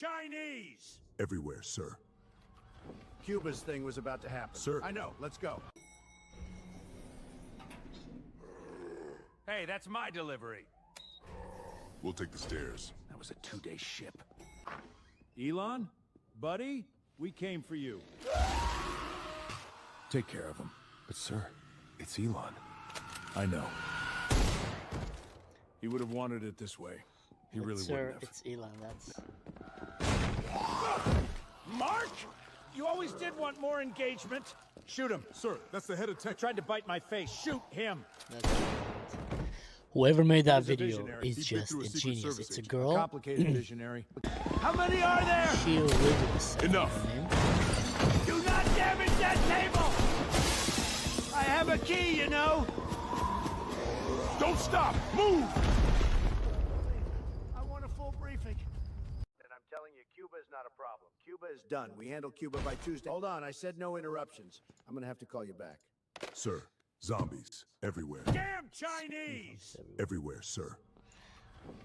Chinese! Everywhere, sir. Cuba's thing was about to happen. Sir. I know. Let's go. Hey, that's my delivery. We'll take the stairs. That was a 2-day ship. Elon? Buddy? We came for you. Take care of him. But sir, it's Elon. I know. He would have wanted it this way. He really Sir, wouldn't have. it's Elon, that's... Mark! You always did want more engagement. Shoot him. Sir, that's the head of tech. Tried to bite my face. Shoot him. Whoever made that He's a video visionary. is He bit just through a a Secret genius. Service It's a agent. girl. Complicated visionary. How many are there? She'll Wiggles. Enough. Do not damage that table! I have a key, you know. Don't stop! Move! I want a full briefing. And I'm telling you, Cuba is not a problem. Cuba is done. We handle Cuba by Tuesday. Hold on, I said no interruptions. I'm gonna have to call you back. Sir, zombies. Everywhere. Damn Chinese! Everywhere, sir.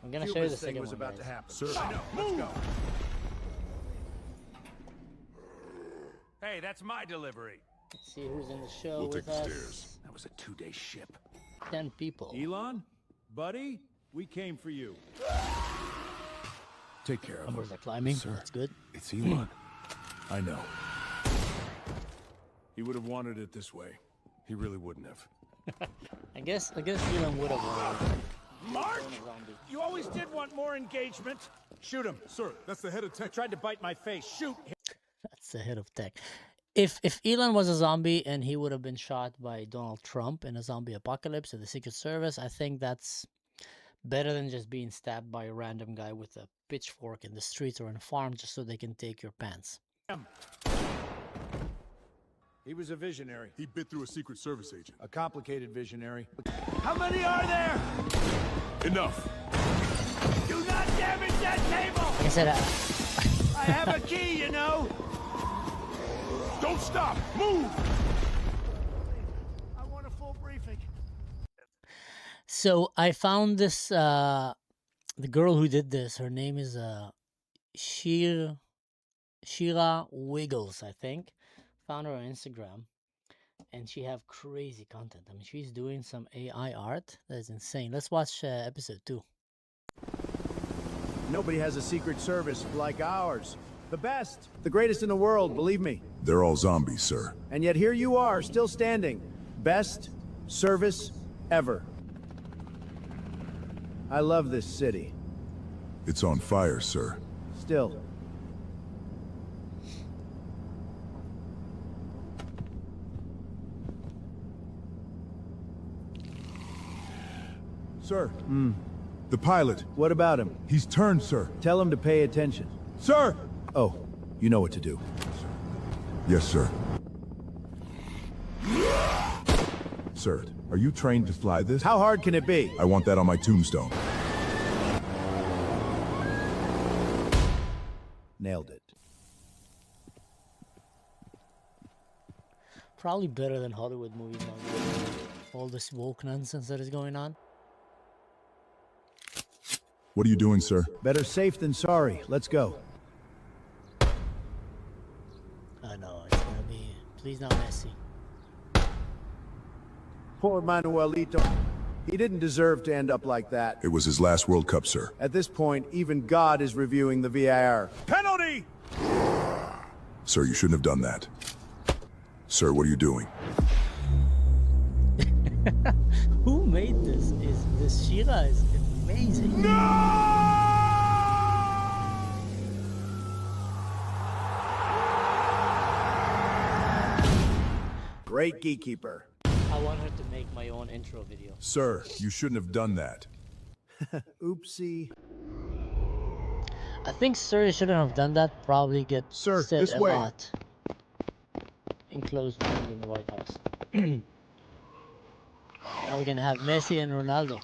I'm gonna show you the Cuba's thing second was one, about guys. to happen. Sir, I know. Let's go. Hey, that's my delivery. Let's see who's in the show We'll with take the us. stairs. That was a 2-day ship. 10 people. Elon? Buddy? We came for you. Take care of him. Numbers are climbing. Sir. That's good. It's Elon. I know. He would have wanted it this way. He really wouldn't have. I guess Elon would have won. Mark! Zombie. You always did want more engagement. Shoot him. Sir, that's the head of tech. Tried to bite my face. Shoot him. That's the head of tech. If Elon was a zombie and he would have been shot by Donald Trump in a zombie apocalypse or the Secret Service, I think that's better than just being stabbed by a random guy with a pitchfork in the streets or on a farm just so they can take your pants. He was a visionary. He bit through a Secret Service agent. A complicated visionary. How many are there? Enough! Do not damage that table! Like I said, I have a key, you know. Don't stop! Move! I want a full briefing. so I found this, the girl who did this, her name is Shira Wiggles, I think. Found her on Instagram, and she have crazy content. I mean, she's doing some AI art that is insane. Let's watch episode 2. Nobody has a secret service like ours. The best, the greatest in the world, believe me. They're all zombies, sir. And yet here you are, still standing. Best service ever. I love this city. It's on fire, sir. Still. Sir. The pilot. What about him? He's turned, sir. Tell him to pay attention. Sir! Oh, you know what to do. Yes, sir. Sir, are you trained to fly this? How hard can it be? I want that on my tombstone. Nailed it. Probably better than Hollywood movies now. All this woke nonsense that is going on. What are you doing, sir? Better safe than sorry. Let's go. I know, it's gonna be... Please not Messi. Poor Manuelito. He didn't deserve to end up like that. It was his last World Cup, sir. At this point, even God is reviewing the VAR. Penalty! Sir, you shouldn't have done that. Sir, what are you doing? Who made this? Is this Shira is amazing. Great geekkeeper. I want her to make my own intro video. Sir, you shouldn't have done that. Oopsie. I think Sir shouldn't have done that. Probably get Sir, said this a way. lot in closed room in the White House. Now we're gonna have Messi and Ronaldo.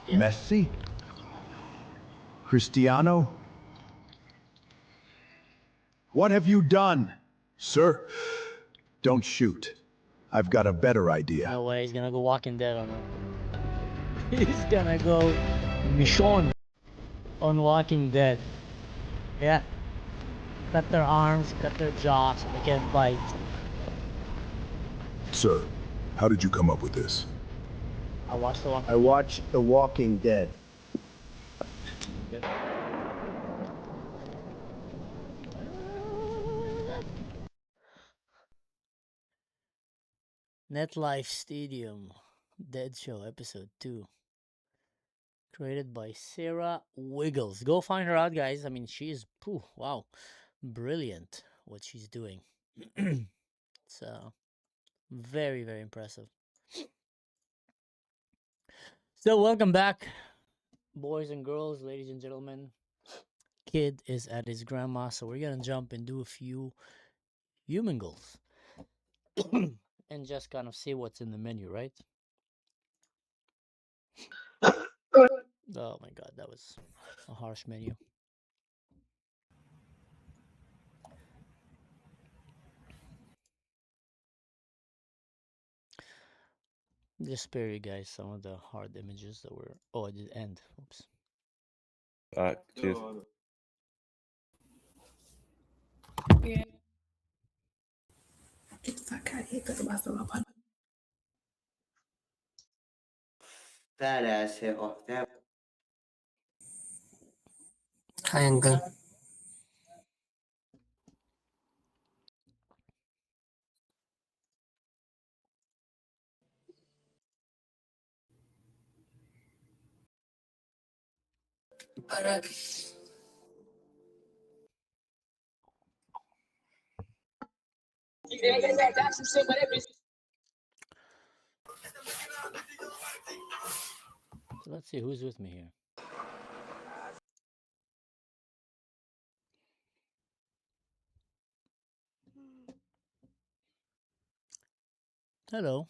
Messi? Cristiano? What have you done? Sir, don't shoot. I've got a better idea. No way, he's gonna go Walking Dead on him. He's gonna go Michonne on Walking Dead. Yeah. Cut their arms, cut their jaws, so they can't bite. Sir, how did you come up with this? I watched the one. I watched The Walking Dead. NetLife Stadium, Dead Show, Episode 2. Created by Sarah Wiggles. Go find her out, guys. I mean, she's, wow, brilliant what she's doing. It's very, very impressive. So, welcome back, boys and girls, ladies and gentlemen. Kid is at his grandma, so we're gonna jump and do a few human goals and just kind of see what's in the menu, right? Oh my god, that was a harsh menu. Just spare you guys some of the hard images that were. Oh, I did end. Oops. Alright, cheers. Yeah. Get the fuck out of here, talk about some up. Fat ass hit off that. Hi, uncle. So let's see who's with me here. Hello.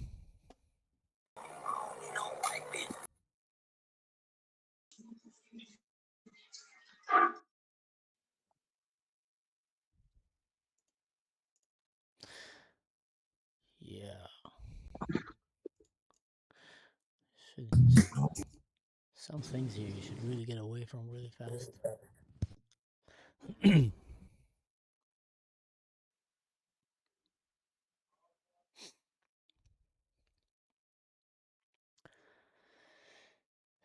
Yeah. Some things here you should really get away from really fast.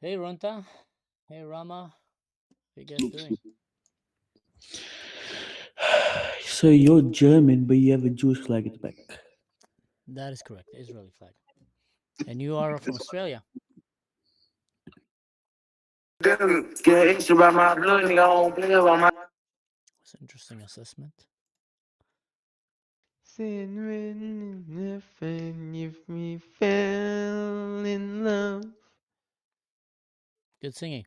Hey Ronta. Hey Rama. How you guys doing? So you're German, but you have a Jewish flag at the back. That is correct. Israeli flag. And you are from Australia. Get extra by my blood, nigga. I don't play about my. It's an interesting assessment. If me fell in love. Good singing.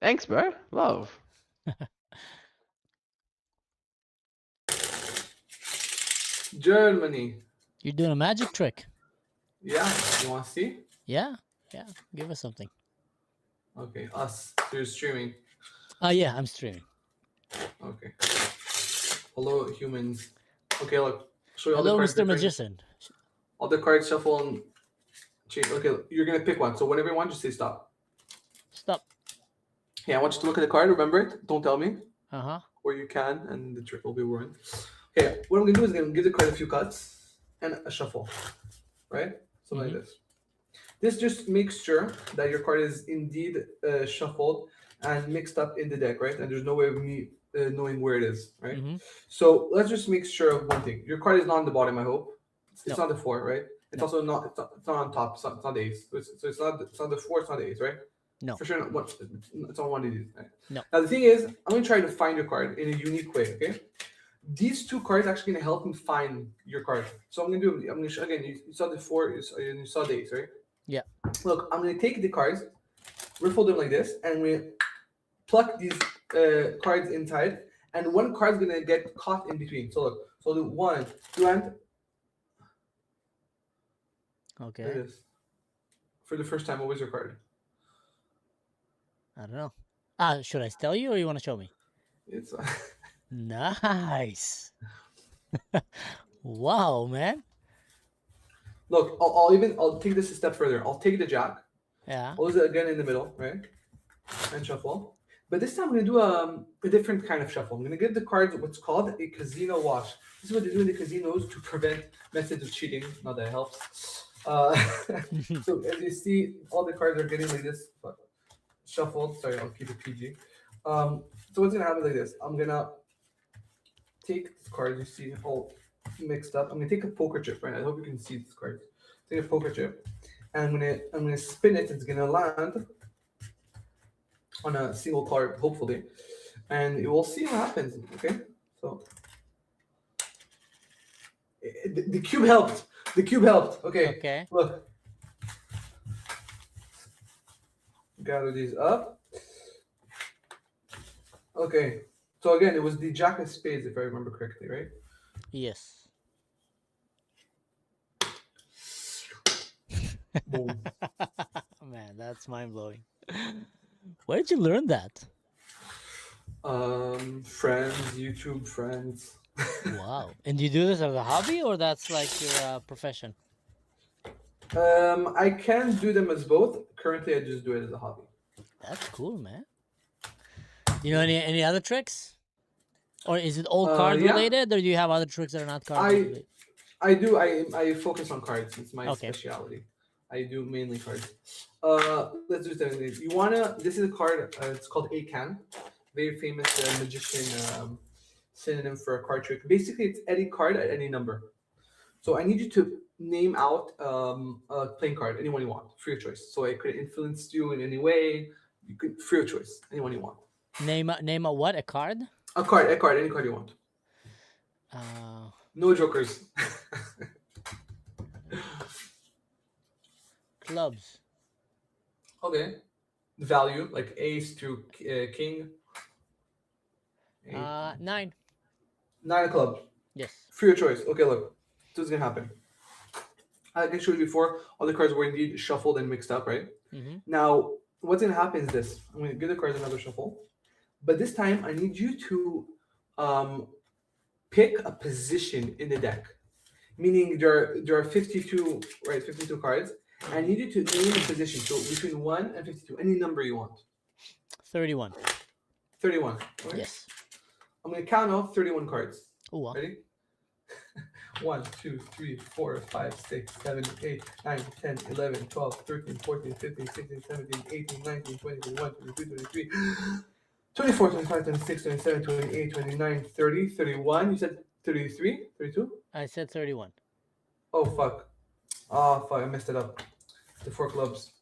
Thanks, bro. Love. Germany. You're doing a magic trick. Yeah, you want to see? Yeah. Yeah. Give us something. Okay, us. So you're streaming. Yeah, I'm streaming. Okay. Hello, humans. Okay, look. Show you all Hello, the cards. Mr. Magician. All the cards shuffle and change. Okay, you're gonna pick one. So whenever you want, just say stop. Stop. Yeah, I want you to look at the card. Remember it. Don't tell me. Uh-huh. Or you can, and the trick will be ruined. Okay, what I'm gonna do is I'm gonna give the card a few cuts and a shuffle. Right? Something like this. This just makes sure that your card is indeed shuffled and mixed up in the deck, right? And there's no way of me knowing where it is, right? So let's just make sure of one thing. Your card is not on the bottom, I hope. It's not the 4, right? It's also not. It's not on top. It's not the ace. So it's not the 4. It's not the ace, right? No. For sure, it's on one of these. Right? No. Now the thing is, I'm gonna try to find your card in a unique way. Okay. These two cards are actually gonna help me find your card. So I'm gonna show, again. You saw the 4. You saw the ace, right? Yeah. Look, I'm gonna take the cards, riffle them like this, and we pluck these cards inside, and one card's gonna get caught in between. So look, so the 1, 2, and Okay. there it is. For the first time, what was your card? I don't know. Should I tell you or you want to show me? It's Nice. Wow, man. Look, I'll take this a step further. I'll take the jack. Yeah. I'll use it again in the middle, right? And shuffle. But this time I'm gonna do a different kind of shuffle. I'm gonna give the cards what's called a casino wash. This is what they do in the casinos to prevent methods of cheating. Not that it helps. So as you see, all the cards are getting like this shuffled. Sorry, I'll keep it PG. So what's gonna happen like this? I'm gonna take this card. You see all mixed up. I'm gonna take a poker chip, right? I hope you can see this card. Take a poker chip, and I'm gonna spin it. It's gonna land on a single card, hopefully, and we'll see what happens. Okay, so the cube helped. The cube helped. Okay. Okay. Look. Gather these up. Okay. So again, it was the jack of spades, if I remember correctly, right? Yes. Boom. Man, that's mind blowing. Where did you learn that? Friends, YouTube friends. Wow. And do you do this as a hobby or that's like your profession? I can do them as both. Currently, I just do it as a hobby. That's cool, man. You know any other tricks? Or is it all card yeah. related, or do you have other tricks that are not card related? I do. I focus on cards. It's my Okay. specialty. I do mainly cards. Let's do something. You wanna? This is a card. It's called a can. Very famous magician synonym for a card trick. Basically, it's any card at any number. So I need you to name out a playing card, anyone you want, free of choice. So I could influence you in any way. You could free of choice, anyone you want. Name a what? A card? A card, any card you want. No jokers. Clubs. Okay. Value, like ace to king. 9. 9 of clubs. Yes. Free of choice. Okay, look. This is going to happen. Like I showed you before, all the cards were indeed shuffled and mixed up, right? Mm-hmm. Now, what's going to happen is this. I'm going to give the cards another shuffle. But this time, I need you to pick a position in the deck. Meaning there are 52, right? 52 cards. I need you to name a position. So between 1 and 52, any number you want. 31. 31. Okay? Yes. I'm going to count off 31 cards. Ooh, Ready? 1, 2, 3, 4, 5, 6, 7, 8, 9, 10, 11, 12, 13, 14, 15, 16, 17, 18, 19, 20, 21, 22, 23, 24, 25, 26, 27, 28, 29, 30, 31. You said 33, 32? I said 31. Oh, fuck. Oh, fuck. I messed it up. The 4 clubs.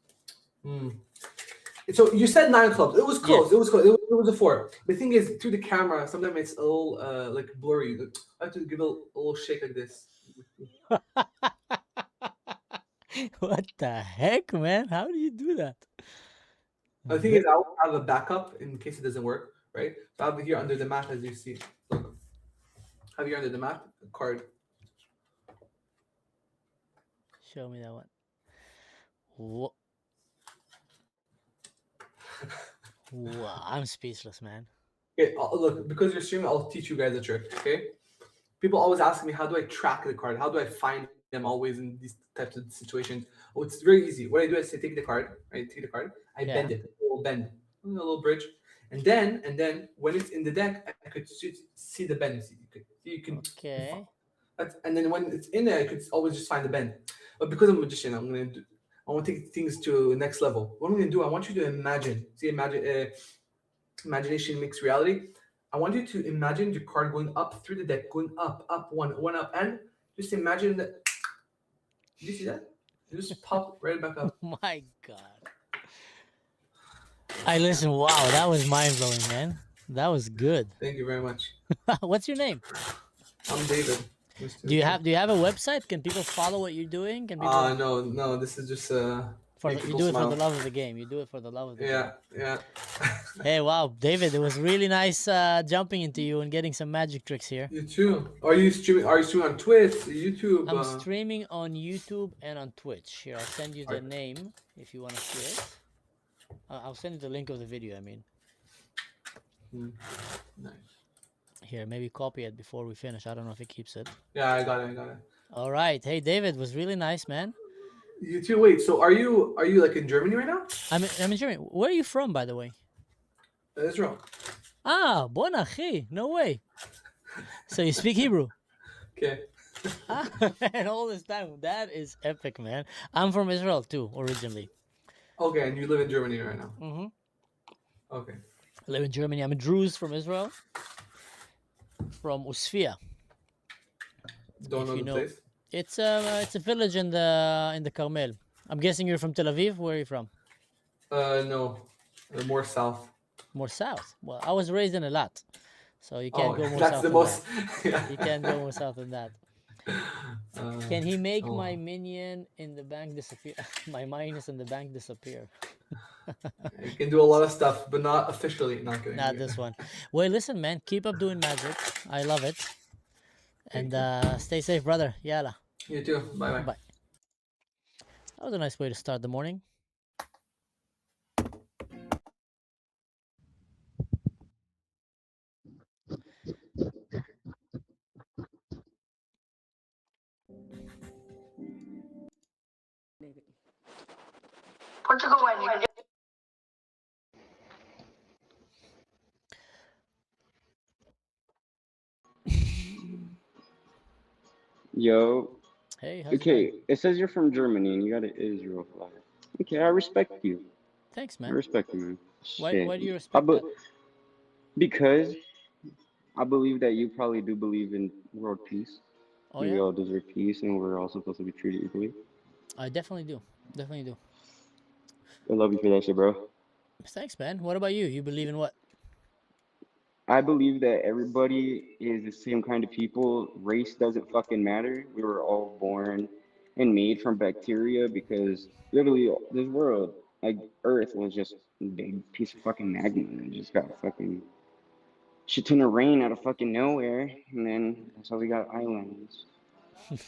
So you said 9 clubs. It was close. Yes. It was close. It was a 4. The thing is, through the camera, sometimes it's a little like blurry. I have to give it a little shake like this. What the heck, man? How do you do that? The thing is, I'll have a backup in case it doesn't work, right? So I'll be here under the mat, as you see. Look, have here under the mat a card. Show me that one. Whoa. Wow, I'm speechless, man. Okay, look, because you're streaming, I'll teach you guys a trick. Okay, people always ask me, how do I track the card? How do I find them always in these types of situations? Oh, it's very easy. What I do is I take the card, right? Take the card, I bend it, a little bend, a little bridge, and then when it's in the deck, I could see the bend. You can. Okay. And then when it's in there, I could always just find the bend. But because I'm a magician, I want to take things to the next level. What I'm going to do, I want you to imagine. See, imagination makes reality. I want you to imagine your card going up through the deck, going up, one up, and just imagine that. Did you see that? It just popped right back up. Oh my God. Listen. Wow, that was mind blowing, man. That was good. Thank you very much. What's your name? I'm David. Do you have a website? Can people follow what you're doing? Can people? No. This is just you do it for the love of the game. You do it for the love of the game. Yeah. Hey, wow, David, it was really nice jumping into you and getting some magic tricks here. You too. Are you streaming on Twitch, YouTube? I'm streaming on YouTube and on Twitch. Here, I'll send you the name if you want to see it. I'll send you the link of the video. I mean. Nice. Here, maybe copy it before we finish. I don't know if it keeps it. Yeah, I got it. I got it. All right. Hey, David, was really nice, man. You too. Wait. So are you like in Germany right now? I'm in Germany. Where are you from, by the way? Israel. Ah, bon achi. No way. So you speak Hebrew? Okay. Ah, and all this time. That is epic, man. I'm from Israel too, originally. Okay, and you live in Germany right now. Mm-hmm. Okay. I live in Germany. I'm a Druze from Israel, from Usfia. Don't know the place. It's a village in the Carmel. I'm guessing you're from Tel Aviv. Where are you from? No, more south. More south. Well, I was raised in Elat, so you can't go more that's south the than most. that. You can't go more south than that. Can he make oh. my minion in the bank disappear? My minus in the bank disappear. You can do a lot of stuff, but not officially. Not kidding. Not this one. Well, listen, man. Keep up doing magic. I love it. And stay safe, brother. Yalla. You too. Bye bye. Bye. That was a nice way to start the morning. Yo. Hey, how's Okay, it going? it says you're from Germany and you got an Israel flag. Okay, I respect you. Thanks, I man. respect you, man. Why Shit. do you respect that? Because I believe that you probably do believe in world peace. Oh, We yeah? all deserve peace and we're all supposed to be treated equally. I definitely do. Definitely do. I love you for that shit, bro. Thanks, man. What about you? You believe in what? I believe that everybody is the same kind of people. Race doesn't fucking matter. We were all born and made from bacteria because literally this world, like Earth, was just a big piece of fucking magma and just got fucking shit ton of rain out of fucking nowhere, and then that's how we got islands.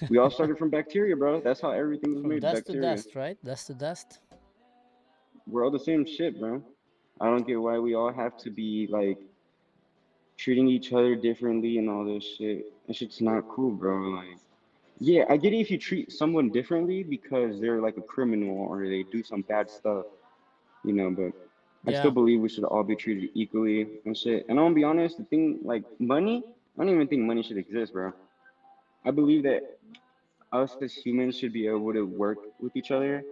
We all started from bacteria, bro. That's how everything was From made, dust to bacteria. dust, right? Dust to dust. We're all the same shit, bro. I don't get why we all have to be like treating each other differently and all this shit. That shit's not cool, bro. Like, yeah, I get it if you treat someone differently because they're like a criminal or they do some bad stuff, you know, but I still Yeah. believe we should all be treated equally and shit. And I'm gonna be honest, the thing, like, money, I don't even think money should exist, bro. I believe that us as humans should be able to work with each other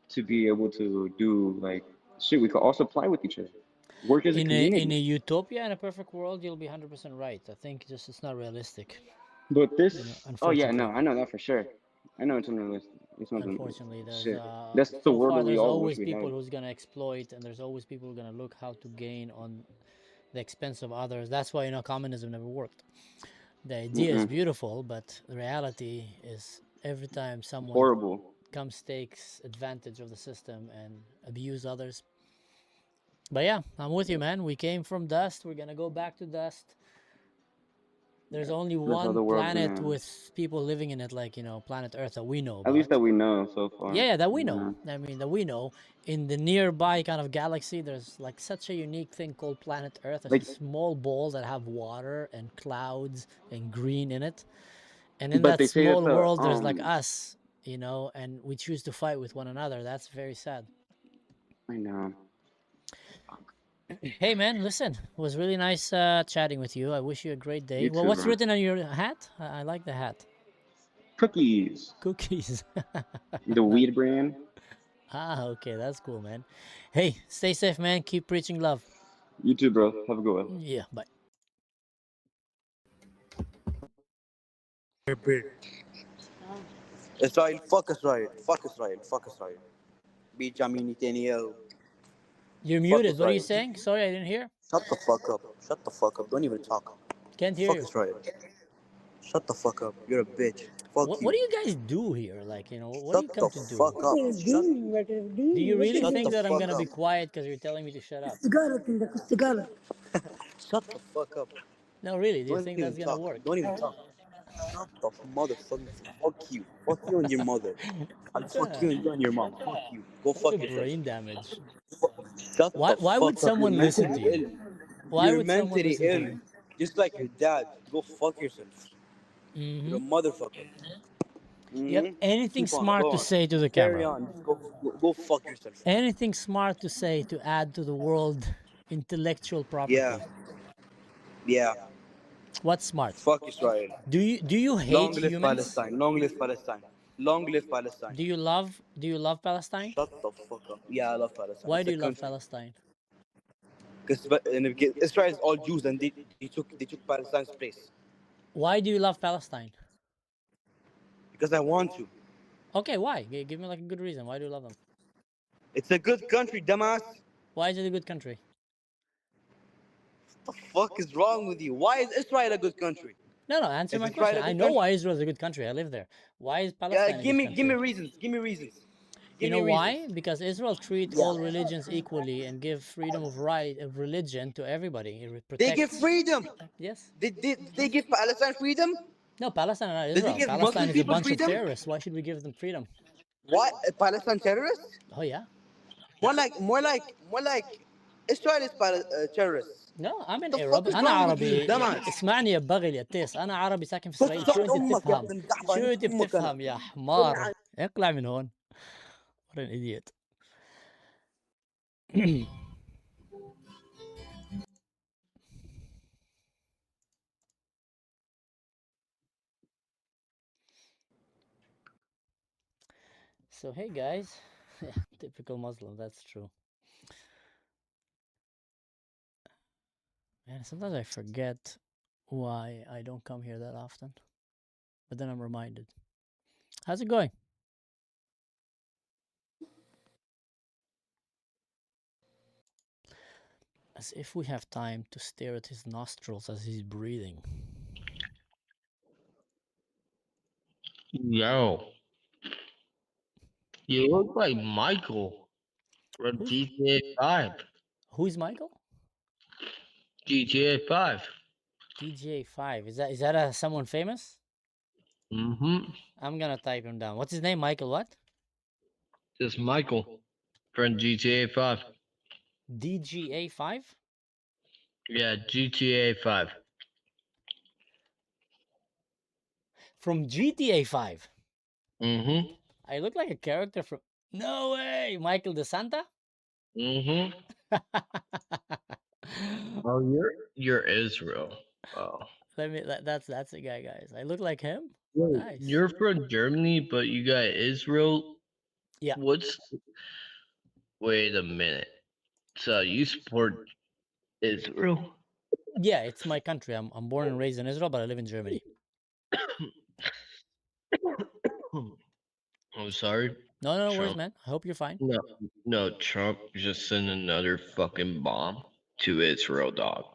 to be able to do, like, shit, we could all supply with each other. Work as a In community. a utopia, in a perfect world, you'll be 100% right. I think just it's not realistic. But this, You know, oh yeah, no, unfortunately. I know that for sure. I know it's unrealistic. It's not unrealistic. Unfortunately, there's Shit. That's the so world far that we there's all wish always we people had. who's gonna exploit, and there's always people who are gonna look how to gain on the expense of others. That's why communism never worked. The idea is beautiful, but the reality is every time someone Horrible. comes takes advantage of the system and abuse others. But yeah, I'm with you, man. We came from dust. We're gonna go back to dust. There's only That's how one the world's planet gonna. with people living in it, like planet Earth that we know At least about. that we know so far. Yeah, that we know. I mean, that we know. In the nearby kind of galaxy, there's like such a unique thing called planet Earth. There's Like, a small ball that have water and clouds and green in it. And in but that they say that small the world, there's like us, and we choose to fight with one another. That's very sad. I know. Hey, man, listen. It was really nice chatting with you. I wish you a great day. You Well, too, what's bro. written on your hat? I like the hat. Cookies. Cookies. The weed brand. Ah, okay. That's cool, man. Hey, stay safe, man. Keep preaching love. You too, bro. Have a good one. Yeah, bye. Israel, fuck Israel, fuck Israel, fuck Israel. Benjamin Netanyahu. You're Fuck muted. What are you Israel. saying? Sorry, I didn't hear. Shut the fuck up. Shut the fuck up. Don't even talk. Can't hear Fuck you. Israel. Shut the fuck up. You're a bitch. Fuck What you. do you guys do here? Like, what do you Shut come the to do? fuck up. Shut, Do you really shut think the that I'm fuck gonna up. be quiet because you're telling me to shut up? Shut the fuck up. No, really. Do you Don't think even that's gonna talk. work? Don't even talk. Shut the motherfucking fuck you. Fuck you and your mother. And fuck you and your mom. Fuck you. Go What fuck a yourself. brain damage. Shut Why the would fuck up. You're someone listen to mentally you? ill. Why You're would someone mentally listen to ill. you? Just like your dad. Go fuck yourself. You're a motherfucker. Yep. Anything Keep on. smart Go to on. say to the Carry camera? on. Just go fuck yourself. Anything smart to say to add to the world intellectual property? Yeah. What's smart? Fuck Israel. Do you Long hate live humans? Palestine. Long live Palestine. Long live Palestine. Do you love Palestine? Shut the fuck up. Yeah, I love Palestine. Why It's do a you love country. Palestine? Because Israel is all Jews and they took Palestine's place. Why do you love Palestine? Because I want to. Okay, why? Give me like a good reason. Why do you love them? It's a good country, dumbass. Why is it a good country? What the fuck is wrong with you? Why is Israel a good country? No, answer Is my Israel question. a I good know country? why Israel is a good country. I live there. Why is Yeah, Palestine a good country? give me reasons. Give me reasons. You Give know me why? reasons. Because Israel treat Yeah. all religions equally and give freedom of religion to everybody. It They give protects. freedom. Yes. Did they give Palestine freedom? No, Palestine and not Did they Israel. give Palestine Muslim is a people bunch of freedom? terrorists. Why should we give them freedom? What? Palestine terrorists? Oh yeah. More like Israel is terrorists. No, I'm an The fuck Arab. is أنا wrong with you, عربي. dumbass? اسمعني يا بغل يا تيس. أنا عربي ساكن في بس إسرائيل. شو شعر أنت امك يا بتفهم؟ ابن الدحبه، شو أنت نفس امك انا. بتفهم يا حمار؟ اقلع من هون. What an idiot. So hey guys, yeah, typical Muslim. That's true. Man, sometimes I forget why I don't come here that often, but then I'm reminded. How's it going? As if we have time to stare at his nostrils as he's breathing. Yo, you look like Michael from Who's GTA 5. who's Michael? GTA 5. DJ 5. Is that someone famous? Mm-hmm. I'm gonna type him down. What's his name? Michael what? Just Michael from GTA 5. DGA 5? Yeah, GTA 5. From GTA 5. Mm-hmm. I look like a character from. No way! Michael DeSanta? Mm-hmm. Oh, you're Israel. Oh. That's the guy, guys. I look like him? Wait, Nice. you're from Germany, but you got Israel? Yeah. Wait a minute. So you support Israel? Yeah, it's my country. I'm born and raised in Israel, but I live in Germany. I'm sorry. No worries, Trump. man. I hope you're fine. No, Trump just sent another fucking bomb to Israel, dog.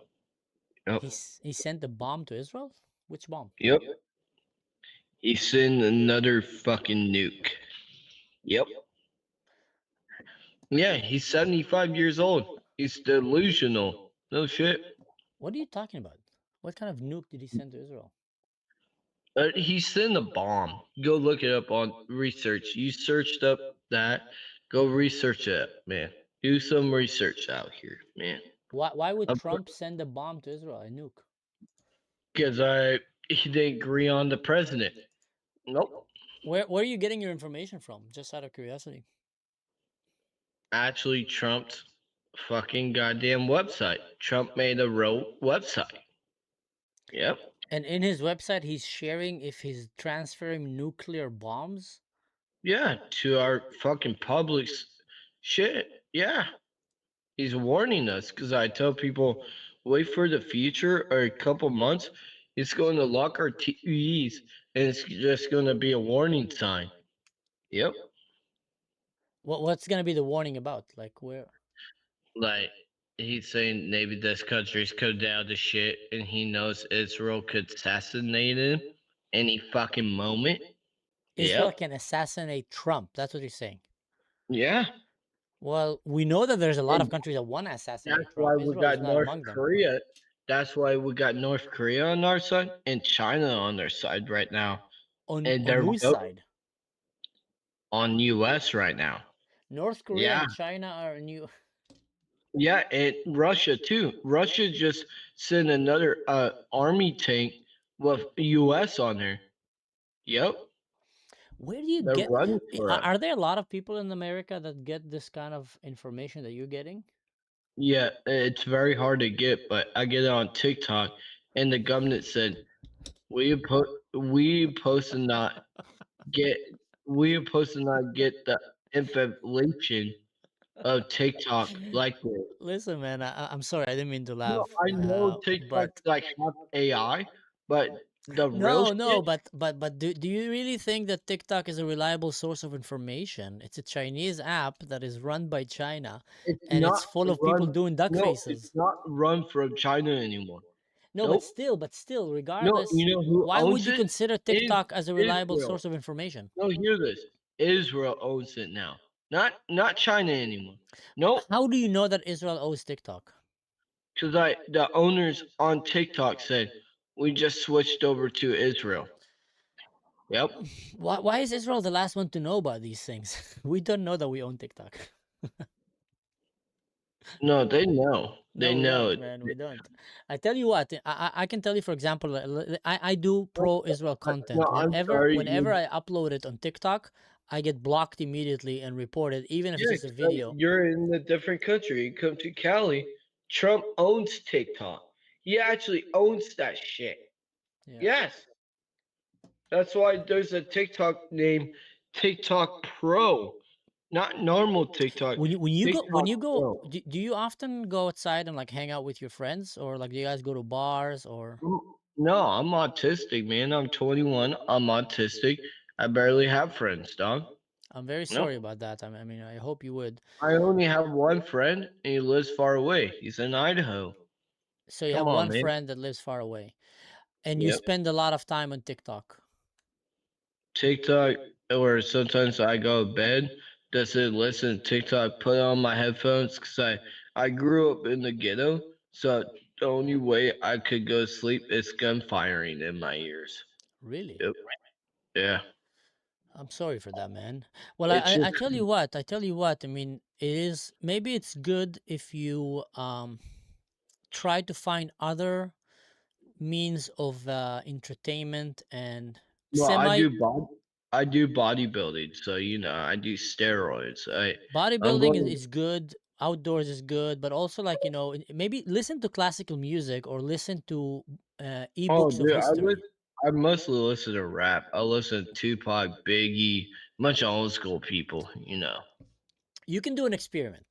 Yep. He sent a bomb to Israel? Which bomb? Yep. He sent another fucking nuke. Yep. Yeah, he's 75 years old. He's delusional. No shit. What are you talking about? What kind of nuke did he send to Israel? He sent a bomb. Go look it up on research. You searched up that. Go research it, man. Do some research out here, man. Why would Trump send a bomb to Israel, a nuke? Because he didn't agree on the president. Nope. Where are you getting your information from? Just out of curiosity. Actually, Trump's fucking goddamn website. Trump made a real website. Yep. And in his website, he's sharing if he's transferring nuclear bombs. Yeah, to our fucking public's shit. Yeah. He's warning us because I tell people, wait for the future or a couple months. It's going to lock our TVs and it's just going to be a warning sign. Yep. What's going to be the warning about? Like where? Like, he's saying maybe this country's go down to shit and he knows Israel could assassinate him any fucking moment. Israel Yep. can assassinate Trump. That's what you're saying. Yeah. Well, we know that there's a lot of countries that want to assassinate That's Trump. why we Israel is got not North among them. Korea. That's why we got North Korea on our side and China on their side right now. On they're whose side? On US right now. North Korea Yeah. and China are new. Yeah, and Russia too. Russia just sent another army tank with US on there. Yep, Where do you they're get? running for us. Are there a lot of people in America that get this kind of information that you're getting? Yeah, it's very hard to get, but I get it on TikTok, and the government said we supposed to not get we supposed to not get the inflation of TikTok like this. Listen, man, I'm sorry, I didn't mean to No, laugh, I know TikTok but like half AI, but the real no, shit, but do you really think that TikTok is a reliable source of information? It's a Chinese app that is run by China, it's and not it's full of people run. doing duck No, it's faces. not run from China anymore. No, Nope. but still, No, regardless, you know who why would owns you it? consider Is TikTok as a reliable Israel. source of information? No, hear this. Israel owns it now. Not China anymore. Nope. How do you know that Israel owns TikTok? Because the owners on TikTok said we just switched over to Israel. Yep. Why is Israel the last one to know about these things? We don't know that we own TikTok. No, they know. They No, we know. don't, man. We don't. I tell you what, I can tell you, for example, I do pro-Israel No, content. I'm sorry. Whenever I upload it on TikTok, I get blocked immediately and reported, even if it's Yeah, just a video. you're in a different country. You come to Cali. Trump owns TikTok. He actually owns that shit. Yeah. Yes. That's why there's a TikTok named TikTok Pro, not normal TikTok. When you TikTok go, Pro. do you often go outside and like hang out with your friends, or like do you guys go to bars or? No, I'm autistic, man. I'm 21. I'm autistic. I barely have friends, dog. I'm very No, sorry about that. I mean, I hope you would. I only have one friend, and he lives far away. He's in Idaho. So you Come have on, one man. friend that lives far away, and you Yep. spend a lot of time on TikTok. TikTok, or sometimes I go to bed, just to listen to TikTok, put on my headphones, because I grew up in the ghetto, so the only way I could go to sleep is gun firing in my ears. Really? Yep. Yeah. I'm sorry for that, man. Well, It's just, I tell you what, I mean, maybe it's good if you try to find other means of entertainment and well, semi I do bodybuilding, so I do steroids. I'm bodybuilding going. is good, outdoors is good, but also like, maybe listen to classical music or listen to Oh, ebooks of dude, history. I mostly listen to rap. I listen to Tupac, Biggie, bunch of old school people. You can do an experiment.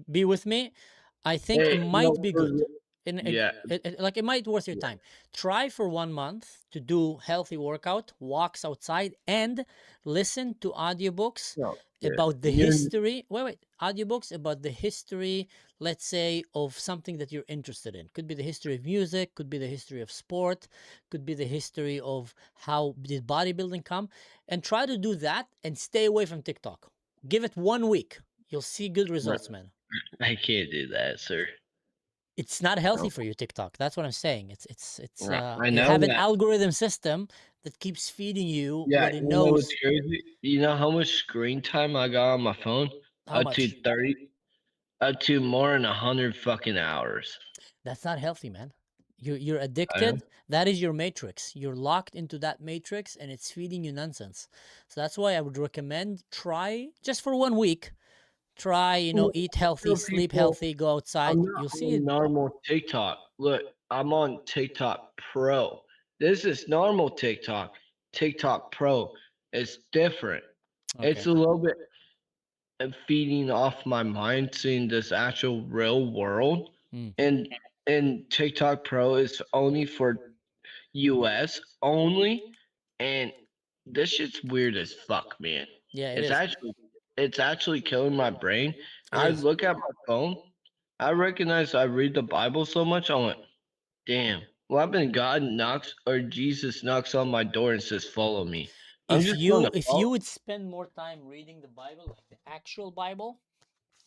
Be with me. I think it Hey, might be for good. And yeah, like it might worth your yeah. time. Try for 1 month to do healthy workout, walks outside, and listen to audiobooks No, yeah. about the You history. Wait, audiobooks about the history, let's say, of something that you're interested in. Could be the history of music, could be the history of sport, could be the history of how did bodybuilding come, and try to do that and stay away from TikTok. Give it 1 week. You'll see good results, man. I can't do that, sir. It's not healthy No. for you, TikTok. That's what I'm saying. I They know have an that. algorithm system that keeps feeding you Yeah, what it you know what's knows. crazy? You know how much screen time I got on my phone? How Up to much? 30, up to more than 100 fucking hours. That's not healthy, man. You're I know. addicted. That is your matrix. You're locked into that matrix and it's feeding you nonsense. So that's why I would recommend try just for 1 week. Try, Well, eat I healthy, tell sleep people healthy, go I'm outside. not You'll see on it. normal TikTok. Look, I'm on TikTok Pro. This is normal TikTok. TikTok Pro. It's different. It's Okay. a little bit feeding off my mind, seeing this actual real world. Mm. And TikTok Pro is only for US only, and this shit's weird as fuck, man. Yeah, it It's is. actually it's actually killing my brain. It I is. look at my phone, I recognize I read the Bible so much, I went, damn, what happened God knocks or Jesus knocks on my door and says, follow me. I'm If just going you to if you follow. would spend more time reading the Bible, like the actual Bible,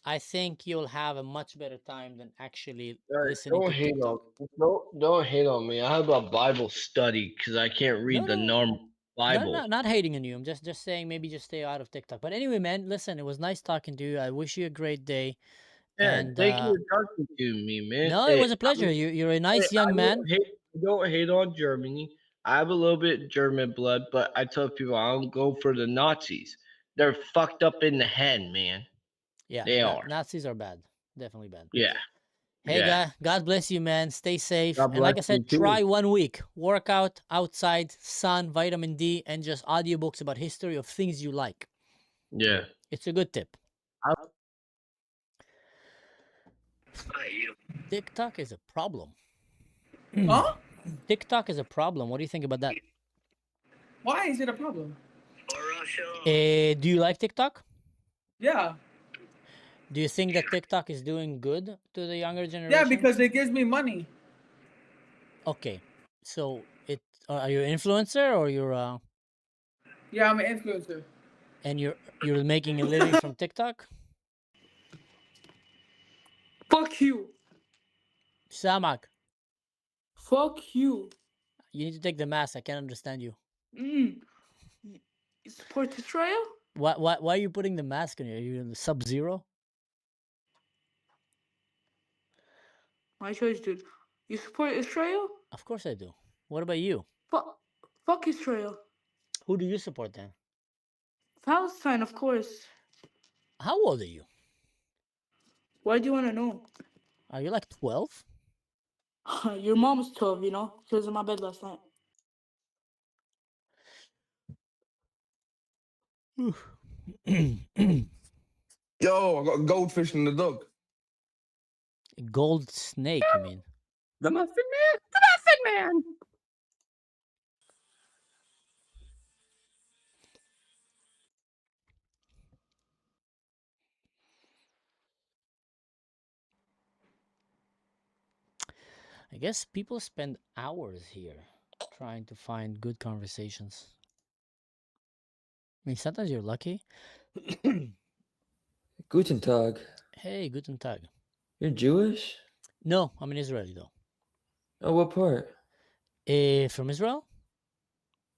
I think you'll have a much better time than actually listening Don't to hate on TikTok. don't hate on me. I have a Bible study because I can't No, read the no, normal no, Bible. no, not hating on you. I'm just saying maybe just stay out of TikTok. But anyway, man, listen, it was nice talking to you. I wish you a great day. Yeah, And thank you for talking to me, man. no, it Hey, was a pleasure. You're a nice I young man. don't hate on Germany. I have a little bit German blood, but I tell people I don't go for the Nazis. They're fucked up in the head, man. Yeah, They are. Nazis are bad. Definitely bad. Yeah. Hey, Yeah. God bless you, man. Stay safe. God And bless like I you said, too. try 1 week. Workout outside, sun, vitamin D, and just audiobooks about history of things you like. Yeah. It's a good tip. TikTok is a problem. Huh? TikTok is a problem. What do you think about that? Why is it a problem? Do you like TikTok? Yeah. Do you think that TikTok is doing good to the younger generation? Yeah, because it gives me money. Okay, so are you an influencer or you're Yeah, I'm an influencer. and you're making a living from TikTok? Fuck you. Samak, Fuck you. you need to take the mask. I can't understand you. You support Israel? Why are you putting the mask on you? Are you in the Sub-Zero? My choice, dude. You support Israel? Of course I do. What about you? Fuck Israel. Who do you support then? Palestine, of course. How old are you? Why do you want to know? Are you like 12? Your mom's 12, you know? She was in my bed last night. Yo, I got a goldfish in the dog. Gold snake, you mean? The Muffin Man. The Muffin Man. I guess people spend hours here trying to find good conversations. I mean, sometimes you're lucky. Guten Tag. Hey, guten Tag. You're Jewish? No, I'm an Israeli though. Oh, what part? From Israel?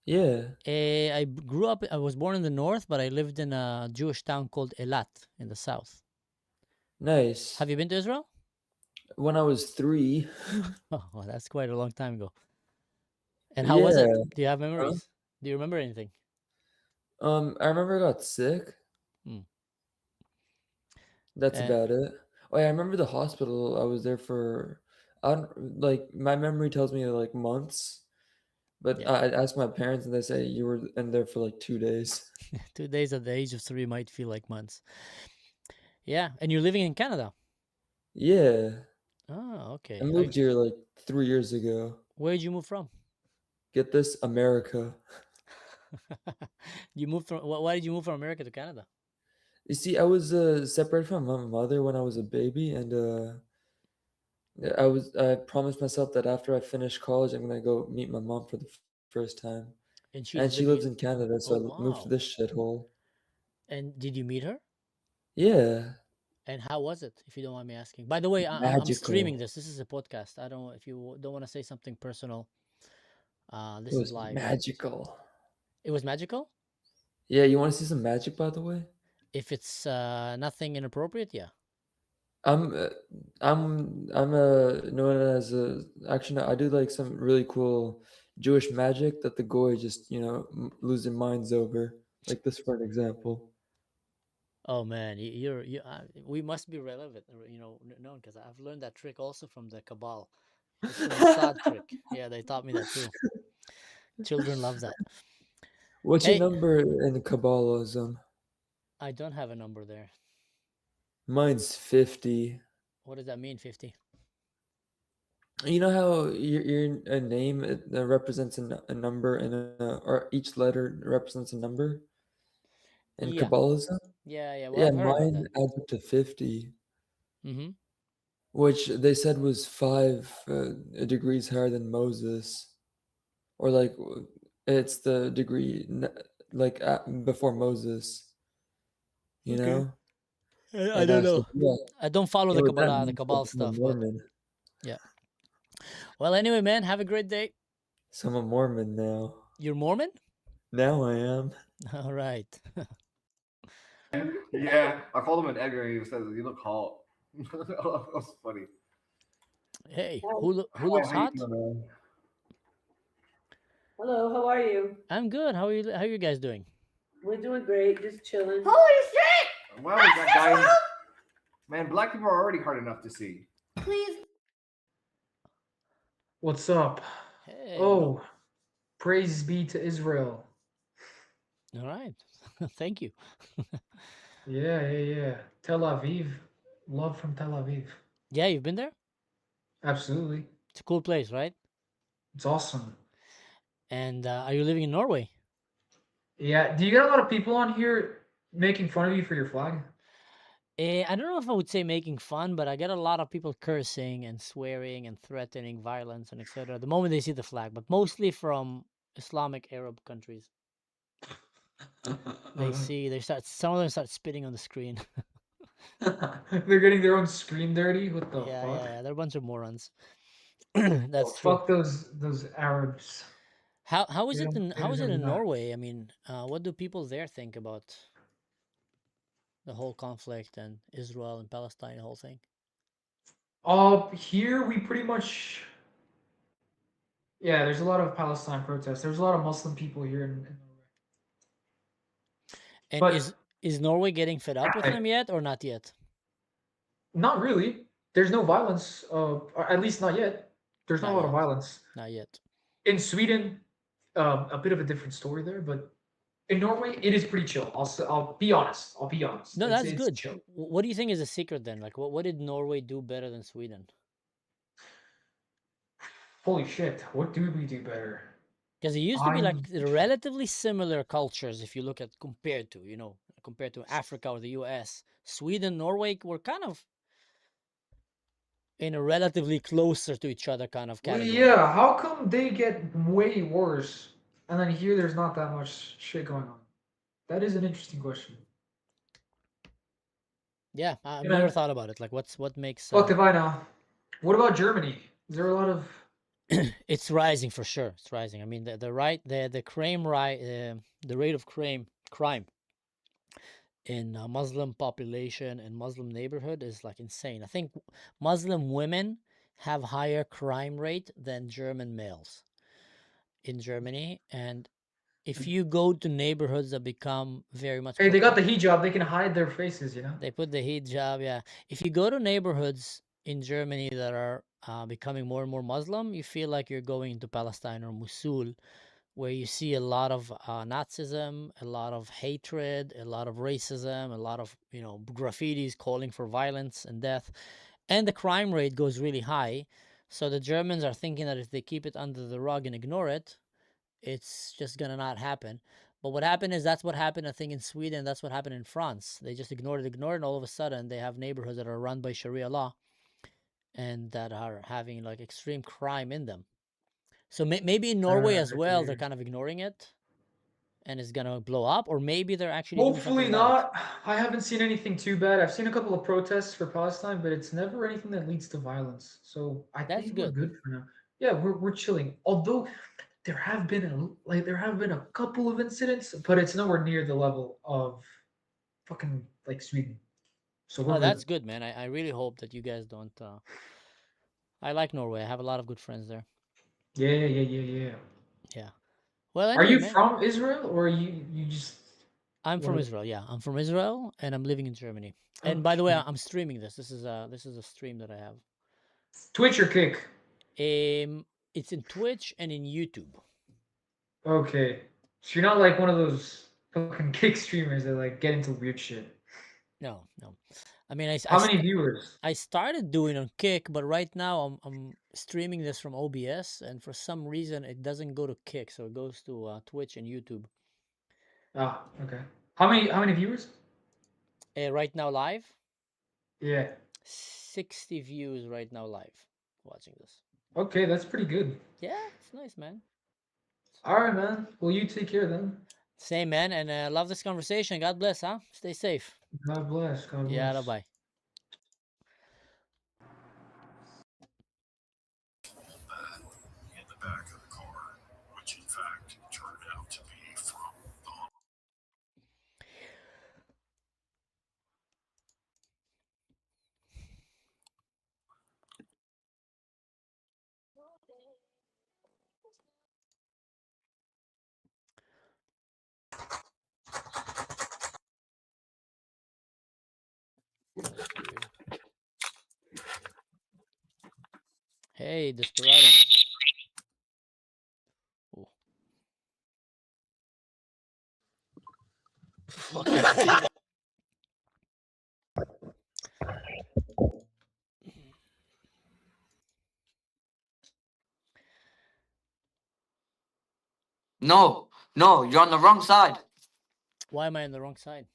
Yeah. I grew up. I was born in the north, but I lived in a Jewish town called Elat in the south. Nice. Have you been to Israel? When I was 3. Oh, well, that's quite a long time ago. And how was it? Do you have memories? Do you remember anything? I remember I got sick. That's about it. Oh, yeah, I remember the hospital. I was there for, I don't like. My memory tells me like months, but I asked my parents and they say you were in there for like 2 days. 2 days at the age of 3 might feel like months. Yeah, and you're living in Canada. Yeah. Oh, okay. I moved here like 3 years ago. Where did you move from? Get this, America. You moved from. Why did you move from America to Canada? You see, I was separated from my mother when I was a baby, and I promised myself that after I finish college, I'm gonna go meet my mom for the first time. And she lives in Canada, so I moved to this shithole. And did you meet her? Yeah. And how was it, if you don't mind me asking? By the way, I'm streaming this. This is a podcast. I don't. If you don't want to say something personal, this is live. Magical. It was magical. Yeah, you want to see some magic, by the way? If it's nothing inappropriate, yeah. I'm known as actually no, I do like some really cool Jewish magic that the goy just lose their minds over, like this for an example. Oh man, we must be relevant, known, because I've learned that trick also from the Cabal. It's the Mossad trick. Yeah, they taught me that too. Children love that. What's your number in Kabbalism? I don't have a number there. Mine's 50. What does that mean, 50? You know how your a name represents a number and or each letter represents a number in Kabbalism? Yeah. Well, Yeah, I've heard about mine that. adds up to 50. Mm-hmm. Which they said was 5 degrees higher than Moses, or like it's the degree like before Moses. You know. I don't know. Yeah. I don't follow the what that Kabbalah, the means, Cabal I'm a stuff. Mormon. But yeah. Well, anyway, man, have a great day. So I'm a Mormon now. You're Mormon? Now I am. All right. Yeah, I called him an Edgar and he says, "You look hot." Oh, that was funny. Hey, Hi. who Hi, looks how you hot? doing, man? Hello, how are you? I'm good. How are you? How are you guys doing? We're doing great, just chilling. Holy shit! Well, we got guys. Man, black people are already hard enough to see. Please. What's up? Hey, no. Oh, praise be to Israel. All right. Thank you. Yeah. Tel Aviv. Love from Tel Aviv. Yeah, you've been there? Absolutely. It's a cool place, right? It's awesome. And are you living in Norway? Yeah. Do you get a lot of people on here making fun of you for your flag? I don't know if I would say making fun, but I get a lot of people cursing and swearing and threatening violence and etc. the moment they see the flag, but mostly from Islamic Arab countries. Some of them start spitting on the screen. They're getting their own screen dirty. What the fuck? Yeah, they're a bunch of morons. Well, That's true. fuck those Arabs. How is They it don't- in they how is it deserve in that. Norway? I mean, what do people there think about the whole conflict and Israel and Palestine, the whole thing? Here we pretty much. Yeah, there's a lot of Palestine protests. There's a lot of Muslim people here in Norway. And But is Norway getting fed up with them yet or not yet? not really. There's no violence, or at least not yet. There's not a lot of violence. Not yet. In Sweden, a bit of a different story there, but in Norway, it is pretty chill. I'll be honest. I'll be honest. No, that's It's good. chill. What do you think is the secret then? Like, what did Norway do better than Sweden? Holy shit! What do we do better? Because it used to be like relatively similar cultures if you look at compared to Africa or the US. Sweden, Norway were kind of in a relatively closer to each other kind of Well, category. yeah. How come they get way worse, and then here there's not that much shit going on? That is an interesting question. Yeah, I've Hey, never man. thought about it. Like, what makes? Fuck if I know. What about Germany? Is there a lot of? It's rising for sure. It's rising. I mean, the crime the rate of crime in Muslim population and Muslim neighborhood is like insane. I think Muslim women have higher crime rate than German males in Germany. And if you go to neighborhoods that become very much Hey, they got the hijab. They can hide their faces, you know. they put the hijab, yeah. If you go to neighborhoods in Germany that are becoming more and more Muslim, you feel like you're going to Palestine or Mosul, where you see a lot of Nazism, a lot of hatred, a lot of racism, a lot of graffitis calling for violence and death, and the crime rate goes really high. So the Germans are thinking that if they keep it under the rug and ignore it, it's just gonna not happen. But what happened is that's what happened, I think, in Sweden. That's what happened in France. They just ignored it, and all of a sudden they have neighborhoods that are run by Sharia law and that are having like extreme crime in them. So maybe in Norway as well, they're kind of ignoring it and it's gonna blow up, or maybe they're actually doing Hopefully something about it. not. I haven't seen anything too bad. I've seen a couple of protests for Palestine, but it's never anything that leads to violence. So I That's think we're good. good for now. Yeah, we're chilling. Although there have been a couple of incidents, but it's nowhere near the level of fucking like Sweden. So we're Oh, that's good. good, man. I really hope that you guys don't. I like Norway. I have a lot of good friends there. Yeah. Yeah. Well, Are anyway, you man. from Israel or you just? I'm from Israel. Yeah, I'm from Israel, and I'm living in Germany. And by the way, I'm streaming this. This is a stream that I have. Twitch or Kick? It's in Twitch and in YouTube. Okay, so you're not like one of those fucking Kick streamers that like get into weird shit. No. I mean, How many viewers? I started doing on Kick, but right now I'm streaming this from OBS, and for some reason it doesn't go to Kick, so it goes to Twitch and YouTube. Ah, okay. How many viewers? Right now live? Yeah. 60 views right now live watching this. Okay, that's pretty good. Yeah, it's nice, man. All right, man. Well, you take care then. Same, man, and love this conversation. God bless, huh? Stay safe. God bless. God bless. Yeah, bye. In the back of the car, which in fact turned out to be from the That's weird. Hey, Desperado. Oh. No, no, you're on the wrong side. Why am I on the wrong side?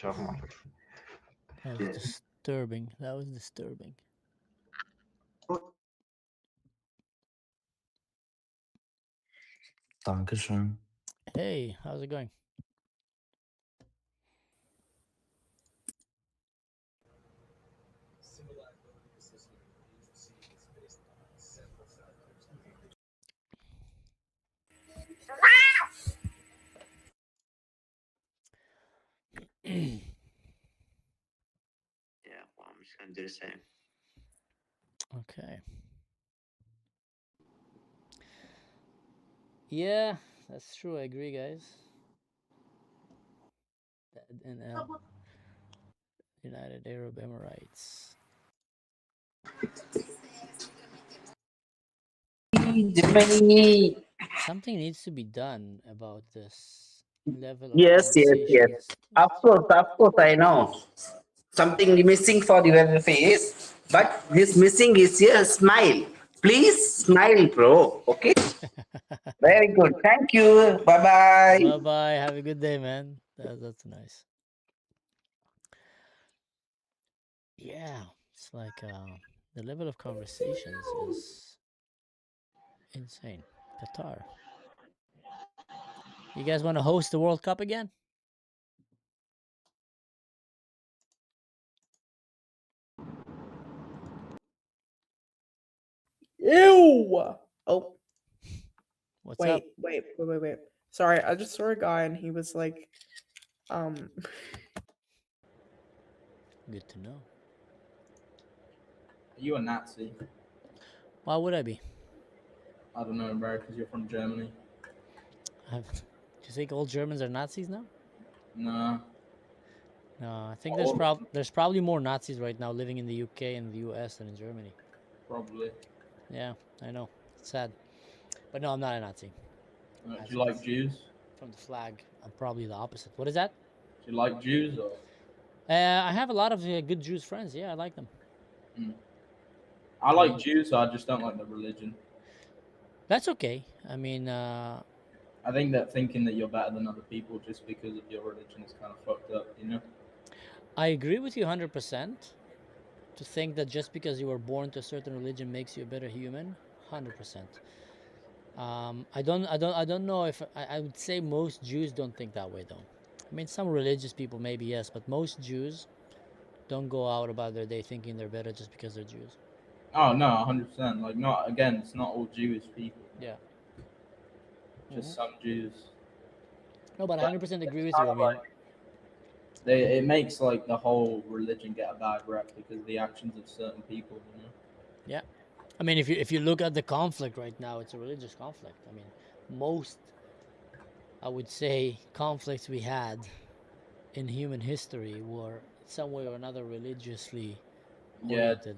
That was disturbing. That was disturbing. Dankeschön. Hey, how's it going? Yeah, well, I'm just gonna do the same. Okay. Yeah, that's true. I agree, guys. And United Arab Emirates. Something needs to be done about this level of Yes, yes, yes. conversations. Of course, I know. Something missing for your face, but this missing is your smile. Please smile, bro. Okay. Very good. Thank you. Bye bye. Bye bye. Have a good day, man. That's nice. Yeah, it's like the level of conversations is insane. Qatar. You guys want to host the World Cup again? Ew. Oh. What's wait, up? Wait. Sorry, I just saw a guy and he was like, Good to know. Are you a Nazi? Why would I be? I don't know, bro, because you're from Germany. Do you think all Germans are Nazis now? No. No, I think there's probably more Nazis right now living in the UK and the US than in Germany. Probably. Yeah, I know. It's sad. But no, I'm not a Nazi. Do you like Jews? From the flag, I'm probably the opposite. What is that? Do you like Jews or? I have a lot of good Jews friends. Yeah, I like them. I like Jews, I just don't like the religion. That's okay. I mean, I think that thinking that you're better than other people just because of your religion is kind of fucked up, you know? I agree with you 100%. To think that just because you were born to a certain religion makes you a better human, 100%. I don't know if I would say most Jews don't think that way though. I mean, some religious people maybe yes, but most Jews don't go out about their day thinking they're better just because they're Jews. Oh no, 100%. Like, not again. It's not all Jewish people. Yeah. Just some Jews. No, but I 100% agree with you. I mean, it makes like the whole religion get a bad rep because of the actions of certain people, you know. Yeah, I mean, if you look at the conflict right now, it's a religious conflict. I mean, most, I would say, conflicts we had in human history were some way or another religiously oriented.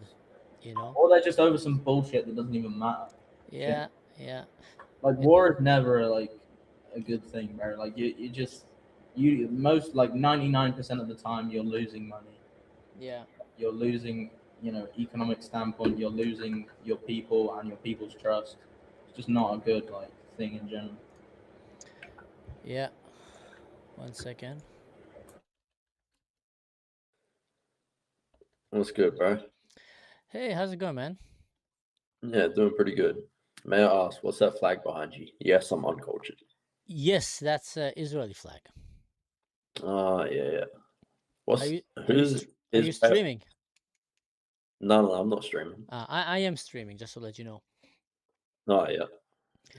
You know. Or they're just over some bullshit that doesn't even matter. Yeah, yeah. Like, war is never like a good thing, bro. Like, you most, like 99% of the time you're losing money. Yeah. You're losing, economic standpoint. You're losing your people and your people's trust. It's just not a good like thing in general. Yeah. 1 second. What's good, bro? Hey, how's it going, man? Yeah, doing pretty good. May I ask, what's that flag behind you? Yes, I'm uncultured. Yes, that's Israeli flag. Yeah. Are you streaming? No, I'm not streaming. I am streaming, just to let you know. Oh, yeah.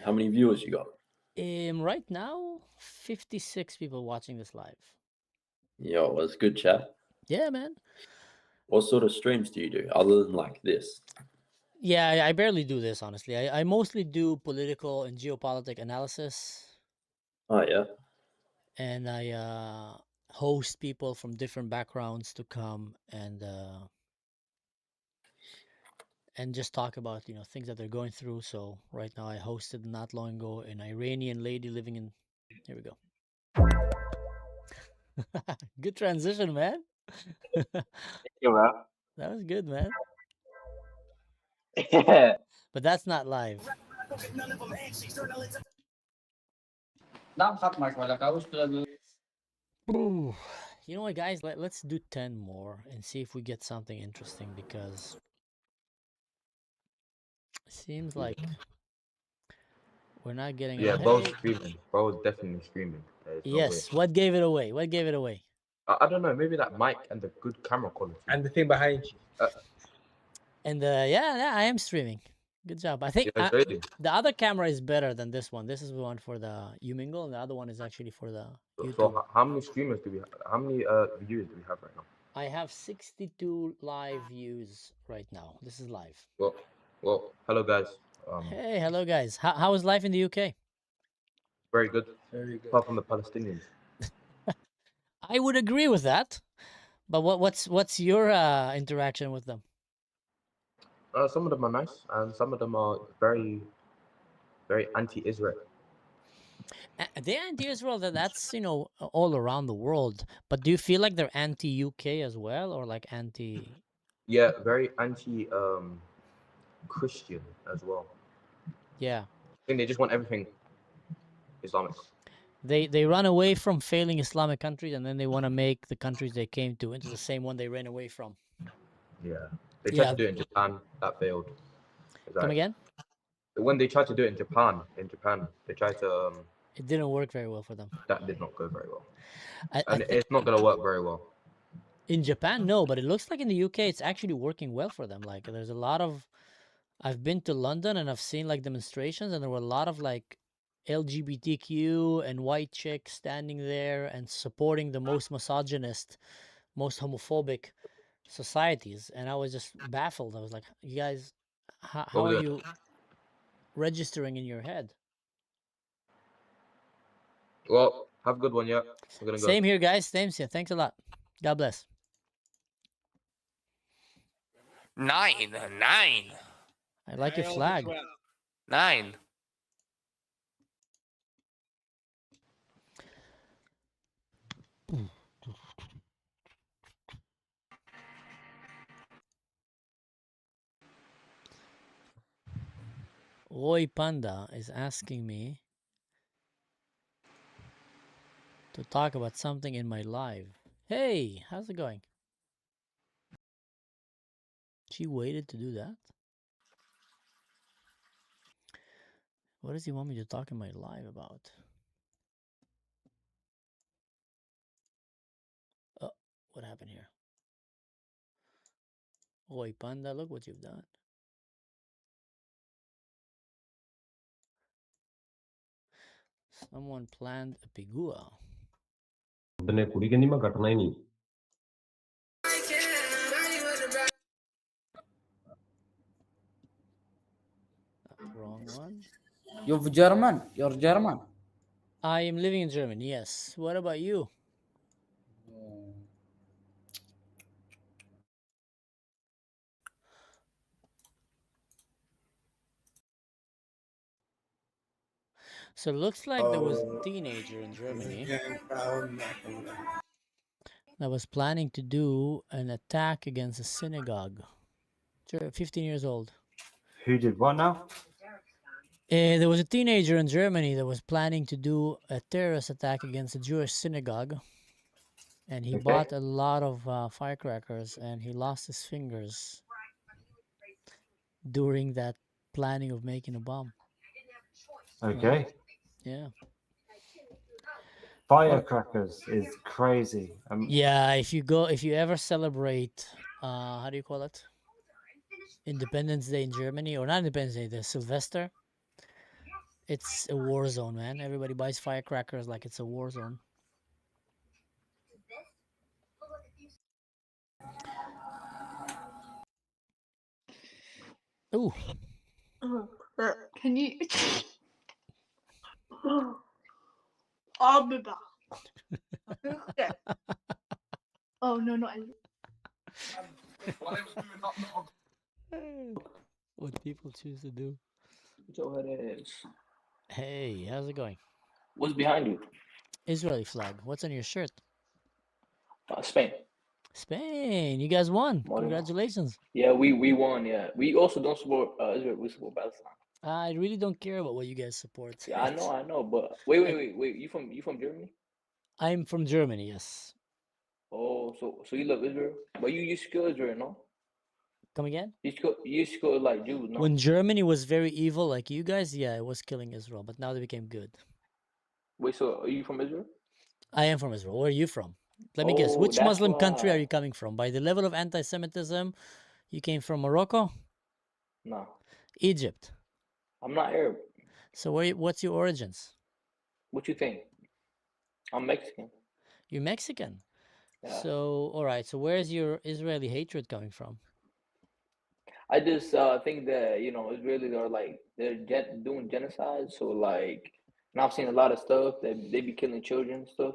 How many viewers you got? Right now, 56 people watching this live. Yo, that's good chat. Yeah, man. What sort of streams do you do other than like this? Yeah, I barely do this, honestly. I mostly do political and geopolitical analysis, Oh yeah. and I host people from different backgrounds to come and just talk about things that they're going through. So right now I hosted not long ago an Iranian lady living in. Here we go. Good transition, man. You, bro. That was good, man. Yeah. But that's not live. Ooh. You know what, guys? Let's do 10 more and see if we get something interesting, because it seems like we're not getting Yeah, enough. Bo's Hey, screaming. Bo's definitely screaming. There's no way. yes. What gave it away? What gave it away? I don't know. Maybe that mic and the good camera quality. And the thing behind you. And yeah, I am streaming. Good job. I think Yeah, really. the other camera is better than this one. This is the one for the Umingle, and the other one is actually for the YouTube. So how many streamers do we have? How many viewers do we have right now? I have 62 live views right now. This is live. Well, hello guys. Hey, hello guys. How is life in the UK? Very good. Very good. Apart from the Palestinians. I would agree with that. But what's your interaction with them? Some of them are nice, and some of them are very, very anti-Israel. They're anti-Israel. That's all around the world. But do you feel like they're anti-UK as well, or like anti? Yeah, very Christian as well. Yeah. I think they just want everything Islamic. They run away from failing Islamic countries, and then they want to make the countries they came to into the same one they ran away from. Yeah. They tried to do it in Japan. That failed. Come again? When they tried to do it in Japan, they tried to. It didn't work very well for them. That did not go very well. And it's not going to work very well. In Japan, no, but it looks like in the UK, it's actually working well for them. Like, there's a lot of. I've been to London and I've seen like demonstrations, and there were a lot of like LGBTQ and white chicks standing there and supporting the most misogynist, most homophobic societies. And I was just baffled. I was like, you guys, how are you registering in your head? Well, have a good one, yeah. We're gonna go. Same here, guys. Same here. Thanks a lot. God bless. 9. I like your flag. 9. Roy Panda is asking me to talk about something in my live. Hey, how's it going? She waited to do that? What does he want me to talk in my live about? Oh, what happened here? Roy Panda, look what you've done. Someone planned a pigua. Wrong one. You're German. You're German. I am living in Germany, yes. What about you? So it looks like there was a teenager in Germany that was planning to do an attack against a synagogue. 15 years old. Who did what now? There was a teenager in Germany that was planning to do a terrorist attack against a Jewish synagogue. And he bought a lot of firecrackers, and he lost his fingers during that planning of making a bomb. Okay. Yeah. Firecrackers is crazy. Yeah, if you ever celebrate, how do you call it? Independence Day in Germany, or not Independence Day, the Sylvester. It's a war zone, man. Everybody buys firecrackers like it's a war zone. Ooh. Can you? I'll be back. Okay. Oh no, not Ezra. What people choose to do. Go ahead. Hey, how's it going? What's behind you? Israeli flag. What's on your shirt? Spain. Spain. You guys won. More than- Congratulations. Yeah, we won. Yeah, we also don't support Israel. We support Palestine. I really don't care about what you guys support. Yeah, I know. But wait. You from Germany? I'm from Germany, yes. Oh, so you love Israel, but you used to kill Israel, no? Come again? You used to kill like Jews, no? When Germany was very evil like you guys, yeah, it was killing Israel, but now they became good. Wait, so are you from Israel? I am from Israel. Where are you from? Let me guess. Oh, Which that's Muslim country are why. you coming from? By the level of anti-Semitism, you came from Morocco? No, Egypt. I'm not Arab. So what's your origins? What you think? I'm Mexican. You're Mexican. Yeah. So, all right. So where's your Israeli hatred coming from? I just think that Israelis are like they're doing genocide. So like, and I've seen a lot of stuff that they be killing children and stuff.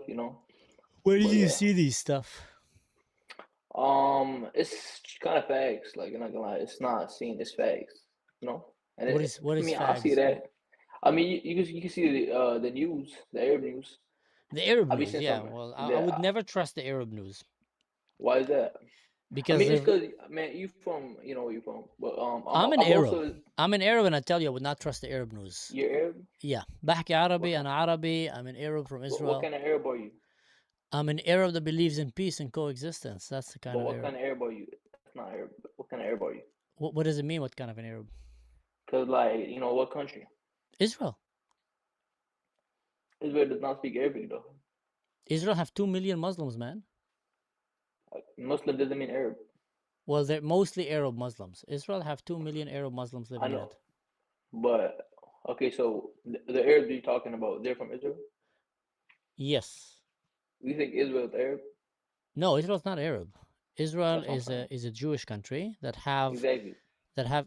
Where did But you yeah, see these stuff? it's kind of facts. Like you're not gonna lie, it's not seen. It's facts. And What is I mean, I see fags? that. I mean, you can see the news, the Arab news. The Arab I've been news, seeing yeah. some. Well, I would never trust the Arab news Why is that? I because mean, it's because man, you from where you from, but I'm an I'm Arab. also I'm an Arab, and I tell you, I would not trust the Arab news. you're Arab. Yeah, بحكي عربي. أنا عربي. I'm an Arab from Israel. What kind of Arab are you? I'm an Arab that believes in peace and coexistence. That's the kind But of what Arab. kind of Arab are you? That's not Arab. What kind of Arab are you? What does it mean? What kind of an Arab? Because like what country? Israel. Israel does not speak Arabic though. Israel have 2 million Muslims, man. Muslim doesn't mean Arab. Well, they're mostly Arab Muslims. Israel have 2 million Arab Muslims living I in know, it. but okay, so the Arabs you're talking about, they're from Israel. Yes. You think Israel's Arab? No, Israel's not Arab. Israel That's what I'm is a Jewish country that have Exactly.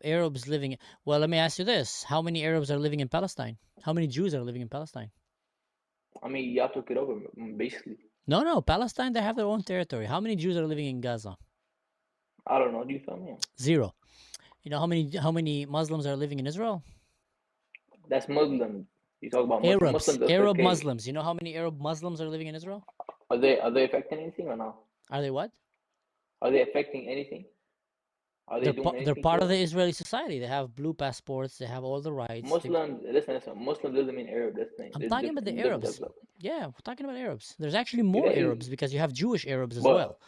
Arabs living. Well, let me ask you this: how many Arabs are living in Palestine? How many Jews are living in Palestine? I mean, y'all took it over basically. No, Palestine, they have their own territory. How many Jews are living in Gaza? I don't know. Do you tell me? 0. You know how many Muslims are living in Israel? That's Muslim. You talk about Muslim. Arabs, Muslims. Arab Okay. Muslims. You know how many Arab Muslims are living in Israel? Are they affecting anything or no? Are they what? Are they affecting anything? Are they doing anything? They're part to of the us? Israeli society. They have blue passports. They have all the rights. Muslims, listen. Muslim doesn't mean Arab. That's the thing. I'm There's talking about the different Arabs. types of- Yeah, we're talking about Arabs. There's actually more Yeah, Arabs because you have Jewish Arabs as But well.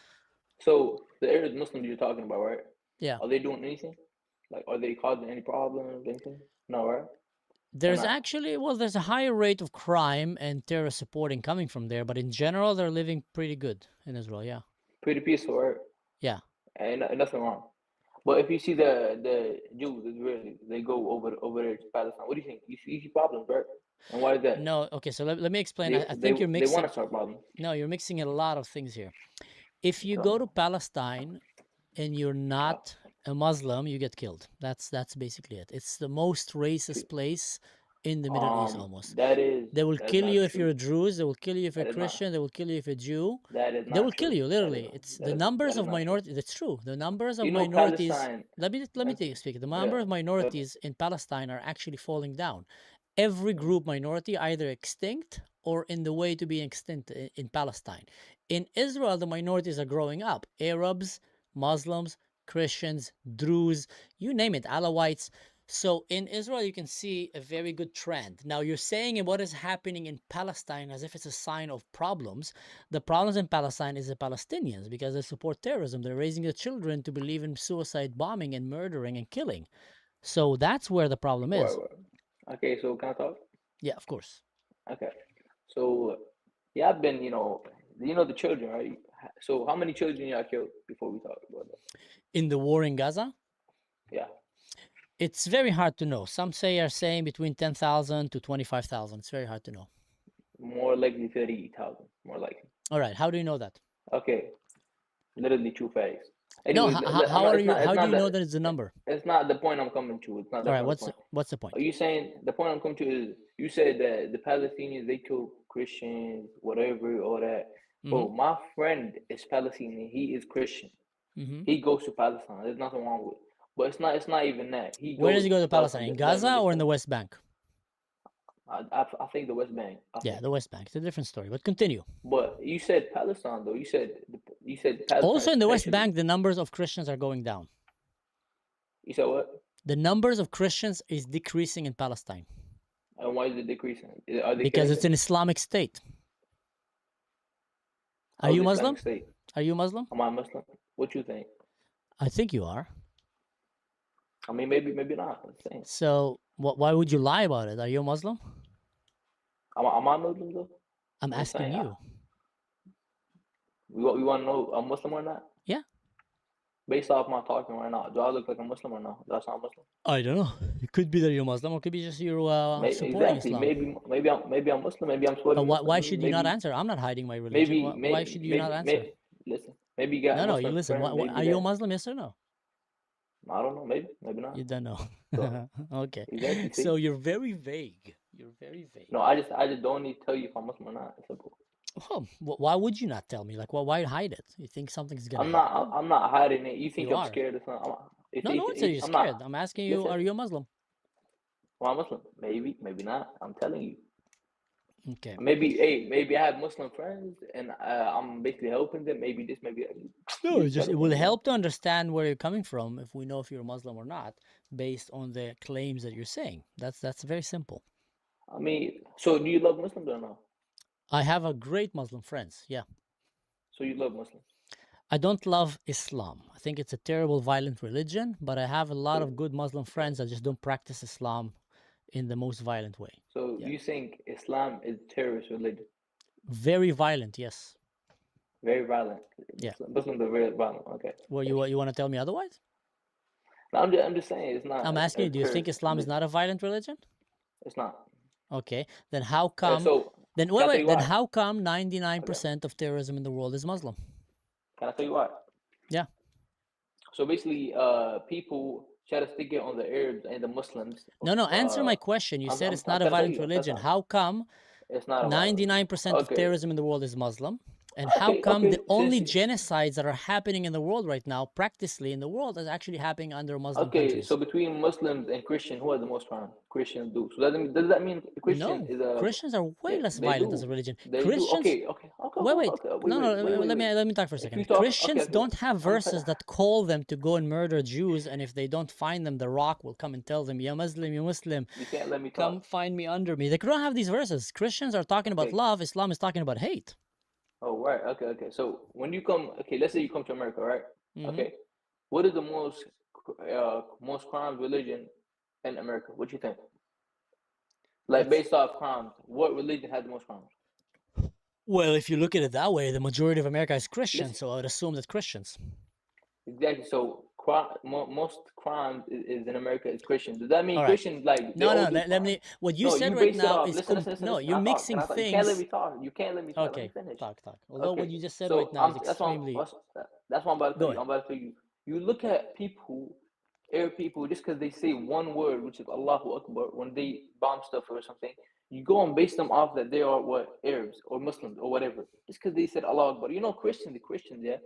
so the Arab Muslims you're talking about, right? Yeah. Are they doing anything? Like, are they causing any problems? Anything? No, right? There's actually, there's a higher rate of crime and terrorist supporting coming from there, but in general, they're living pretty good in Israel. Yeah. Pretty peaceful, right? Yeah. And nothing wrong. But if you see the Jews, Israelis, they go over there to Palestine. What do you think? You see problems, right? And why is that? No. Okay. So let me explain. They, I think you're they mixing. want to start problems. No, you're mixing a lot of things here. If you Tell go me. to Palestine and you're not a Muslim, you get killed. That's basically it. It's the most racist place in the Middle East almost. That is. They will That's kill not you if true. you're a Druze. They will kill you if you're That a is not. Christian. They will kill you if you're a Jew. That is They not will true. kill you, That is literally. not- It's that the is- numbers that is of not true. minorities. That's true. The numbers of You know, minorities. Palestine. Let me speak. The number of minorities in Palestine are actually falling down. Every group minority either extinct or in the way to be extinct in Palestine. In Israel, the minorities are growing up. Arabs, Muslims, Christians, Druze, you name it, Alawites. So in Israel, you can see a very good trend. Now you're saying what is happening in Palestine as if it's a sign of problems. The problems in Palestine is the Palestinians because they support terrorism. They're raising their children to believe in suicide bombing and murdering and killing. So that's where the problem is. Okay, so can I talk? Yeah, of course. Okay, so yeah, I've been, the children, right? So how many children y'all killed before we talk about that? In the war in Gaza? Yeah. It's very hard to know. Some are saying between 10,000 to 25,000. It's very hard to know. More likely 30,000. More likely. All right. How do you know that? Okay, literally true facts. No, Anyways, how are it's you? not. It's How do not you know that. that it's the number? It's not the point I'm coming to. It's not All that right, part of the point. what's the point? Are you saying the point I'm coming to is you said that the Palestinians they kill Christians, whatever, all that. Bro, my friend is Palestinian. He is Christian. Mm-hmm. He goes to Palestine. There's nothing wrong with it. But it's not even that. He Where goes does he go to Palestine? In Let me Gaza just or in the finish. West Bank? I think the West Bank. Yeah, the West Bank. It's a different story. But continue. But you said Palestine though. You said Palestine. Also in the West especially. Bank, the numbers of Christians are going down. You said what? The numbers of Christians is decreasing in Palestine. And why is it decreasing? Are they Because killing it's an Islamic state. Are How's you the Muslim? Islamic State? Are you Muslim? Am I Muslim? What you think? I think you are. I mean, maybe not. I'm saying. So why would you lie about it? Are you a Muslim? Am I Muslim though? I'm asking saying, you. You want to know I'm Muslim or not? Yeah. Based off my talking right now, do I look like a Muslim or no? Do I sound Muslim? I don't know. It could be that you're Muslim, or it could be just you're supporting Exactly. Islam. Maybe I'm Muslim. Maybe I'm supporting. But why Muslim. should you not answer? I'm not hiding my religion. Why should you not answer? Listen. Maybe you got No, Muslim you listen. friend, Are you a Muslim? Yes or no? I don't know. Maybe not. You don't know. So, okay. Exactly. See? So you're very vague. You're very vague. No, I just don't need to tell you if I'm Muslim or not. It's simple. Oh, why would you not tell me? Like, why hide it? You think something's gonna happen? I'm not hiding it. You think You I'm are. scared or something? No one said you're scared. I'm asking you, are you a Muslim? Well, I'm Muslim. Maybe not. I'm telling you. Okay. Maybe I have Muslim friends and I'm basically helping them. Maybe this, maybe that. No, it will help to understand where you're coming from if we know if you're a Muslim or not, based on the claims that you're saying. That's very simple. I mean, so do you love Muslims or no? I have a great Muslim friends. Yeah. So you love Muslims? I don't love Islam. I think it's a terrible, violent religion, but I have a lot of good Muslim friends that just don't practice Islam in the most violent way. So you think Islam is a terrorist religion? Very violent, yes. Very violent. Yeah. Muslims are very violent. Okay. Well, you want to tell me otherwise? No, I'm just saying it's not. I'm asking you, do you think Islam is not a violent religion? It's not. Okay. Then how come? Then how come 99% of terrorism in the world is Muslim? Can I tell you why? Yeah. So basically, people try to stick it on the Arabs and the Muslims. No. Answer my question. You said it's not a violent religion. How come it's not 99% of terrorism in the world is Muslim? And how come the only genocides that are happening in the world right now, practically in the world, is actually happening under Muslim countries? So between Muslims and Christians, who has the most crime? Christians do. So does that mean Christian is a... Christians are way less violent as a religion. Christians... Wait. Let me talk for a second. Christians don't have verses that call them to go and murder Jews, and if they don't find them, the rock will come and tell them, "Ya Muslim, you Muslim, you can't let me come find me under me." They don't have these verses. Christians are talking about love. Islam is talking about hate. Oh, right. Okay. So when you come, let's say you come to America, right? Mm-hmm. Okay. What is the most crimes religion in America? What do you think? Like based off crimes, what religion has the most crimes? Well, if you look at it that way, the majority of America is Christian, so I would assume that Christians. Exactly. So most crimes is in America is Christian. Does that mean right. Christians like no? Let me. What you said right now is listen, you're mixing things. You can't let me talk. You can't let me talk. Okay, let me finish. talk. Although what you just said right now is extremely. That's what I'm about to tell you. I'm about to tell you. You look at people, Arab people, just because they say one word, which is Allahu Akbar, when they bomb stuff or something, you go and base them off that they are what, Arabs or Muslims or whatever. Just because they said Allah Akbar. You know, Christians, yeah,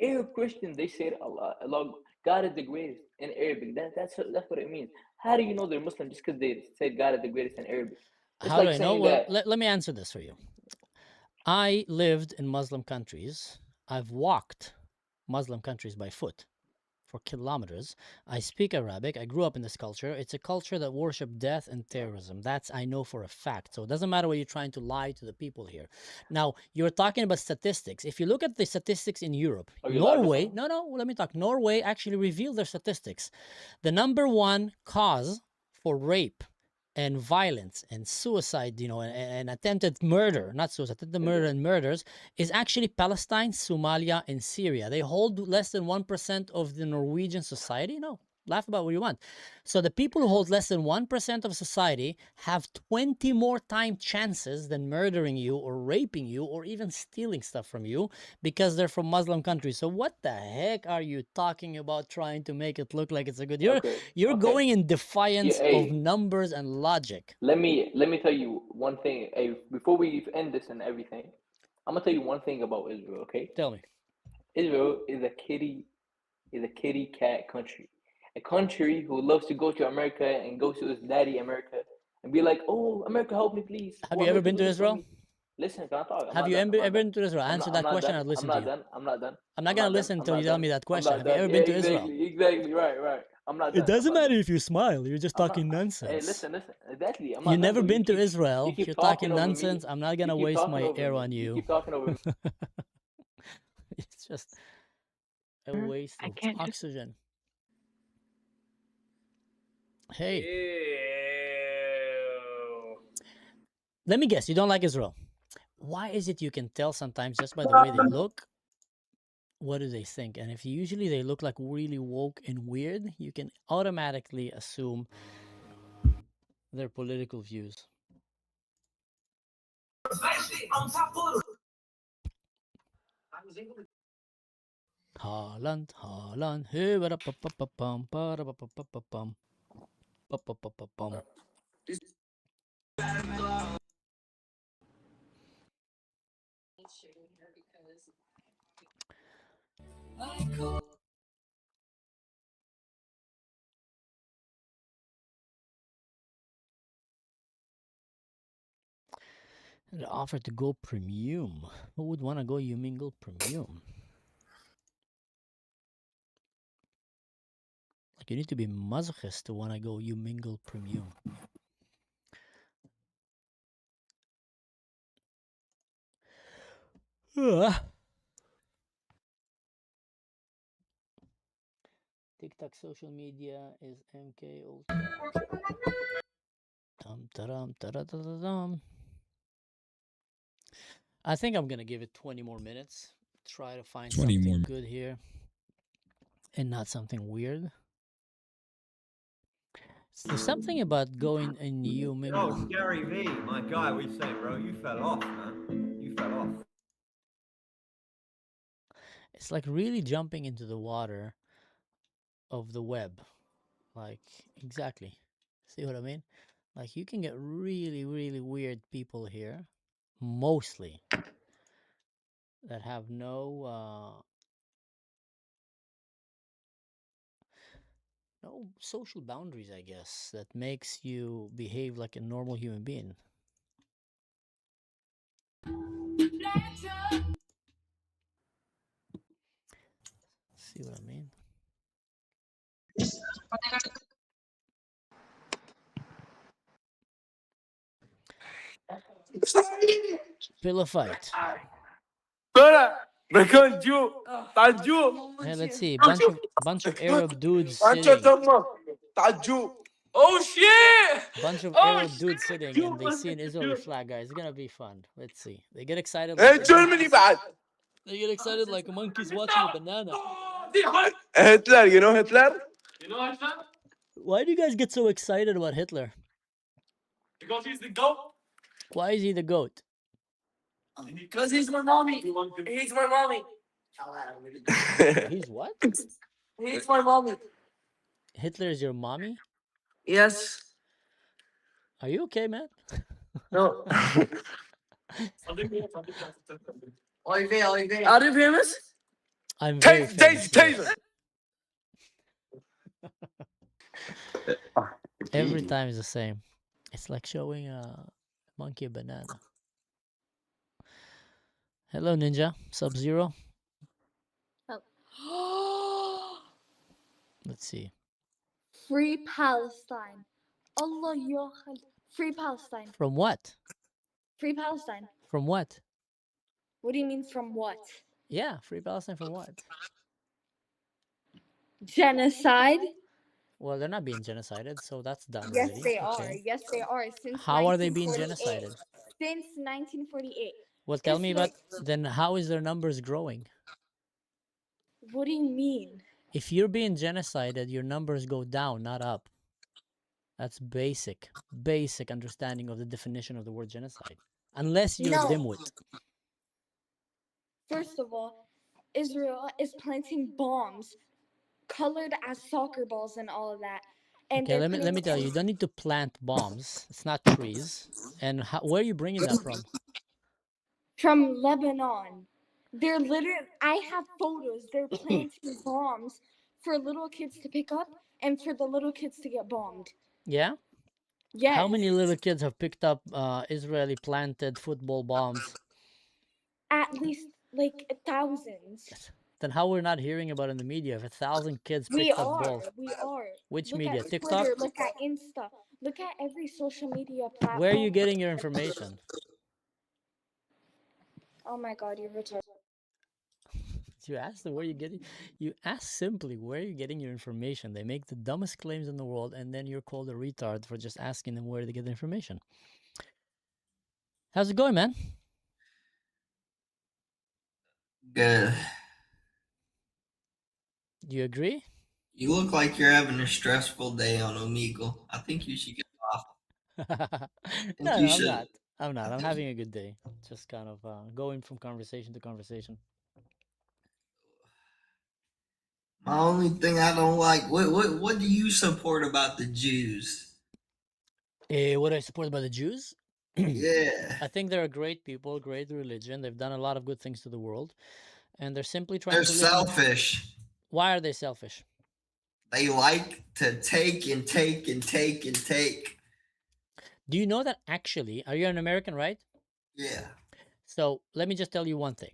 Arab Christians, they said Allah, God is the greatest in Arabic. That's what it means. How do you know they're Muslim just because they said God is the greatest in Arabic? How do I know? Well, let me answer this for you. I lived in Muslim countries. I've walked Muslim countries by foot for kilometers. I speak Arabic. I grew up in this culture. It's a culture that worship death and terrorism. That's I know for a fact. So it doesn't matter what you're trying to lie to the people here. Now, you're talking about statistics. If you look at the statistics in Europe, Norway, let me talk. Norway actually revealed their statistics. The number one cause for rape and violence and suicide, and attempted murder, not suicide, attempted murder and murders, is actually Palestine, Somalia, and Syria. They hold less than 1% of the Norwegian society. No, Laugh about what you want. So the people who hold less than 1% of society have 20 more time chances than murdering you or raping you or even stealing stuff from you because they're from Muslim countries. So what the heck are you talking about trying to make it look like it's a good... You're going in defiance of numbers and logic. Let me tell you one thing. Hey, before we end this and everything, I'm gonna tell you one thing about Israel. Okay. Tell me. Israel is a kitty cat country. A country who loves to go to America and go to his daddy America and be like, "Oh, America, help me, please." Have you ever been to Israel? Listen, can I talk? Have you ever been to Israel? Answer that question. I'd listen to you. I'm not done. I'm not gonna listen until you tell me that question. Have you ever Yeah, been to Israel? Exactly. Right. I'm not done. It doesn't matter if you smile. You're just talking nonsense. Hey, listen. Exactly. I'm You've not never done, been to Israel. keep You're talking talking over nonsense. me. I'm not gonna You keep waste talking my over air me. on you. You keep talking over me. It's just a waste of oxygen. Hey. Let me guess. You don't like Israel. Why is it you can tell sometimes just by the way they look? What do they think? And if usually they look like really woke and weird, you can automatically assume their political views. Haaland, hey, ba-da-pa-pa-pa-pum, ba-da-pa-pa-pa-pum, pa-pa-pa-pa-pum. The offer to go premium. Who would want to go Umingle premium? Like, you need to be masochist to want to go Umingle premium. TikTok social media is MK Ultra. I think I'm gonna give it 20 more minutes. Try to find something good here and not something weird. There's something about going in you mingle. Oh, Gary V, my guy, what are you saying, bro? You fell off, man. You fell off. It's like really jumping into the water of the web. Like, exactly. See what I mean? Like, you can get really, really weird people here, mostly, that have no social boundaries, I guess, that makes you behave like a normal human being. See what I mean? Pillow fight. Hey, let's see. Bunch of Arab dudes sitting. Oh shit! Bunch of Oh, Arab dudes sitting, and they see an Israeli flag, guys. It's gonna be fun. Let's see. They get excited. Hey, Like Germany bad. they get excited like monkeys watching a banana. Hitler, you know Hitler? Why do you guys get so excited about Hitler? Because he's the goat. Why is he the goat? Because he's my mommy. He's my mommy. He's what? He's my mommy. Hitler is your mommy? Yes. Are you okay, man? No. Are you famous? I'm very famous. Yes. Every time is the same. It's like showing a monkey a banana. Hello, Ninja. Sub-Zero. Oh. Let's see. Free Palestine. Allah ya Free Palestine. From what? Free Palestine. From what? What do you mean from what? Yeah, Free Palestine from what? Genocide? Well, they're not being genocided, so that's done Yes, already. they are. Okay. Yes, they are. Since How are they being 1948. genocided? Since 1948. Well, tell me about Israel- then how is their numbers growing? What do you mean? If you're being genocided, your numbers go down, not up. That's basic understanding of the definition of the word genocide. Unless you're a No. dimwit. First of all, Israel is planting bombs colored as soccer balls and all of that. And Okay, they're let me putting tell you. You don't need to plant bombs. It's not trees. And where are you bringing that from? From Lebanon. They're literally, I have photos. They're planting bombs for little kids to pick up and for the little kids to get bombed. Yeah? Yes. How many little kids have picked up Israeli planted football bombs? At least like thousands. Then how we're not hearing about it in the media? If 1,000 kids We picked up are. balls. We are. Which Look media? at TikTok? Twitter. Look at Insta. Look at every social media platform. Where are you getting your information? Oh my God, you're retarded. You ask them where you getting. You ask simply where you're getting your information. They make the dumbest claims in the world, and then you're called a retard for just asking them where to get the information. How's it going, man? Good. Do you agree? You look like you're having a stressful day on Omegle. I think you should get off. No, you I'm should. not. I'm not. I'm having a good day. Just kind of going from conversation to conversation. My only thing I don't like, what do you support about the Jews? What do I support about the Jews? Yeah. I think they're a great people, great religion. They've done a lot of good things to the world, and they're simply trying They're to selfish. Why are they selfish? They like to take and take and take and take. Do you know that actually, are you an American, right? Yeah. So let me just tell you one thing.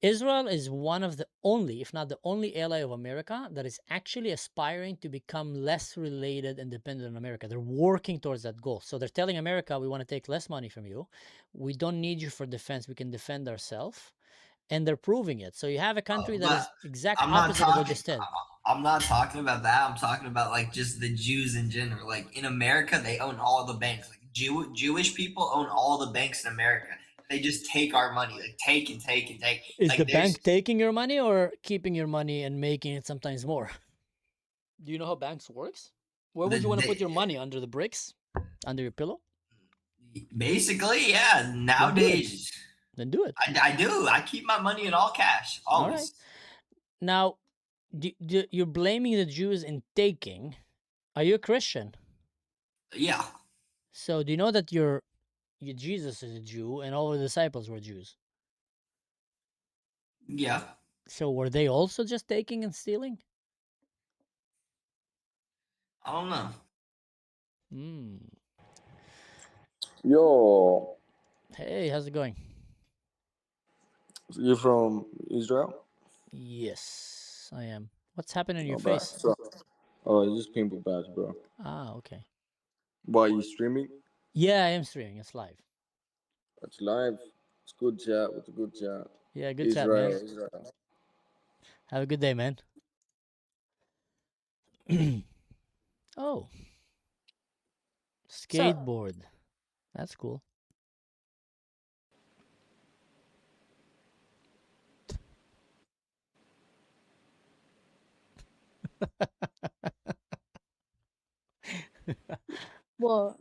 Israel is one of the only, if not the only ally of America that is actually aspiring to become less related and dependent on America. They're working towards that goal. So they're telling America, we want to take less money from you. We don't need you for defense. We can defend ourselves. And they're proving it. So you have a country that is exact opposite of what you said. I'm not talking about that. I'm talking about like just the Jews in general. Like in America, they own all the banks. Like Jewish people own all the banks in America. They just take our money, like take and take and take. Is like the bank taking your money or keeping your money and making it sometimes more? Do you know how banks works? Where would you want to put your money? Under the bricks? Under your pillow? Basically, yeah. Nowadays, then do it. I do. I keep my money in all cash, always. All right. Now, you're blaming the Jews in taking. Are you a Christian? Yeah. So do you know that Jesus is a Jew and all the disciples were Jews? Yeah. So were they also just taking and stealing? I don't know. Yo, Hey, how's it going? you from Israel? Yes, I am. What's happening in your Not bad. face? So, it's just pimple patch, bro. Ah, okay. Why, you streaming? Yeah, I am streaming. It's live. It's live. It's good chat with a good chat. Yeah, good Israel, chat, man. Israel. Have a good day, man. Oh. Skateboard. That's cool. What?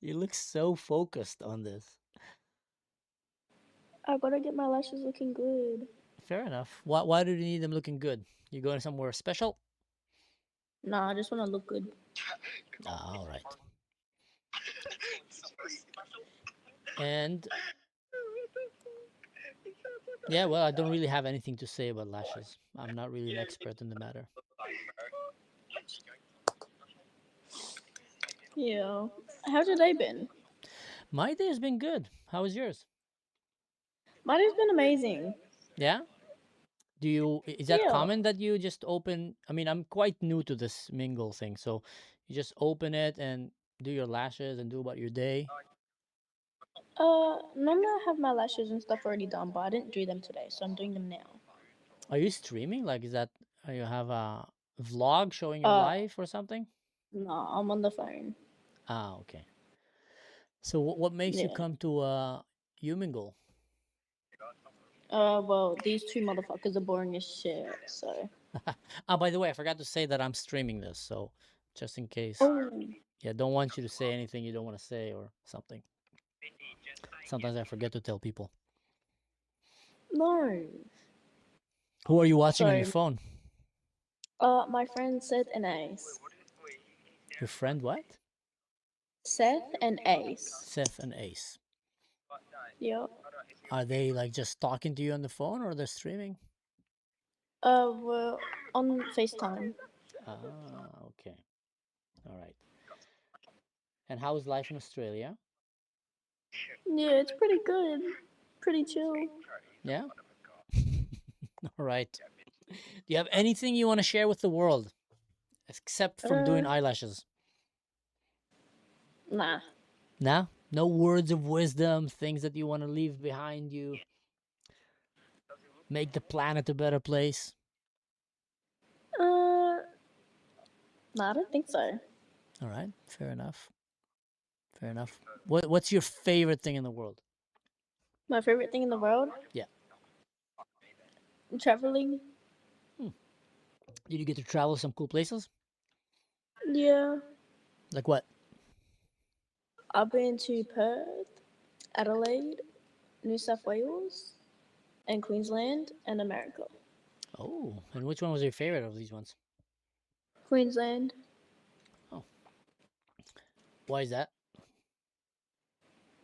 You look so focused on this. I gotta get my lashes looking good. Fair enough. Why do you need them looking good? You going somewhere special? Nah, I just wanna look good. Ah, all right. And yeah, well, I don't really have anything to say about lashes. I'm not really an expert in the matter. Yeah. How's your day been? My day has been good. How was yours? My day's been amazing. Yeah? Is that Yeah. common that you just open? I mean, I'm quite new to this mingle thing, so you just open it and do your lashes and do about your day. Normally I have my lashes and stuff already done, but I didn't do them today, so I'm doing them now. Are you streaming? Like, you have a vlog showing your life or something? No, I'm on the phone. Ah, okay. So what makes you Yeah. come to Umingle? Well, these two motherfuckers are boring as shit, so. Oh, by the way, I forgot to say that I'm streaming this, so just in case. Oh. Yeah, don't want you to say anything you don't want to say or something. Sometimes I forget to tell people. No. Who are you watching on your Sorry. phone? My friend Seth and Ace. Your friend what? Seth and Ace. Seth and Ace. Yep. Are they like just talking to you on the phone or they're streaming? We're on FaceTime. Ah, okay. All right. And how is life in Australia? Yeah, it's pretty good. Pretty chill. Yeah? All right. Do you have anything you want to share with the world? Except from doing eyelashes. Nah. Nah? No words of wisdom, things that you want to leave behind you. Make the planet a better place. Nah, I don't think so. All right, fair enough. Fair enough. What's your favorite thing in the world? My favorite thing in the world? Yeah. Traveling. Did you get to travel some cool places? Yeah. Like what? I've been to Perth, Adelaide, New South Wales, and Queensland, and America. Oh, and which one was your favorite of these ones? Queensland. Oh. Why is that?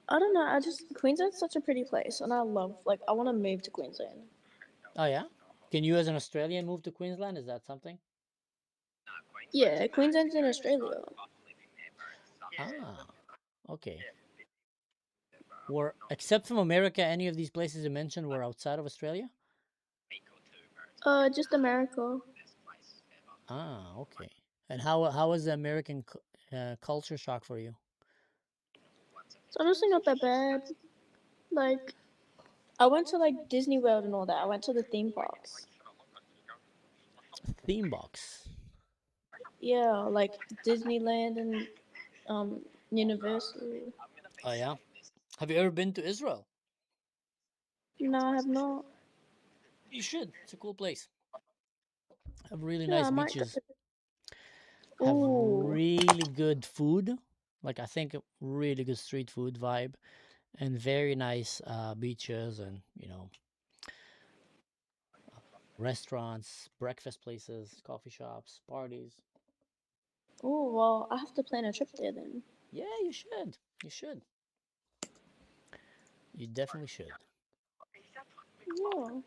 I don't know. Queensland's such a pretty place, and I want to move to Queensland. Oh, yeah? Can you as an Australian move to Queensland? Is that something? Yeah, Queensland's in Australia. Ah, okay. Except from America, any of these places you mentioned were outside of Australia? Just America. Ah, okay. And how was the American culture shock for you? It's honestly not that bad. Like, I went to Disney World and all that. I went to the theme parks. Theme parks? Yeah, like Disneyland and Universal. Oh, yeah? Have you ever been to Israel? No, I have not. You should. It's a cool place. Have really Yeah, nice I might beaches. go. Have Ooh. really good food. Like, I think really good street food vibe. And very nice beaches and, restaurants, breakfast places, coffee shops, parties. Oh, well, I have to plan a trip there then. Yeah, you should. You should. You definitely should. Yeah.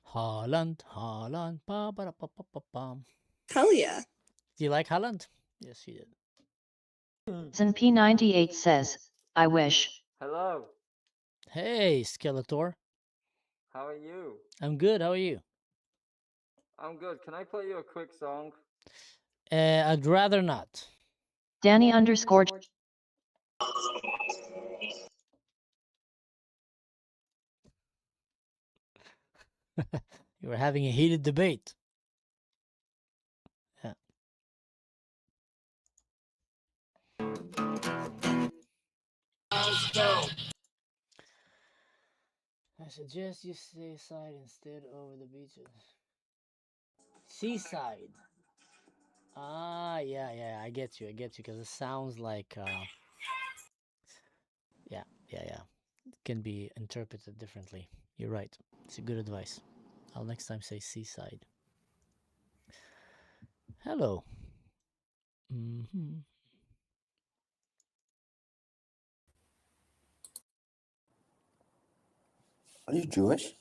Holland, pa pa pa pa pa pa. Hell yeah. Do you like Holland? Yes, you did. P98 says, I wish. Hello. Hey, Skeletor. How are you? I'm good. How are you? I'm good. Can I play you a quick song? I'd rather not. Danny underscore. You were having a heated debate. Yeah. I suggest you seaside instead over the beaches. Seaside. Ah, yeah, I get you, because it sounds like, yeah. It can be interpreted differently. You're right. It's a good advice. I'll next time say seaside. Hello. Mm-hmm. Are you Jewish?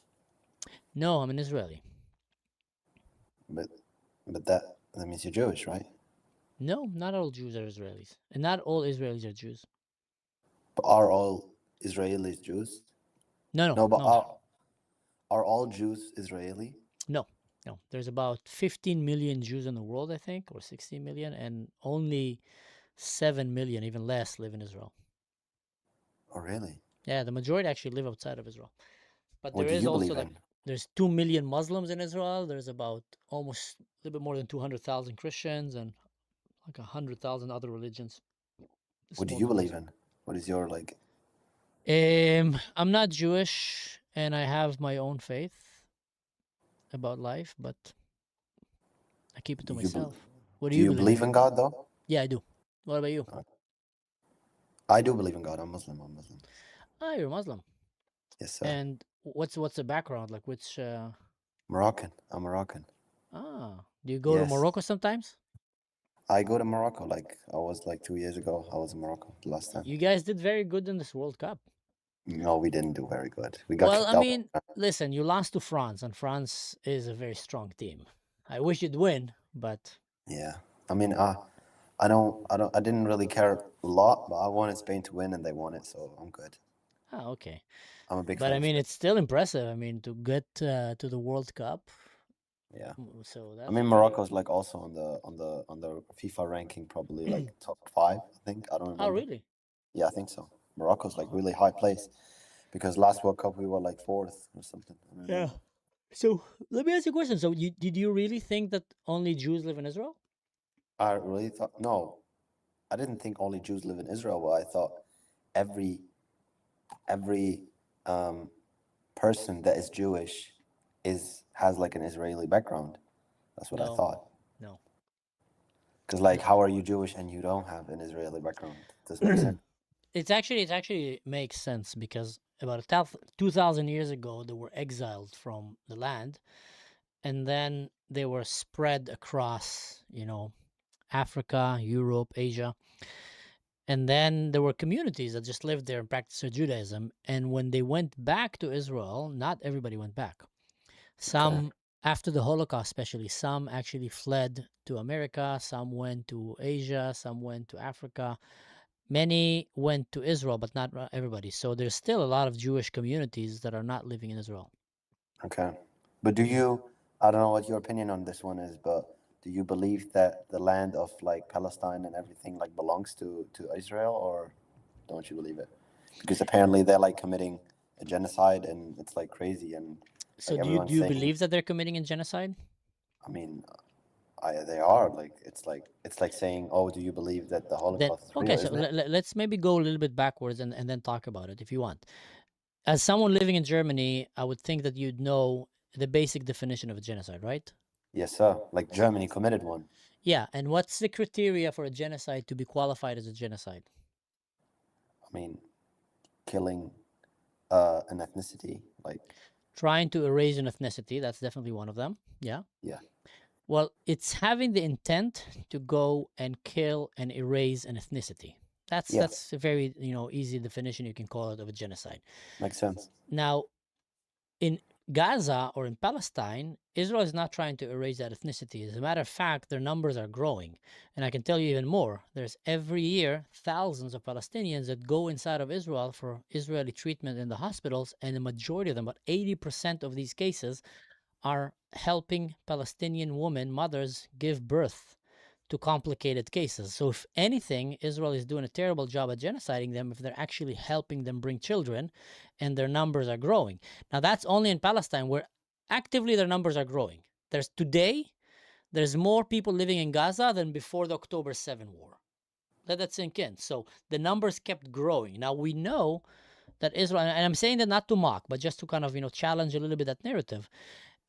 No, I'm an Israeli. But that means you're Jewish, right? No, not all Jews are Israelis. And not all Israelis are Jews. But are all Israelis Jews? No. Are all Jews Israeli? No. There's about 15 million Jews in the world, I think, or 16 million, and only 7 million, even less, live in Israel. Oh, really? Yeah, the majority actually live outside of Israel. But What there do is you also believe in? there's 2 million Muslims in Israel. There's about almost a little bit more than 200,000 Christians and like 100,000 other religions. What do you believe in? What is your I'm not Jewish, and I have my own faith about life, but I keep it to myself. What do Do you you believe in God though? Yeah, I do. What about you? I do believe in God. I'm Muslim. Ah, you're Muslim. Yes, sir. And what's the background? Like which? Moroccan. I'm Moroccan. Do you go to Yes. Morocco sometimes? I go to Morocco. Like I was like 2 years ago. I was in Morocco the last time. You guys did very good in this World Cup. No, we didn't do very good. We got Well, kicked I out. mean, listen, you lost to France, and France is a very strong team. I wish you'd win, but Yeah. I mean, I didn't really care a lot, but I wanted Spain to win, and they won it, so I'm good. Okay. I'm a big But fan. I mean, it's still impressive. I mean, to get to the World Cup. Yeah. So that's. I mean, Morocco's like also on the FIFA ranking, probably like top 5. I think. I don't remember. Oh, really? Yeah, I think so. Morocco's like really high place, because last World Cup we were like 4th or something. I don't Yeah. remember. So let me ask you a question. So did you really think that only Jews live in Israel? I really thought no. I didn't think only Jews live in Israel, but I thought every person that is Jewish has like an Israeli background. That's what I No. thought. No. Because like, how are you Jewish and you don't have an Israeli background? Doesn't make sense. It actually makes sense because about 2,000 years ago they were exiled from the land, and then they were spread across, Africa, Europe, Asia. And then there were communities that just lived there and practiced their Judaism. And when they went back to Israel, not everybody went back. Some, after the Holocaust especially, some actually fled to America, some went to Asia, some went to Africa. Many went to Israel, but not everybody. So there's still a lot of Jewish communities that are not living in Israel. Okay. But I don't know what your opinion on this one is, but do you believe that the land of like Palestine and everything like belongs to Israel, or don't you believe it? Because apparently they're like committing a genocide and it's like crazy, and So like do you everyone's saying, believe that they're committing a genocide? I mean, they are like it's like saying, oh, do you believe that the Then Holocaust is real? okay, so Isn't it? let's maybe go a little bit backwards and then talk about it if you want. As someone living in Germany, I would think that you'd know the basic definition of a genocide, right? Yes, sir. Like Germany committed one. Yeah, and what's the criteria for a genocide to be qualified as a genocide? I mean, killing an ethnicity, like Trying to erase an ethnicity, that's definitely one of them. Yeah. yeah. Well, it's having the intent to go and kill and erase an ethnicity. That's a very, easy definition you can call it of a genocide. Makes sense. Now, in Gaza or in Palestine, Israel is not trying to erase that ethnicity. As a matter of fact, their numbers are growing. And I can tell you even more. There's every year thousands of Palestinians that go inside of Israel for Israeli treatment in the hospitals, and the majority of them, about 80% of these cases, are helping Palestinian women, mothers, give birth to complicated cases. So if anything, Israel is doing a terrible job at genociding them if they're actually helping them bring children, and their numbers are growing. Now that's only in Palestine, where actively their numbers are growing. There's more people living in Gaza than before the October 7 war. Let that sink in. So the numbers kept growing. Now we know that Israel, and I'm saying that not to mock, but just to kind of, challenge a little bit that narrative.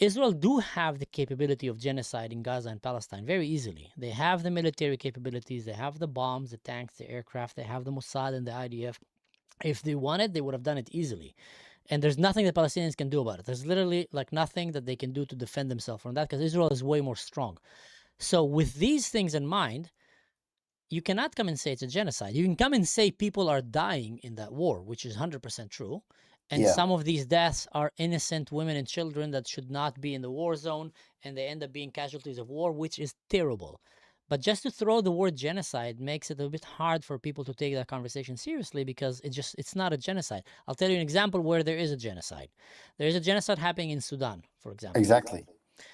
Israel do have the capability of genocide in Gaza and Palestine very easily. They have the military capabilities, they have the bombs, the tanks, the aircraft, they have the Mossad and the IDF. If they wanted, they would have done it easily. And there's nothing the Palestinians can do about it. There's literally like nothing that they can do to defend themselves from that, because Israel is way more strong. So with these things in mind, you cannot come and say it's a genocide. You can come and say people are dying in that war, which is 100% true. And some of these deaths are innocent women and children that should not be in the war zone, and they end up being casualties of war, which is terrible. But just to throw the word genocide makes it a bit hard for people to take that conversation seriously, because it's not a genocide. I'll tell you an example where there is a genocide. There is a genocide happening in Sudan, for example. Exactly.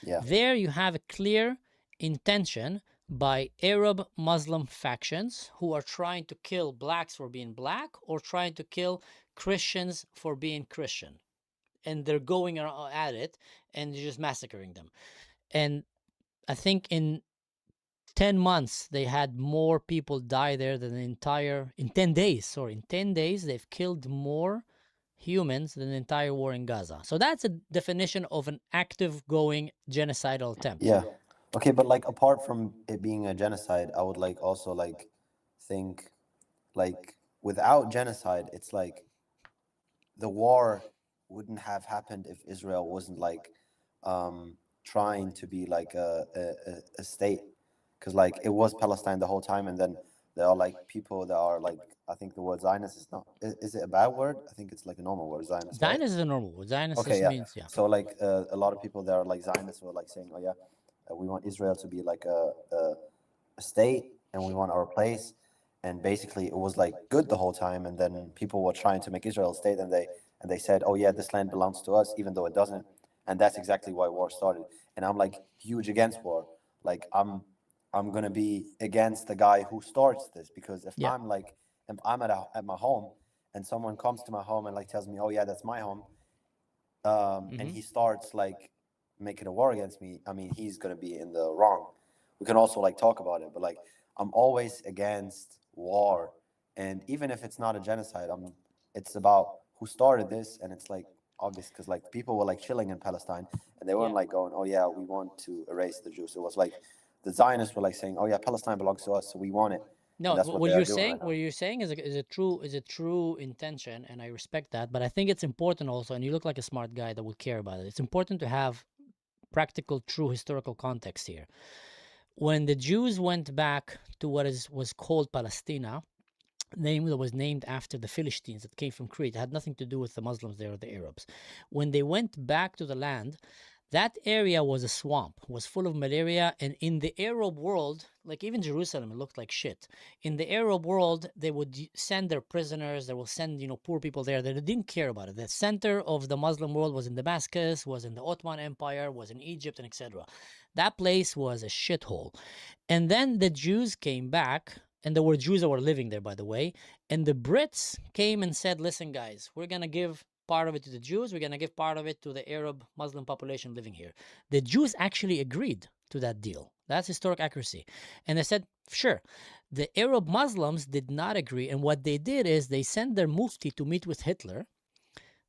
Yeah. There you have a clear intention by Arab Muslim factions who are trying to kill blacks for being black, or trying to kill Christians for being Christian. And they're going at it and they're just massacring them. And I think in 10 months, they had more people die there than in 10 days, they've killed more humans than the entire war in Gaza. So that's a definition of an active going genocidal attempt. Yeah. Okay, but like apart from it being a genocide, I would like also like think like without genocide, it's like the war wouldn't have happened if Israel wasn't like trying to be like a state, because like it was Palestine the whole time, and then there are like people that are like, I think the word Zionist is not, is it a bad word? I think it's like a normal word, Zionist, right? Zionist is a normal word. Zionist Okay, just yeah. means, yeah. So like a lot of people that are like Zionists were like saying, oh yeah, we want Israel to be like a state, and we want our place. And basically it was like good the whole time, and then people were trying to make Israel a state, and they said, oh yeah, this land belongs to us, even though it doesn't. And that's exactly why war started. And I'm like huge against war. Like I'm gonna be against the guy who starts this, because if Yeah. I'm like, if I'm at my home and someone comes to my home and like tells me, oh yeah, that's my home, and he starts like making a war against me, I mean, he's gonna be in the wrong. We can also like talk about it, but like I'm always against war, and even if it's not a genocide, it's about who started this, and it's like obvious because like people were like chilling in Palestine, and they weren't like going, oh yeah, we want to erase the Jews. It was like the Zionists were like saying, oh yeah, Palestine belongs to us, so we want it. No, And that's what they are doing right now. what you're saying is a true intention, and I respect that. But I think it's important also, and you look like a smart guy that would care about it. It's important to have practical, true historical context here. When the Jews went back to what was called Palestina, name that was named after the Philistines that came from Crete, it had nothing to do with the Muslims there or the Arabs. When they went back to the land, that area was a swamp, was full of malaria, and in the Arab world, like even Jerusalem, it looked like shit. In the Arab world, they would send their prisoners, they will send, poor people there. They didn't care about it. The center of the Muslim world was in Damascus, was in the Ottoman Empire, was in Egypt, and etc. That place was a shithole. And then the Jews came back, and there were Jews that were living there, by the way, and the Brits came and said, listen, guys, we're going to give part of it to the Jews, we're going to give part of it to the Arab Muslim population living here. The Jews actually agreed to that deal. That's historic accuracy. And they said, sure. The Arab Muslims did not agree, and what they did is they sent their mufti to meet with Hitler.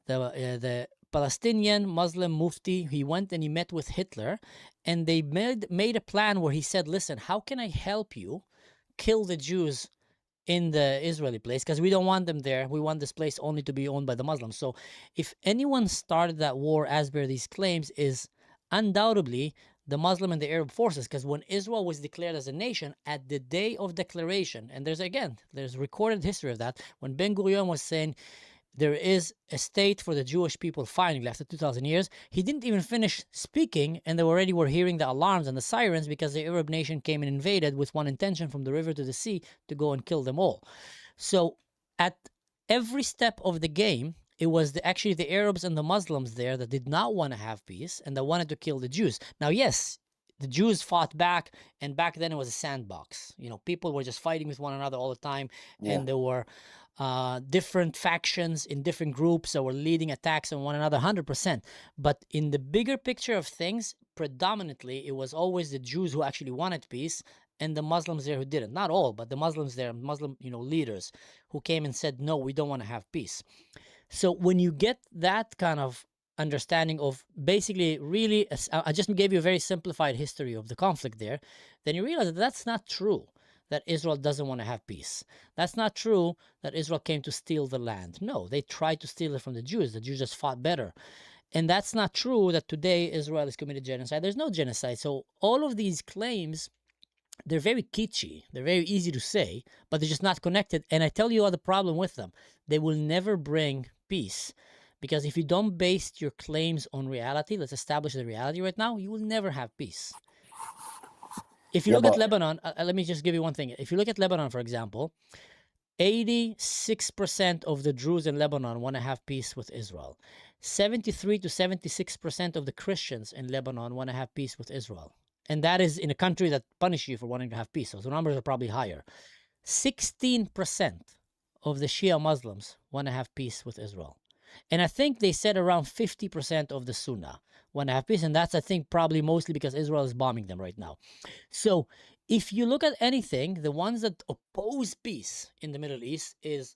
The Palestinian Muslim mufti, he went and he met with Hitler, and they made a plan where he said, listen, how can I help you kill the Jews in the Israeli place, because we don't want them there. We want this place only to be owned by the Muslims. So if anyone started that war as per these claims is undoubtedly the Muslim and the Arab forces, because when Israel was declared as a nation, at the day of declaration, and there's recorded history of that, when Ben Gurion was saying there is a state for the Jewish people finally after 2,000 years, he didn't even finish speaking, and they already were hearing the alarms and the sirens because the Arab nation came and invaded with one intention, from the river to the sea, to go and kill them all. So at every step of the game, it was actually the Arabs and the Muslims there that did not want to have peace and that wanted to kill the Jews. Now, yes, the Jews fought back, and back then it was a sandbox. People were just fighting with one another all the time, and there were different factions in different groups that were leading attacks on one another, 100%. But in the bigger picture of things, predominantly, it was always the Jews who actually wanted peace, and the Muslims there who didn't. Not all, but the Muslims there, Muslim, leaders who came and said, no, we don't want to have peace. So when you get that kind of understanding of basically really, I just gave you a very simplified history of the conflict there, then you realize that that's not true, that Israel doesn't want to have peace. That's not true that Israel came to steal the land. No, they tried to steal it from the Jews. The Jews just fought better. And that's not true that today Israel has committed genocide. There's no genocide. So all of these claims, they're very kitschy. They're very easy to say, but they're just not connected. And I tell you what the problem with them. They will never bring peace. Because if you don't base your claims on reality, let's establish the reality right now, you will never have peace. If you look at Lebanon, let me just give you one thing. If you look at Lebanon, for example, 86% of the Druze in Lebanon want to have peace with Israel. 73 to 76% of the Christians in Lebanon want to have peace with Israel. And that is in a country that punishes you for wanting to have peace. So the numbers are probably higher. 16% of the Shia Muslims want to have peace with Israel. And I think they said around 50% of the Sunnah want to have peace. And that's, I think, probably mostly because Israel is bombing them right now. So if you look at anything, the ones that oppose peace in the Middle East is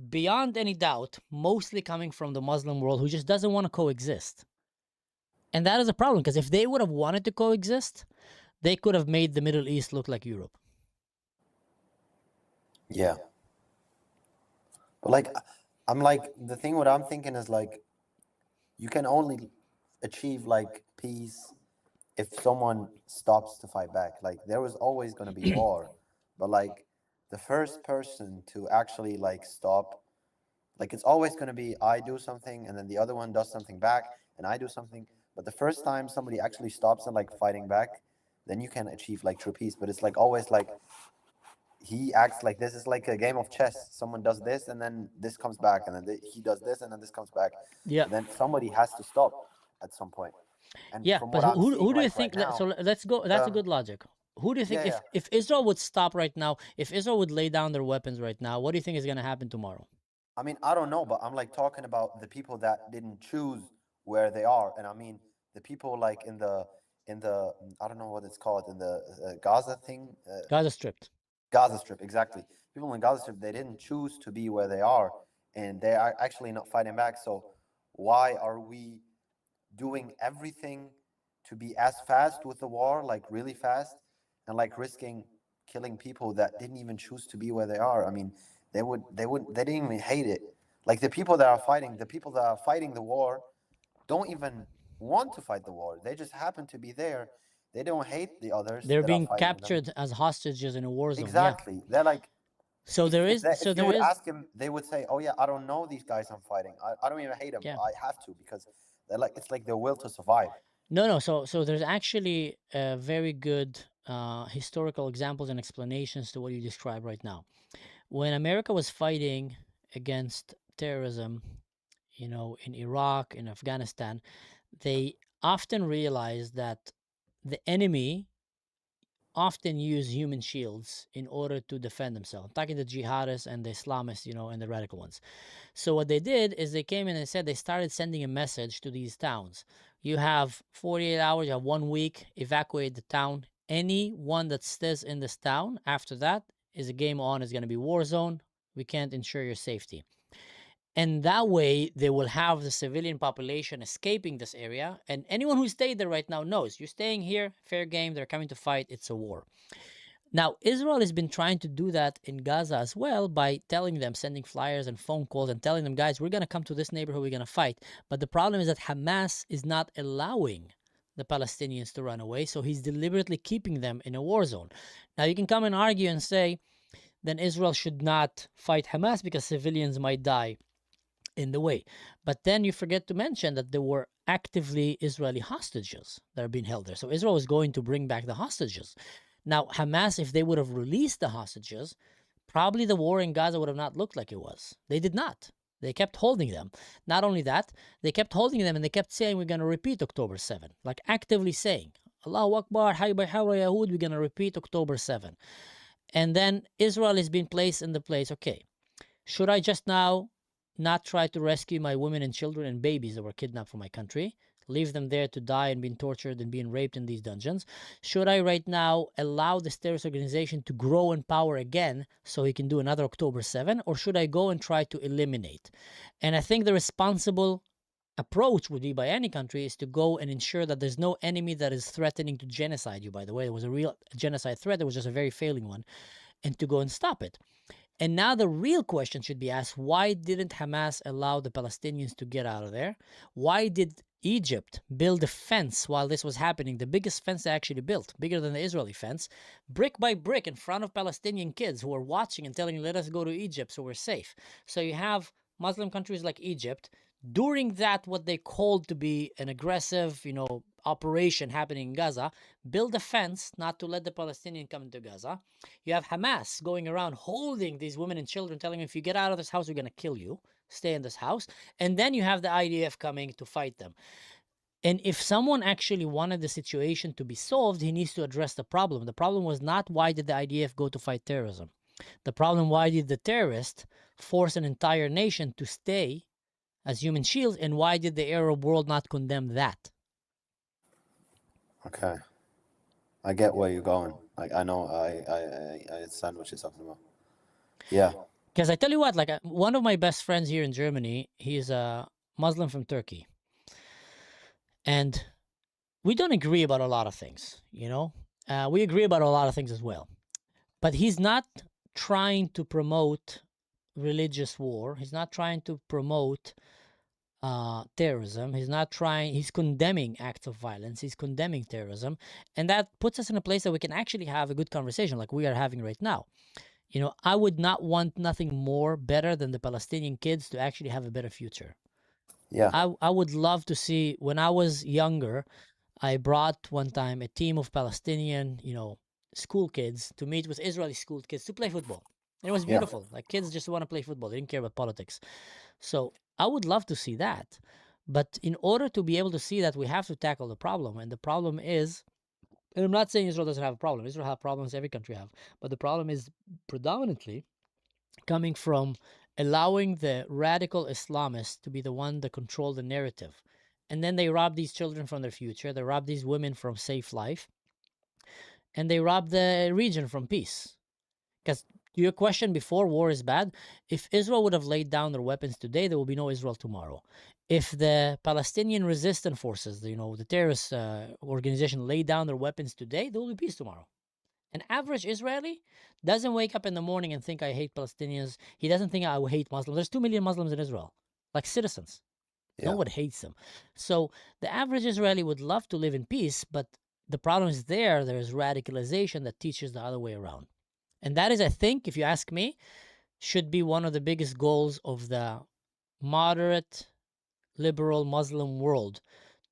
beyond any doubt, mostly coming from the Muslim world who just doesn't want to coexist. And that is a problem, because if they would have wanted to coexist, they could have made the Middle East look like Europe. Yeah. But like, I'm like, the thing what I'm thinking is like, you can only achieve like peace if someone stops to fight back. Like, there was always going to be war, but like, the first person to actually like stop, like, it's always going to be I do something and then the other one does something back and I do something. But the first time somebody actually stops and like fighting back, then you can achieve like true peace. But it's like always like he acts like this is like a game of chess. Someone does this and then this comes back, and then he does this and then this comes back. Yeah. But then somebody has to stop at some point. And Yeah, from but what I'm seeing who do you like right think? now, So let's go. That's a good logic. Who do you think, yeah, yeah. if Israel would stop right now, if Israel would lay down their weapons right now, what do you think is going to happen tomorrow? I mean, I don't know, but I'm like talking about the people that didn't choose where they are, and I mean the people like in the I don't know what it's called, in the Gaza thing. Gaza Strip. Gaza Strip, exactly. People in Gaza Strip, they didn't choose to be where they are, and they are actually not fighting back. So why are we doing everything to be as fast with the war, like really fast, and like risking killing people that didn't even choose to be where they are? I mean, they didn't even hate it. Like, the people that are fighting the war don't even want to fight the war. They just happen to be there. They don't hate the others They're that are being fighting them. captured as hostages in a war zone. Exactly. Yeah. They're like, So there is. if you would ask him, they would say, "Oh yeah, I don't know these guys I'm fighting. I don't even hate them. Yeah. I have to, because they're like, it's like their will to survive." No. So there's actually very good historical examples and explanations to what you describe right now. When America was fighting against terrorism, in Iraq, in Afghanistan, they often realized that the enemy often use human shields in order to defend themselves. I'm talking the jihadists and the Islamists, and the radical ones. So what they did is they came in and said they started sending a message to these towns. You have 48 hours, you have 1 week, evacuate the town. Anyone that stays in this town after that is a game on, is going to be war zone. We can't ensure your safety. And that way, they will have the civilian population escaping this area. And anyone who stayed there right now knows, you're staying here, fair game, they're coming to fight, it's a war. Now, Israel has been trying to do that in Gaza as well by telling them, sending flyers and phone calls and telling them, guys, we're going to come to this neighborhood, we're going to fight. But the problem is that Hamas is not allowing the Palestinians to run away, so he's deliberately keeping them in a war zone. Now, you can come and argue and say, then Israel should not fight Hamas because civilians might die in the way. But then you forget to mention that there were actively Israeli hostages that are being held there. So Israel is going to bring back the hostages. Now, Hamas, if they would have released the hostages, probably the war in Gaza would have not looked like it was. They did not. They kept holding them. Not only that, they kept holding them and they kept saying, we're going to repeat October 7. Like actively saying, Allahu Akbar, Hayy Bayhawra Yahud, we're going to repeat October 7. And then Israel is being placed in the place, okay, should I just now not try to rescue my women and children and babies that were kidnapped from my country, leave them there to die and being tortured and being raped in these dungeons? Should I right now allow this terrorist organization to grow in power again so he can do another October 7? Or should I go and try to eliminate? And I think the responsible approach would be by any country is to go and ensure that there's no enemy that is threatening to genocide you. By the way, there was a real genocide threat. There was just a very failing one. And to go and stop it. And now the real question should be asked, why didn't Hamas allow the Palestinians to get out of there? Why did Egypt build a fence while this was happening? The biggest fence they actually built, bigger than the Israeli fence, brick by brick in front of Palestinian kids who are watching and telling, let us go to Egypt so we're safe. So you have Muslim countries like Egypt, during that, what they called to be an aggressive, operation happening in Gaza, build a fence not to let the Palestinian come into Gaza. You have Hamas going around holding these women and children, telling them, if you get out of this house, we're going to kill you. Stay in this house. And then you have the IDF coming to fight them. And if someone actually wanted the situation to be solved, he needs to address the problem. The problem was not why did the IDF go to fight terrorism. The problem, why did the terrorists force an entire nation to stay as human shields, and why did the Arab world not condemn that? Okay, I get where you're going. Like, I know, I understand what you're talking about. Yeah. Because I tell you what, like one of my best friends here in Germany, he's a Muslim from Turkey, and we don't agree about a lot of things. We agree about a lot of things as well, but he's not trying to promote religious war. He's not trying to promote terrorism. He's condemning acts of violence. He's condemning terrorism. And that puts us in a place that we can actually have a good conversation like we are having right now. I would not want nothing more better than the Palestinian kids to actually have a better future. Yeah. I would love to see, when I was younger, I brought one time a team of Palestinian, school kids to meet with Israeli school kids to play football. And it was Yeah. beautiful. Like kids just want to play football. They didn't care about politics. So I would love to see that. But in order to be able to see that, we have to tackle the problem. And the problem is, and I'm not saying Israel doesn't have a problem. Israel has problems, every country have. But the problem is predominantly coming from allowing the radical Islamists to be the one that control the narrative. And then they rob these children from their future. They rob these women from safe life. And they rob the region from peace. Because to your question before, war is bad. If Israel would have laid down their weapons today, there will be no Israel tomorrow. If the Palestinian resistance forces, the terrorist organization, lay down their weapons today, there will be peace tomorrow. An average Israeli doesn't wake up in the morning and think I hate Palestinians. He doesn't think I hate Muslims. There's 2 million Muslims in Israel, like citizens. No one hates them. So the average Israeli would love to live in peace, but the problem is there's radicalization that teaches the other way around. And that is, I think, if you ask me, should be one of the biggest goals of the moderate, liberal Muslim world,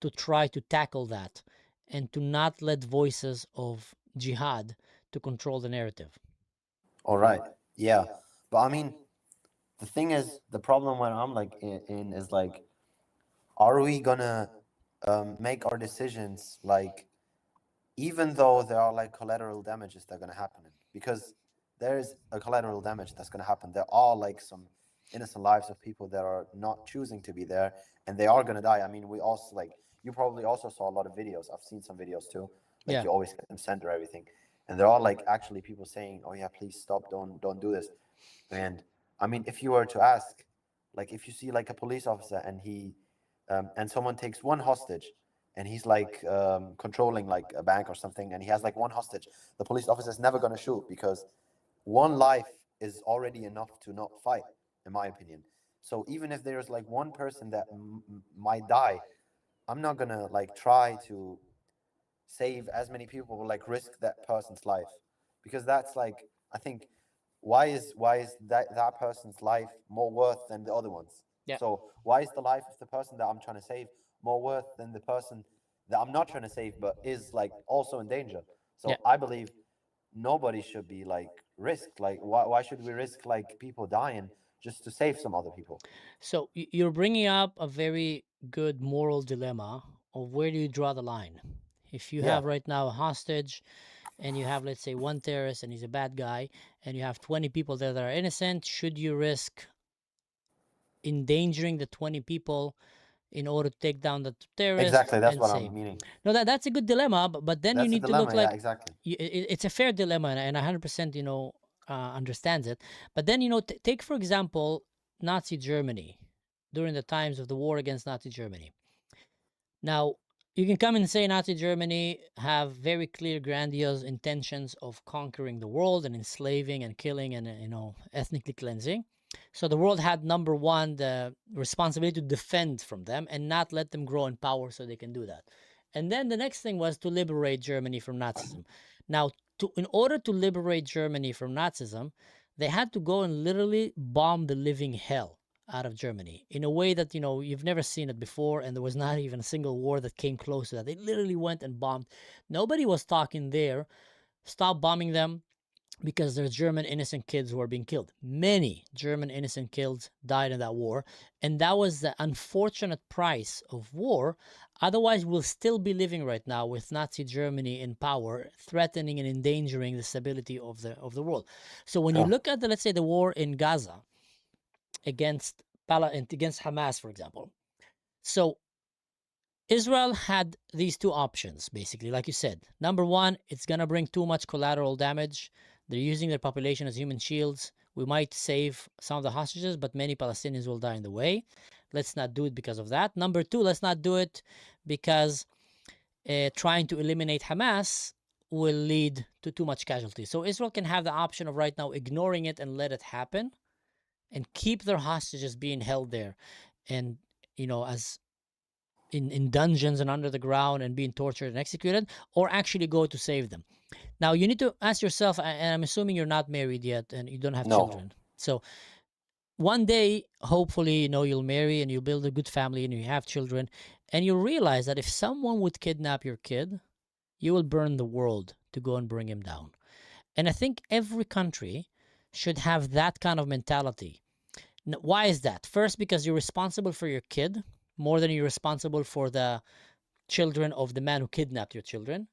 to try to tackle that and to not let voices of jihad to control the narrative. All right. Yeah. But I mean, the thing is, the problem where I'm like in is like, are we gonna make our decisions like, even though there are like collateral damages that are gonna happen? Because there is a collateral damage that's gonna happen. There are like some innocent lives of people that are not choosing to be there, and they are gonna die. I mean, we also like, you probably also saw a lot of videos. I've seen some videos too. Like Yeah. you always get them sent or everything, and there are like actually people saying, "Oh yeah, please stop, don't do this." And I mean, if you were to ask, like, if you see like a police officer and he and someone takes one hostage, and he's like controlling like a bank or something, and he has like one hostage, the police officer is never going to shoot, because one life is already enough to not fight, in my opinion. So even if there's like one person that might die, I'm not going to like try to save as many people, like risk that person's life, because that's like, I think, why is that person's life more worth than the other ones? Yeah. So why is the life of the person that I'm trying to save more worth than the person that I'm not trying to save but is like also in danger? So Yeah. I believe nobody should be like risked. Like why should we risk like people dying just to save some other people? So you're bringing up a very good moral dilemma of where do you draw the line? If you Yeah. have right now a hostage, and you have, let's say, one terrorist and he's a bad guy, and you have 20 people there that are innocent, should you risk endangering the 20 people in order to take down the terrorist Exactly, that's and what save? I'm meaning. No, that's a good dilemma, but then you That's a need to look dilemma, yeah, like exactly. it's a fair dilemma, and I 100% understands it. But then take for example Nazi Germany during the times of the war against Nazi Germany. Now, you can come and say Nazi Germany have very clear, grandiose intentions of conquering the world and enslaving and killing and, ethnically cleansing. So the world had, number one, the responsibility to defend from them and not let them grow in power so they can do that. And then the next thing was to liberate Germany from Nazism. Now, in order to liberate Germany from Nazism, they had to go and literally bomb the living hell out of Germany in a way that you've never seen it before, and there was not even a single war that came close to that. They literally went and bombed. Nobody was talking there. Stop bombing them, because there's German innocent kids who are being killed. Many German innocent kids died in that war, and that was the unfortunate price of war. Otherwise, we'll still be living right now with Nazi Germany in power, threatening and endangering the stability of the world. So when you look at let's say the war in Gaza against Hamas, for example. So Israel had these two options, basically, like you said. Number one, it's going to bring too much collateral damage. They're using their population as human shields. We might save some of the hostages, but many Palestinians will die in the way. Let's not do it because of that. Number two, let's not do it because trying to eliminate Hamas will lead to too much casualty. So Israel can have the option of right now ignoring it and let it happen and keep their hostages being held there and, as in dungeons and under the ground and being tortured and executed, or actually go to save them. Now, you need to ask yourself, and I'm assuming you're not married yet and you don't have children. So one day, hopefully, you'll marry and you'll build a good family and you have children, and you'll realize that if someone would kidnap your kid, you will burn the world to go and bring him down. And I think every country should have that kind of mentality. Why is that? First, because you're responsible for your kid more than you're responsible for the children of the man who kidnapped your children.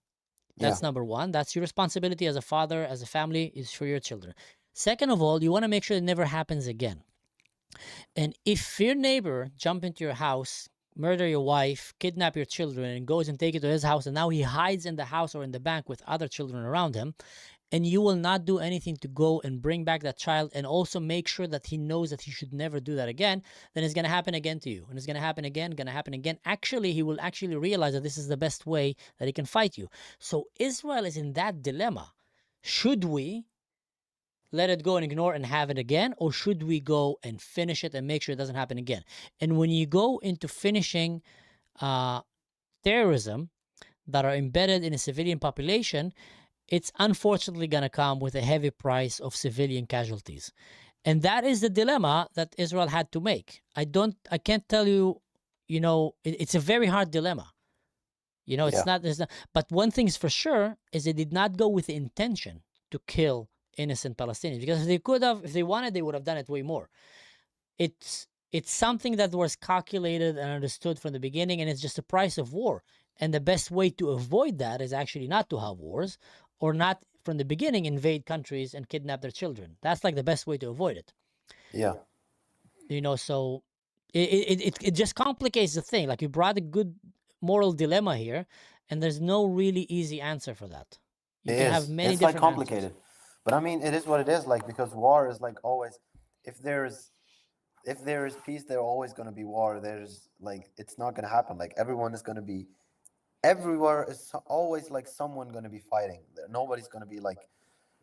That's number one. That's your responsibility as a father, as a family, is for your children. Second of all, you want to make sure it never happens again. And if your neighbor jump into your house, murder your wife, kidnap your children, and goes and take it to his house, and now he hides in the house or in the bank with other children around him, and you will not do anything to go and bring back that child and also make sure that he knows that he should never do that again, then it's going to happen again to you. And it's going to happen again. Actually, he will actually realize that this is the best way that he can fight you. So Israel is in that dilemma. Should we let it go and ignore and have it again, or should we go and finish it and make sure it doesn't happen again? And when you go into finishing terrorism that are embedded in a civilian population, it's unfortunately going to come with a heavy price of civilian casualties. And that is the dilemma that Israel had to make. I can't tell you, it's a very hard dilemma. It's not, but one thing's for sure is they did not go with the intention to kill innocent Palestinians, because if they wanted, they would have done it way more. It's something that was calculated and understood from the beginning, and it's just the price of war. And the best way to avoid that is actually not to have wars, or not from the beginning invade countries and kidnap their children. That's like the best way to avoid it. Yeah. So it just complicates the thing. Like, you brought a good moral dilemma here, and there's no really easy answer for that. You can have many different complicated. answers. But I mean, it is what it is. Like, because war is like always, if there is peace, there's always going to be war. There's like, it's not going to happen. Like, everyone is going to be, everywhere is always like someone going to be fighting. Nobody's going to be like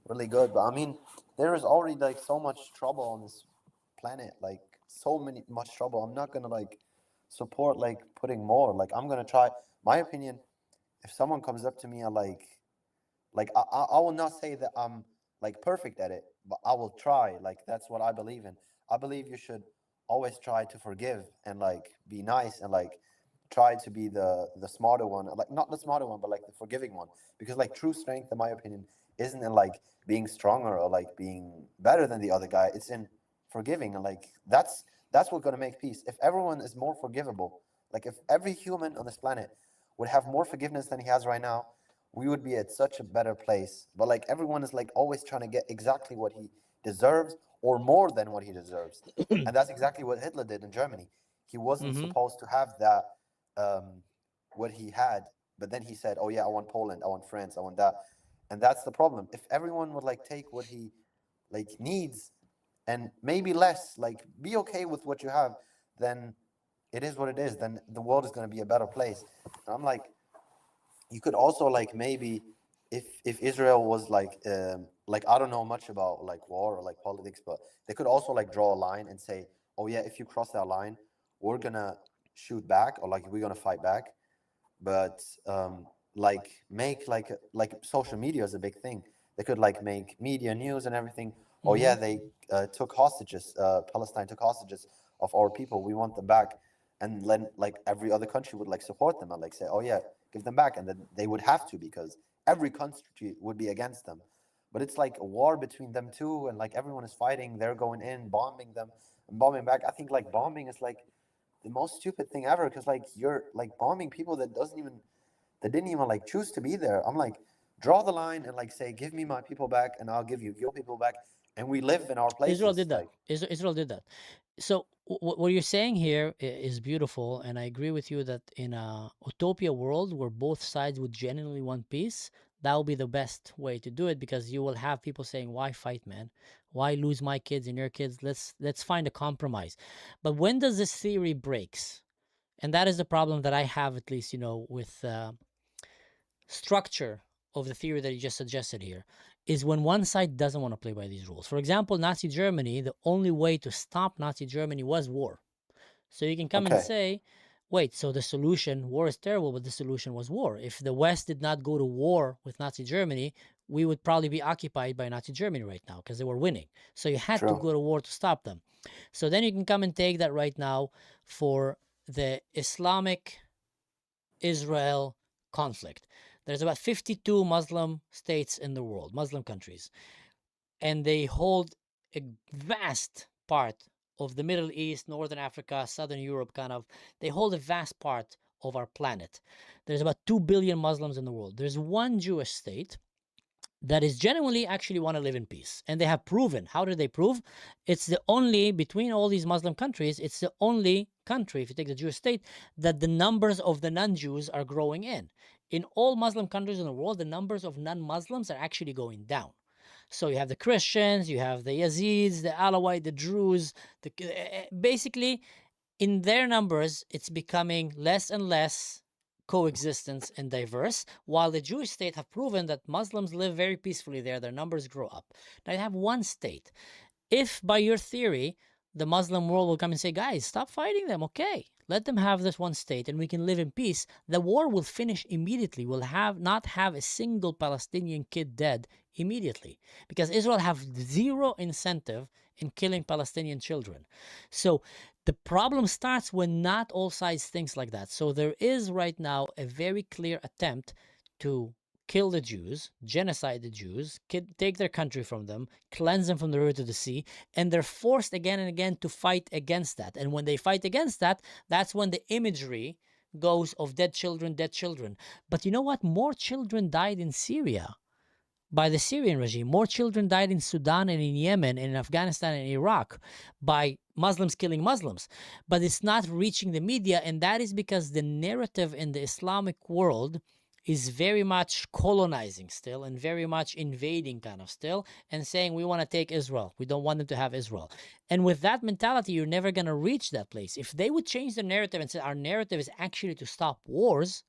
really good. But I mean, there is already like so much trouble on this planet, like much trouble. I'm not going to like support like putting more. Like, I'm going to try. My opinion, if someone comes up to me and I will not say that I'm like perfect at it, but I will try. Like, that's what I believe in. I believe you should always try to forgive and like be nice and like try to be the smarter one, like not the smarter one, but like the forgiving one. Because like true strength, in my opinion, isn't in like being stronger or like being better than the other guy. It's in forgiving, and like that's what's gonna make peace. If everyone is more forgivable, like if every human on this planet would have more forgiveness than he has right now, we would be at such a better place. But like everyone is like always trying to get exactly what he deserves or more than what he deserves. And that's exactly what Hitler did in Germany. He wasn't supposed to have that what he had, but then he said, oh yeah, I want Poland, I want France, I want that. And that's the problem. If everyone would like take what he like needs and maybe less, like be okay with what you have, then it is what it is. Then the world is going to be a better place. And I'm like, you could also like maybe if Israel was like I don't know much about like war or like politics, but they could also like draw a line and say, oh yeah, if you cross that line, we're gonna shoot back, or like we're gonna fight back. But like make like social media is a big thing. They could like make media news and everything. Oh yeah, they took hostages. Palestine took hostages of our people. We want them back. And then like every other country would like support them and like say, oh yeah, give them back. And then they would have to, because every country would be against them. But it's like a war between them two, and like everyone is fighting. They're going in, bombing them and bombing back. I think like bombing is like the most stupid thing ever, because like you're like bombing people that didn't even like choose to be there. I'm like, draw the line and like say, give me my people back and I'll give you your people back, and we live in our places. Israel did that. Israel did that. So what you're saying here is beautiful, and I agree with you that in a utopia world where both sides would genuinely want peace, That will be the best way to do it, because you will have people saying, why fight, man? Why lose my kids and your kids? Let's find a compromise. But when does this theory breaks? And that is the problem that I have, at least, with structure of the theory that you just suggested here, is when one side doesn't want to play by these rules. For example, Nazi Germany, the only way to stop Nazi Germany was war. So you can come and say, wait, so the solution, war is terrible, but the solution was war. If the West did not go to war with Nazi Germany, we would probably be occupied by Nazi Germany right now because they were winning. So you had to go to war to stop them. So then you can come and take that right now for the Islamic Israel conflict. There's about 52 Muslim states in the world, Muslim countries, and they hold a vast part of the Middle East, Northern Africa, Southern Europe, they hold a vast part of our planet. There's about 2 billion Muslims in the world. There's one Jewish state that is genuinely actually want to live in peace. And they have proven. How did they prove? It's the only, between all these Muslim countries, it's the only country, if you take the Jewish state, that the numbers of the non-Jews are growing in. In all Muslim countries in the world, the numbers of non-Muslims are actually going down. So you have the Christians, you have the Yazidis, the Alawite, the Druze, basically in their numbers, it's becoming less and less coexistence and diverse, while the Jewish state have proven that Muslims live very peacefully there, their numbers grow up. Now you have one state. If by your theory, the Muslim world will come and say, guys, stop fighting them, okay, let them have this one state and we can live in peace, the war will finish immediately. We'll not have a single Palestinian kid dead immediately, because Israel have zero incentive in killing Palestinian children. So the problem starts when not all sides thinks like that. So there is right now a very clear attempt to kill the Jews, genocide the Jews, take their country from them, cleanse them from the river to the sea, and they're forced again and again to fight against that. And when they fight against that, that's when the imagery goes of dead children, dead children. But you know what? More children died in Syria by the Syrian regime. More children died in Sudan and in Yemen and in Afghanistan and Iraq by Muslims killing Muslims. But it's not reaching the media, and that is because the narrative in the Islamic world is very much colonizing still and very much invading still and saying we want to take Israel. We don't want them to have Israel. And with that mentality, you're never going to reach that place. If they would change the narrative and say our narrative is actually to stop wars,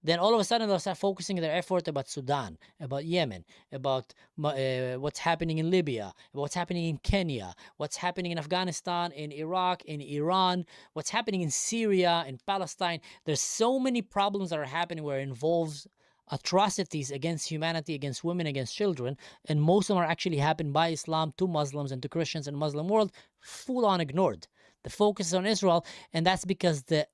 then all of a sudden they'll start focusing their effort about Sudan, about Yemen, about what's happening in Libya, about what's happening in Kenya, what's happening in Afghanistan, in Iraq, in Iran, what's happening in Syria, in Palestine. There's so many problems that are happening where it involves atrocities against humanity, against women, against children, and most of them are actually happening by Islam to Muslims and to Christians in the Muslim world, full on ignored. The focus is on Israel, and that's because the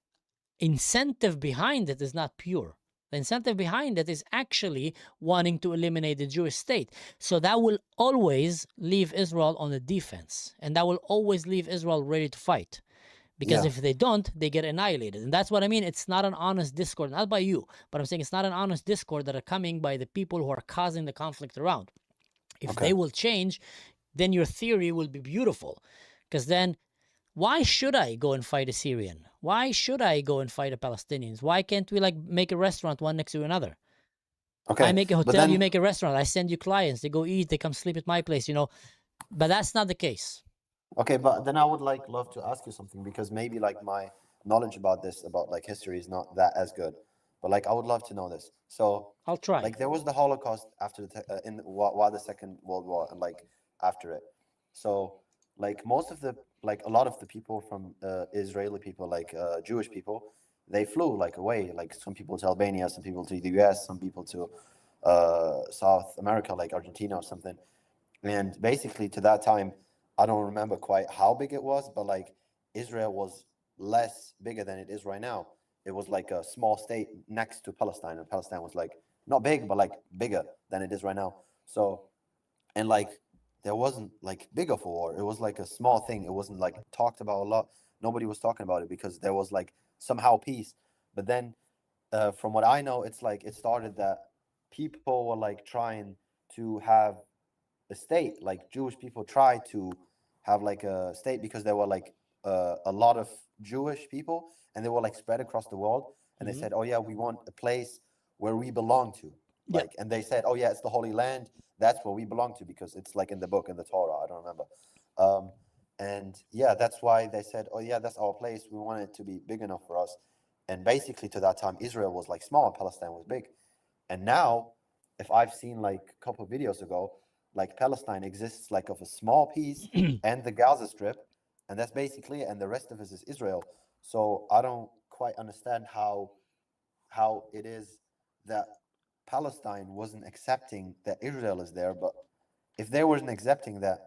incentive behind it is not pure. The incentive behind it is actually wanting to eliminate the Jewish state. So that will always leave Israel on the defense. And that will always leave Israel ready to fight. Because if they don't, they get annihilated. And that's what I mean. It's not an honest discord, not by you, but I'm saying it's not an honest discord that are coming by the people who are causing the conflict around. If they will change, then your theory will be beautiful. Because then, why should I go and fight a Syrian? Why should I go and fight a Palestinians? Why can't we make a restaurant one next to another? I make a hotel, you make a restaurant. I send you clients. They go eat. They come sleep at my place, But that's not the case. Okay, but then I would love to ask you something, because maybe my knowledge about this, about history, is not that as good. But I would love to know this. So I'll try. There was the Holocaust after while the Second World War, and after it. So most of the a lot of the people from Israeli people, Jewish people, they flew away. Some people to Albania, some people to the US, some people to South America, like Argentina or something. And basically, to that time, I don't remember quite how big it was, but Israel was less bigger than it is right now. It was a small state next to Palestine, and Palestine was not big, but bigger than it is right now. So, and there wasn't big of a war. It was a small thing. It wasn't talked about a lot. Nobody was talking about it because there was somehow peace. But then, from what I know, it's it started that people were trying to have a state. Jewish people tried to have a state because there were a lot of Jewish people, and they were spread across the world. And they said, oh yeah, we want a place where we belong to. Yeah. Like, and they said, oh yeah, it's the Holy Land. That's where we belong to because it's like in the book, in the Torah. I don't remember. And yeah, that's why they said, oh yeah, that's our place. We want it to be big enough for us. And basically, to that time, Israel was like small, and Palestine was big. And now, if I've seen like a couple of videos ago, like Palestine exists like of a small piece and the Gaza Strip, and that's basically it. And the rest of it is Israel. So I don't quite understand how it is that Palestine wasn't accepting that Israel is there, but if they weren't accepting that,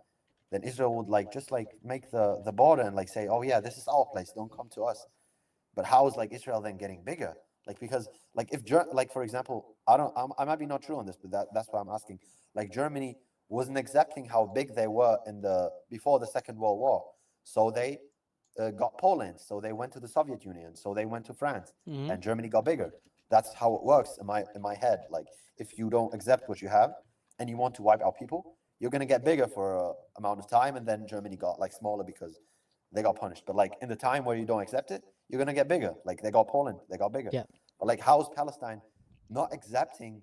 then Israel would like just like make the border and like say, oh yeah, this is our place, don't come to us. But how is like Israel then getting bigger? Like because like if like for example, I might be not true on this, but that's why I'm asking. Like Germany wasn't accepting how big they were in the before the Second World War, so they got Poland, so they went to the Soviet Union, so they went to France, and Germany got bigger. That's how it works in my head. Like if you don't accept what you have and you want to wipe out people, you're gonna get bigger for a amount of time, and then Germany got like smaller because they got punished. But like in the time where you don't accept it, you're gonna get bigger. Like they got Poland, they got bigger. Yeah. But like how is Palestine not accepting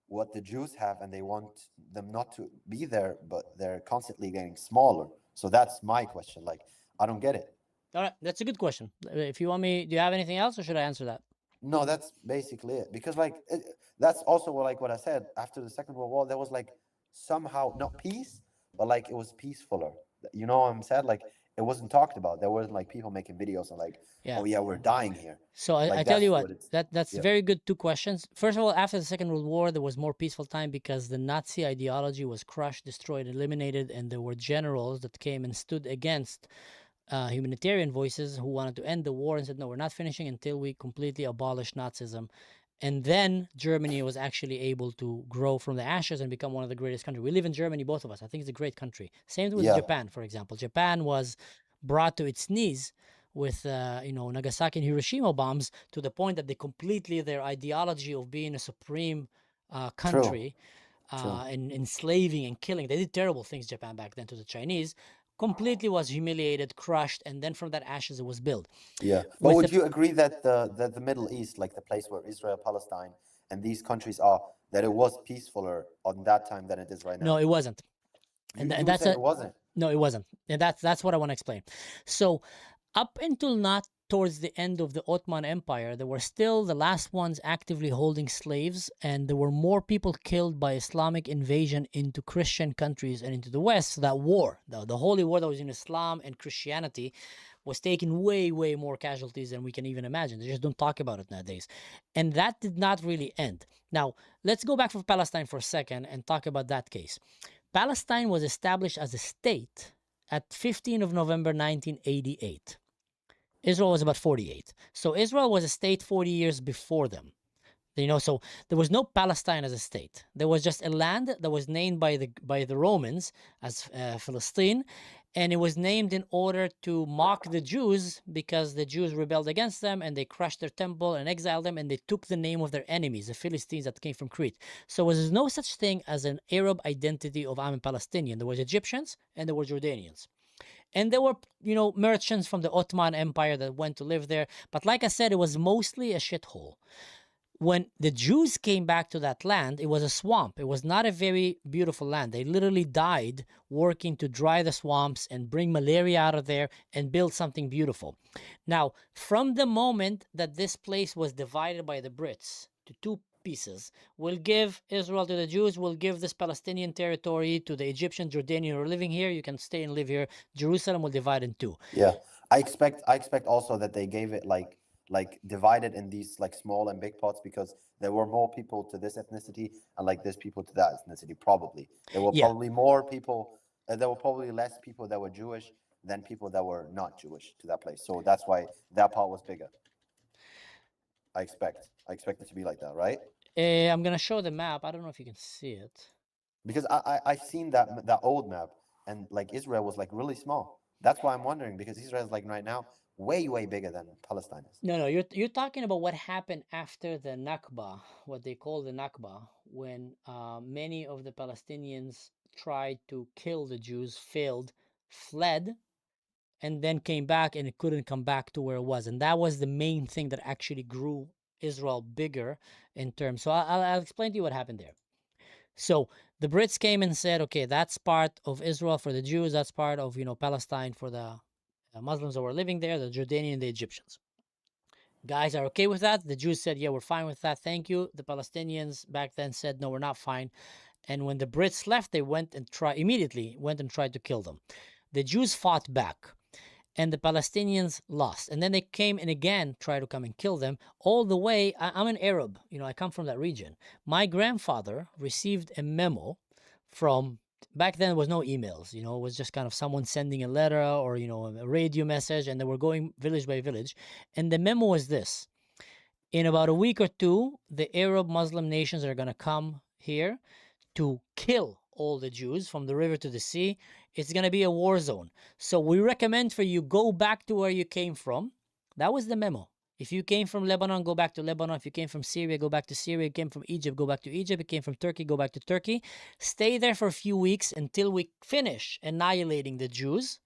what the Jews have and they want them not to be there, but they're constantly getting smaller? So that's my question. Like I don't get it. All right, that's a good question. If you want me, do you have anything else, or should I answer that? No, that's basically it. Because like that's also like what I said. After the Second World War, there was like somehow not peace, but like it was peacefuler. You know what I'm saying? Like it wasn't talked about. There wasn't like people making videos and like, Yeah. oh yeah, we're dying here. So Like, I tell that's you what, it's that's yeah. very good. Two questions. First of all, after the Second World War, there was more peaceful time because the Nazi ideology was crushed, destroyed, eliminated, and there were generals that came and stood against humanitarian voices who wanted to end the war and said, no, we're not finishing until we completely abolish Nazism. And then Germany was actually able to grow from the ashes and become one of the greatest countries. We live in Germany, both of us. I think it's a great country. Same with Yeah. Japan, for example. Japan was brought to its knees with Nagasaki and Hiroshima bombs to the point that they completely, their ideology of being a supreme country and enslaving and killing, they did terrible things, Japan, back then to the Chinese, completely was humiliated, crushed, and then from that ashes it was built. Yeah, but would you agree that the Middle East, like the place where Israel, Palestine, and these countries are, that it was peacefuler on that time than it is right now? No, it wasn't. You And would that's say it wasn't. No, it wasn't. And that's what I want to explain. So up until not towards the end of the Ottoman Empire, there were still the last ones actively holding slaves, and there were more people killed by Islamic invasion into Christian countries and into the West. So that war, the holy war that was in Islam and Christianity, was taking way, way more casualties than we can even imagine. They just don't talk about it nowadays. And that did not really end. Now, let's go back for Palestine for a second and talk about that case. Palestine was established as a state at 15 of November 1988. Israel was about 48. So Israel was a state 40 years before them. So there was no Palestine as a state. There was just a land that was named by the Romans as Philistine, and it was named in order to mock the Jews because the Jews rebelled against them and they crushed their temple and exiled them, and they took the name of their enemies, the Philistines that came from Crete. So there was no such thing as an Arab identity of I'm a Palestinian. There was Egyptians and there were Jordanians. And there were, merchants from the Ottoman Empire that went to live there. But like I said, it was mostly a shithole. When the Jews came back to that land, it was a swamp. It was not a very beautiful land. They literally died working to dry the swamps and bring malaria out of there and build something beautiful. Now, from the moment that this place was divided by the Brits to two pieces, we'll give Israel to the Jews, we'll give this Palestinian territory to the Egyptian, Jordanian who are living here. You can stay and live here. Jerusalem will divide in two. Yeah, I expect also that they gave it like divided in these like small and big pots because there were more people to this ethnicity and like this people to that ethnicity. Probably there were probably more people. There were probably less people that were Jewish than people that were not Jewish to that place. So that's why that part was bigger. I expect it to be like that, right? I'm gonna show the map. I don't know if you can see it. Because I've seen that old map, and like Israel was like really small. That's why I'm wondering, because Israel is like right now way bigger than Palestine is. No, you're talking about what happened after the Nakba, what they call the Nakba, when many of the Palestinians tried to kill the Jews, failed, fled, and then came back, and it couldn't come back to where it was. And that was the main thing that actually grew Israel bigger in terms. So I'll explain to you what happened there. So the Brits came and said, okay, that's part of Israel for the Jews. That's part of, Palestine for the Muslims that were living there, the Jordanian, the Egyptians. Guys are okay with that. The Jews said, yeah, we're fine with that. Thank you. The Palestinians back then said, no, we're not fine. And when the Brits left, they immediately went and tried to kill them. The Jews fought back, and the Palestinians lost. And then they came and again tried to come and kill them all the way. I'm an Arab. I come from that region. My grandfather received a memo from, back then there was no emails, it was just kind of someone sending a letter or, a radio message, and they were going village by village. And the memo was this: in about a week or two, the Arab Muslim nations are going to come here to kill all the Jews from the river to the sea. It's going to be a war zone. So we recommend for you, go back to where you came from. That was the memo. If you came from Lebanon, go back to Lebanon. If you came from Syria, go back to Syria. If you came from Egypt, go back to Egypt. If you came from Turkey, go back to Turkey. Stay there for a few weeks until we finish annihilating the Jews,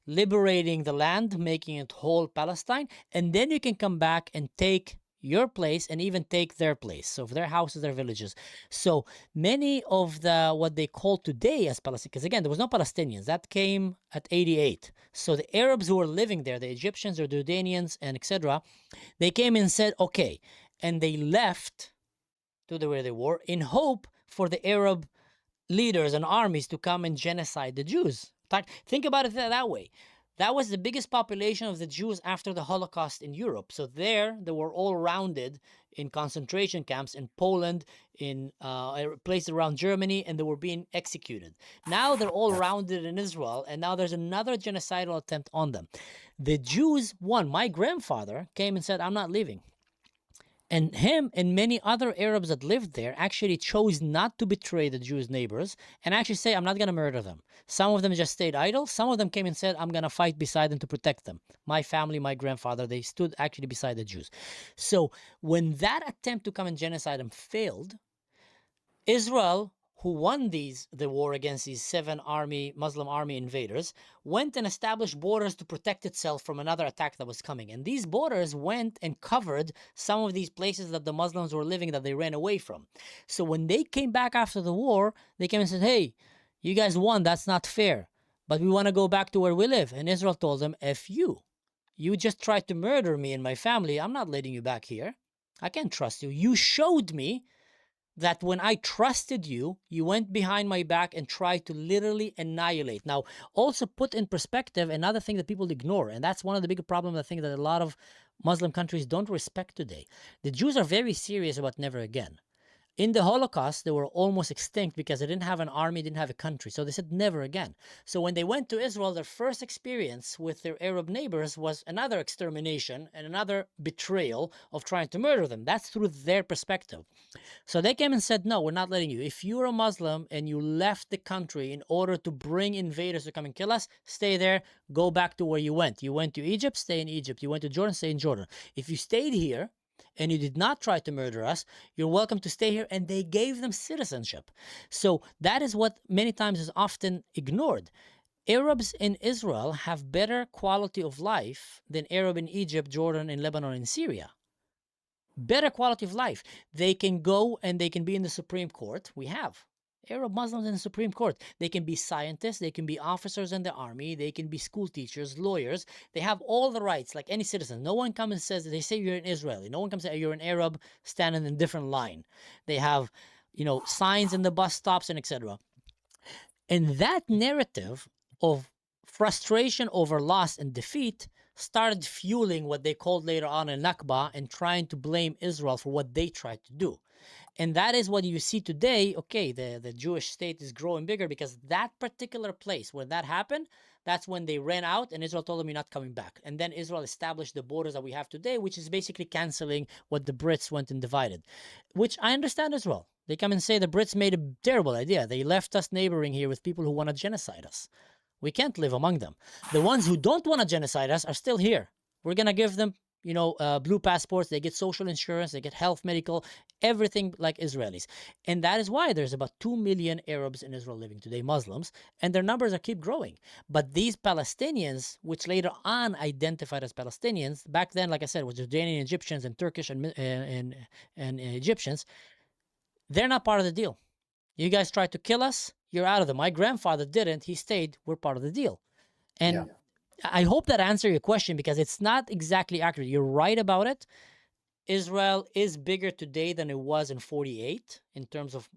liberating the land, making it whole Palestine, and then you can come back and take your place and even take their place. So their houses, their villages. So many of what they call today as Palestine, because again, there was no Palestinians. That came at 88. So the Arabs who were living there, the Egyptians or Jordanians and etc., they came and said, okay. And they left to where they were in hope for the Arab leaders and armies to come and genocide the Jews. Think about it that way. That was the biggest population of the Jews after the Holocaust in Europe. So they were all rounded in concentration camps in Poland, in places around Germany, and they were being executed. Now they're all rounded in Israel, and now there's another genocidal attempt on them. The Jews won. My grandfather came and said, I'm not leaving. And him and many other Arabs that lived there actually chose not to betray the Jews' neighbors and actually say, I'm not going to murder them. Some of them just stayed idle. Some of them came and said, I'm going to fight beside them to protect them. My family, my grandfather, they stood actually beside the Jews. So when that attempt to come and genocide them failed, Israel, who won the war against these 7 Muslim army invaders, went and established borders to protect itself from another attack that was coming. And these borders went and covered some of these places that the Muslims were living that they ran away from. So when they came back after the war, they came and said, hey, you guys won, that's not fair, but we want to go back to where we live. And Israel told them, F you. You just tried to murder me and my family. I'm not letting you back here. I can't trust you. You showed me that when I trusted you, you went behind my back and tried to literally annihilate. Now, also put in perspective another thing that people ignore, and that's one of the bigger problems I think that a lot of Muslim countries don't respect today. The Jews are very serious about never again. In the Holocaust, they were almost extinct because they didn't have an army, didn't have a country. So they said never again. So when they went to Israel, their first experience with their Arab neighbors was another extermination and another betrayal of trying to murder them. That's through their perspective. So they came and said, no, we're not letting you. If you're a Muslim and you left the country in order to bring invaders to come and kill us, stay there, go back to where you went. You went to Egypt, stay in Egypt. You went to Jordan, stay in Jordan. If you stayed here, and you did not try to murder us, you're welcome to stay here. And they gave them citizenship. So that is what many times is often ignored. Arabs in Israel have better quality of life than Arab in Egypt, Jordan, in Lebanon, and Syria. Better quality of life. They can go and they can be in the Supreme Court. We have Arab Muslims in the Supreme Court. They can be scientists, they can be officers in the army, they can be school teachers, lawyers. They have all the rights like any citizen. No one comes and says, they say you're an Israeli. No one comes and says you're an Arab standing in a different line. They have, signs in the bus stops and etc. And that narrative of frustration over loss and defeat started fueling what they called later on a Nakba and trying to blame Israel for what they tried to do. And that is what you see today. Okay, the Jewish state is growing bigger because that particular place where that happened, that's when they ran out and Israel told them, you're not coming back. And then Israel established the borders that we have today, which is basically canceling what the Brits went and divided, which I understand as well. They come and say the Brits made a terrible idea. They left us neighboring here with people who want to genocide us. We can't live among them. The ones who don't want to genocide us are still here. We're going to give them blue passports, they get social insurance, they get health, medical, everything like Israelis. And that is why there's about 2 million Arabs in Israel living today, Muslims, and their numbers are keep growing. But these Palestinians, which later on identified as Palestinians, back then, like I said, with Jordanian Egyptians and Turkish and Egyptians, they're not part of the deal. You guys tried to kill us, you're out of them. My grandfather didn't, he stayed, we're part of the deal. And I hope that answered your question, because it's not exactly accurate. You're right about it. Israel is bigger today than it was in 48 in terms of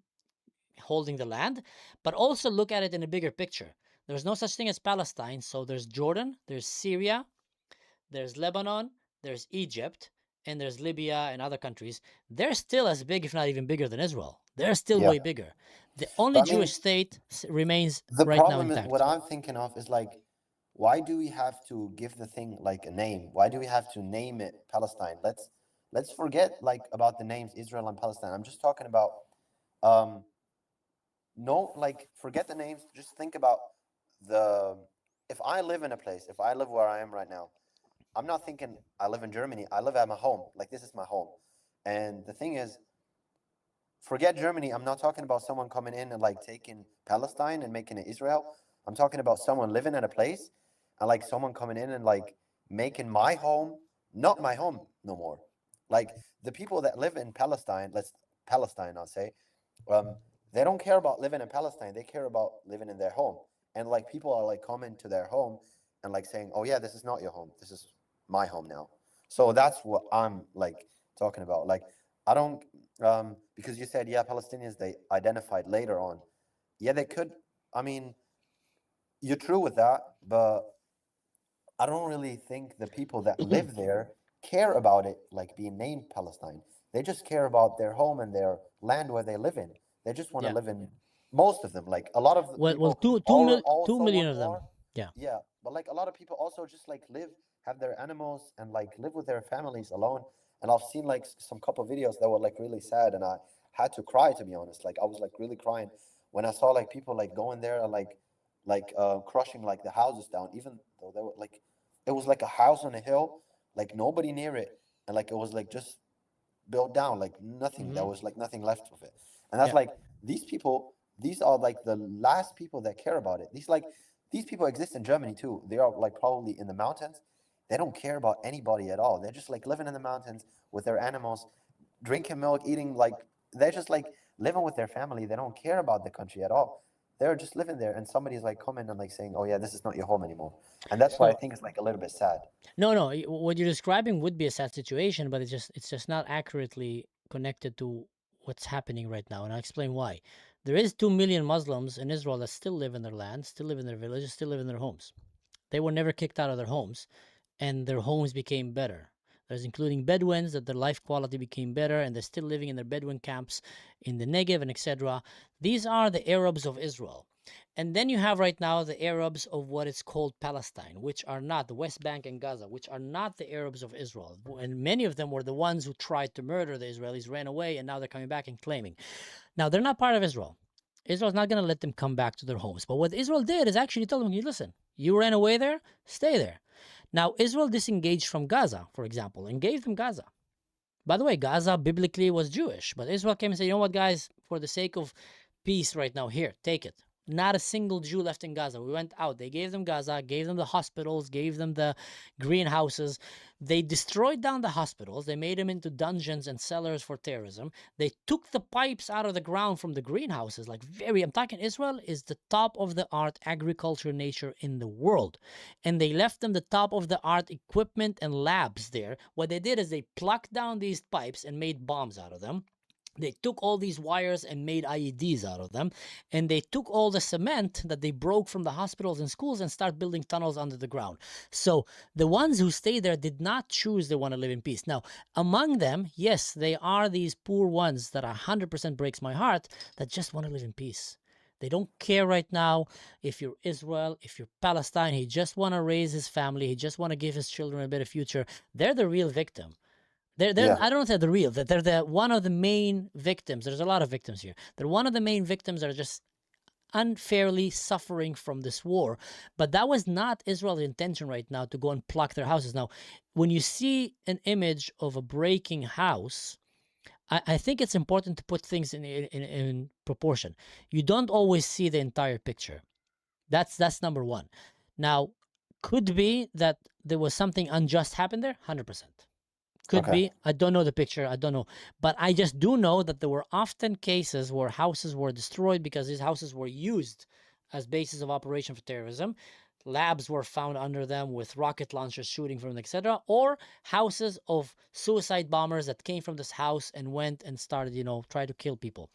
holding the land, but also look at it in a bigger picture. There's no such thing as Palestine. So there's Jordan, there's Syria, there's Lebanon, there's Egypt, and there's Libya and other countries. They're still as big, if not even bigger than Israel. They're still way bigger. The only But I mean, Jewish state remains the right now problem is intact. what I'm thinking of is like, why do we have to give the thing like a name? Why do we have to name it Palestine? Let's forget like about the names Israel and Palestine. I'm just talking about no, like forget the names. Just think about the if I live in a place, if I live where I am right now, I'm not thinking I live in Germany. I live at my home. Like this is my home. And the thing is, forget Germany. I'm not talking about someone coming in and like taking Palestine and making it Israel. I'm talking about someone living in a place and like someone coming in and like making my home not my home no more. Like the people that live in Palestine, I'll say, they don't care about living in Palestine. They care about living in their home. And like people are like coming to their home and like saying, "Oh yeah, this is not your home. This is my home now." So that's what I'm like talking about. Like I don't because you said, yeah, Palestinians they identified later on. Yeah, they could. I mean, you're true with that, but I don't really think the people that live there care about it like being named Palestine. They just care about their home and their land where they live in. They just want to live in most of them. Like a lot of the Well, people 2 million of them. more. Yeah. Yeah, but like a lot of people also just like live, have their animals and like live with their families alone. And I've seen like some couple videos that were like really sad, and I had to cry to be honest. Like I was like really crying when I saw like people like going there and like crushing like the houses down, even though they were like it was like a house on a hill, like nobody near it, and like it was like just built down, like nothing. There was like nothing left of it, and that's like these people. These are like the last people that care about it. These people exist in Germany too. They are like probably in the mountains. They don't care about anybody at all. They're just like living in the mountains with their animals, drinking milk, eating like they're just like living with their family. They don't care about the country at all. They're just living there, and somebody's like coming and like saying, "Oh yeah, this is not your home anymore," and that's why I think it's like a little bit sad. No, what you're describing would be a sad situation, but it's just not accurately connected to what's happening right now, and I'll explain why. There is 2 million Muslims in Israel that still live in their land, still live in their villages, still live in their homes. They were never kicked out of their homes, and their homes became better. There's including Bedouins that their life quality became better, and they're still living in their Bedouin camps in the Negev and etc. These are the Arabs of Israel. And then you have right now the Arabs of what is called Palestine, which are not the West Bank and Gaza, which are not the Arabs of Israel. And many of them were the ones who tried to murder the Israelis, ran away, and now they're coming back and claiming. Now, they're not part of Israel. Israel's not going to let them come back to their homes. But what Israel did is actually tell them, "You listen, you ran away there, stay there." Now, Israel disengaged from Gaza, for example, and gave them Gaza. By the way, Gaza biblically was Jewish, but Israel came and said, "You know what, guys, for the sake of peace right now, here, take it." Not a single Jew left in Gaza. We went out. They gave them Gaza, gave them the hospitals, gave them the greenhouses. They destroyed down the hospitals. They made them into dungeons and cellars for terrorism. They took the pipes out of the ground from the greenhouses. I'm talking Israel is the top of the art agriculture nature in the world. And they left them the top of the art equipment and labs there. What they did is they plucked down these pipes and made bombs out of them. They took all these wires and made IEDs out of them. And they took all the cement that they broke from the hospitals and schools and start building tunnels under the ground. So the ones who stay there did not choose they want to live in peace. Now, among them, yes, they are these poor ones that 100% breaks my heart that just want to live in peace. They don't care right now if you're Israel, if you're Palestine. He just want to raise his family. He just want to give his children a better future. They're the real victim. I don't know if they're the real, that they're one of the main victims. There's a lot of victims here. They're one of the main victims that are just unfairly suffering from this war. But that was not Israel's intention right now, to go and pluck their houses. Now, when you see an image of a breaking house, I think it's important to put things in proportion. You don't always see the entire picture. That's number one. Now, could be that there was something unjust happened there, 100%. Could be. I don't know the picture. I don't know. But I just do know that there were often cases where houses were destroyed because these houses were used as bases of operation for terrorism. Labs were found under them with rocket launchers shooting from them, etc. Or houses of suicide bombers that came from this house and went and started, try to kill people.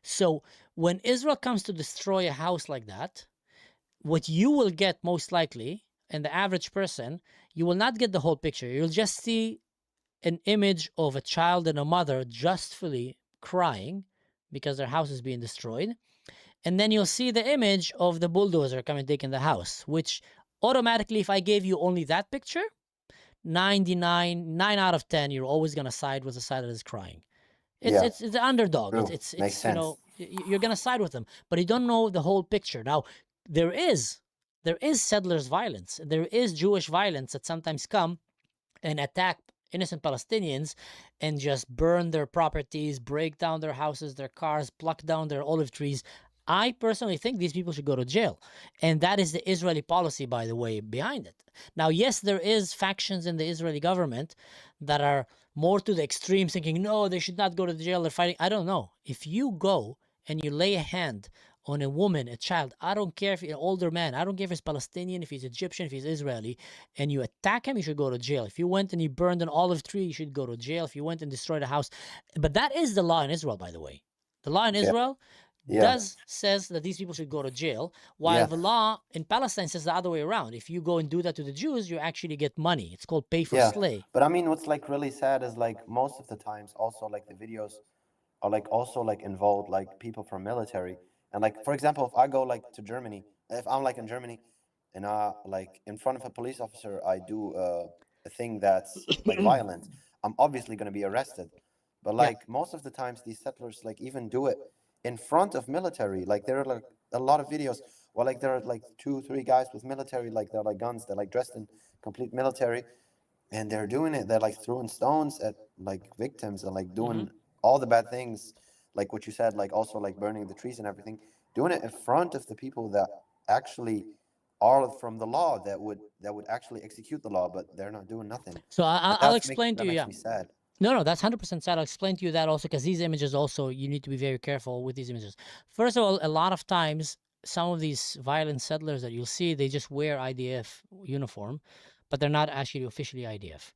So when Israel comes to destroy a house like that, what you will get most likely, and the average person, you will not get the whole picture. You'll just see an image of a child and a mother justly crying because their house is being destroyed. And then you'll see the image of the bulldozer coming taking the house, which automatically, if I gave you only that picture, 9 out of 10, you're always going to side with the side that is crying. It's the underdog. True. It's Makes sense. You're going to side with them, but you don't know the whole picture. Now, there is settlers violence. There is Jewish violence that sometimes come and attack innocent Palestinians and just burn their properties, break down their houses, their cars, pluck down their olive trees. I personally think these people should go to jail. And that is the Israeli policy, by the way, behind it. Now, yes, there is factions in the Israeli government that are more to the extreme, thinking, no, they should not go to jail, they're fighting. I don't know. If you go and you lay a hand on a woman, a child, I don't care if you're an older man, I don't care if he's Palestinian, if he's Egyptian, if he's Israeli, and you attack him, you should go to jail. If you went and you burned an olive tree, you should go to jail. If you went and destroyed a house. But that is the law in Israel, by the way. The law in Israel says that these people should go to jail, while the law in Palestine says the other way around. If you go and do that to the Jews, you actually get money. It's called pay for slay. But I mean, what's like really sad is like most of the times also like the videos are like also like involved like people from military. And like, for example, if I go like to Germany, if I'm like in Germany and like in front of a police officer, I do a thing that's like violent, I'm obviously going to be arrested. But like most of the times these settlers like even do it in front of military. Like there are like a lot of videos where like there are like 2-3 guys with military, like they're like guns, they're like dressed in complete military, and they're doing it. They're like throwing stones at like victims and like doing all the bad things, like what you said, like also like burning the trees and everything, doing it in front of the people that actually are from the law, that would actually execute the law, but they're not doing nothing. So I'll explain to you. That makes me sad. No, that's 100% sad. I'll explain to you that also, because these images also, you need to be very careful with these images. First of all, a lot of times, some of these violent settlers that you'll see, they just wear IDF uniform, but they're not actually officially IDF.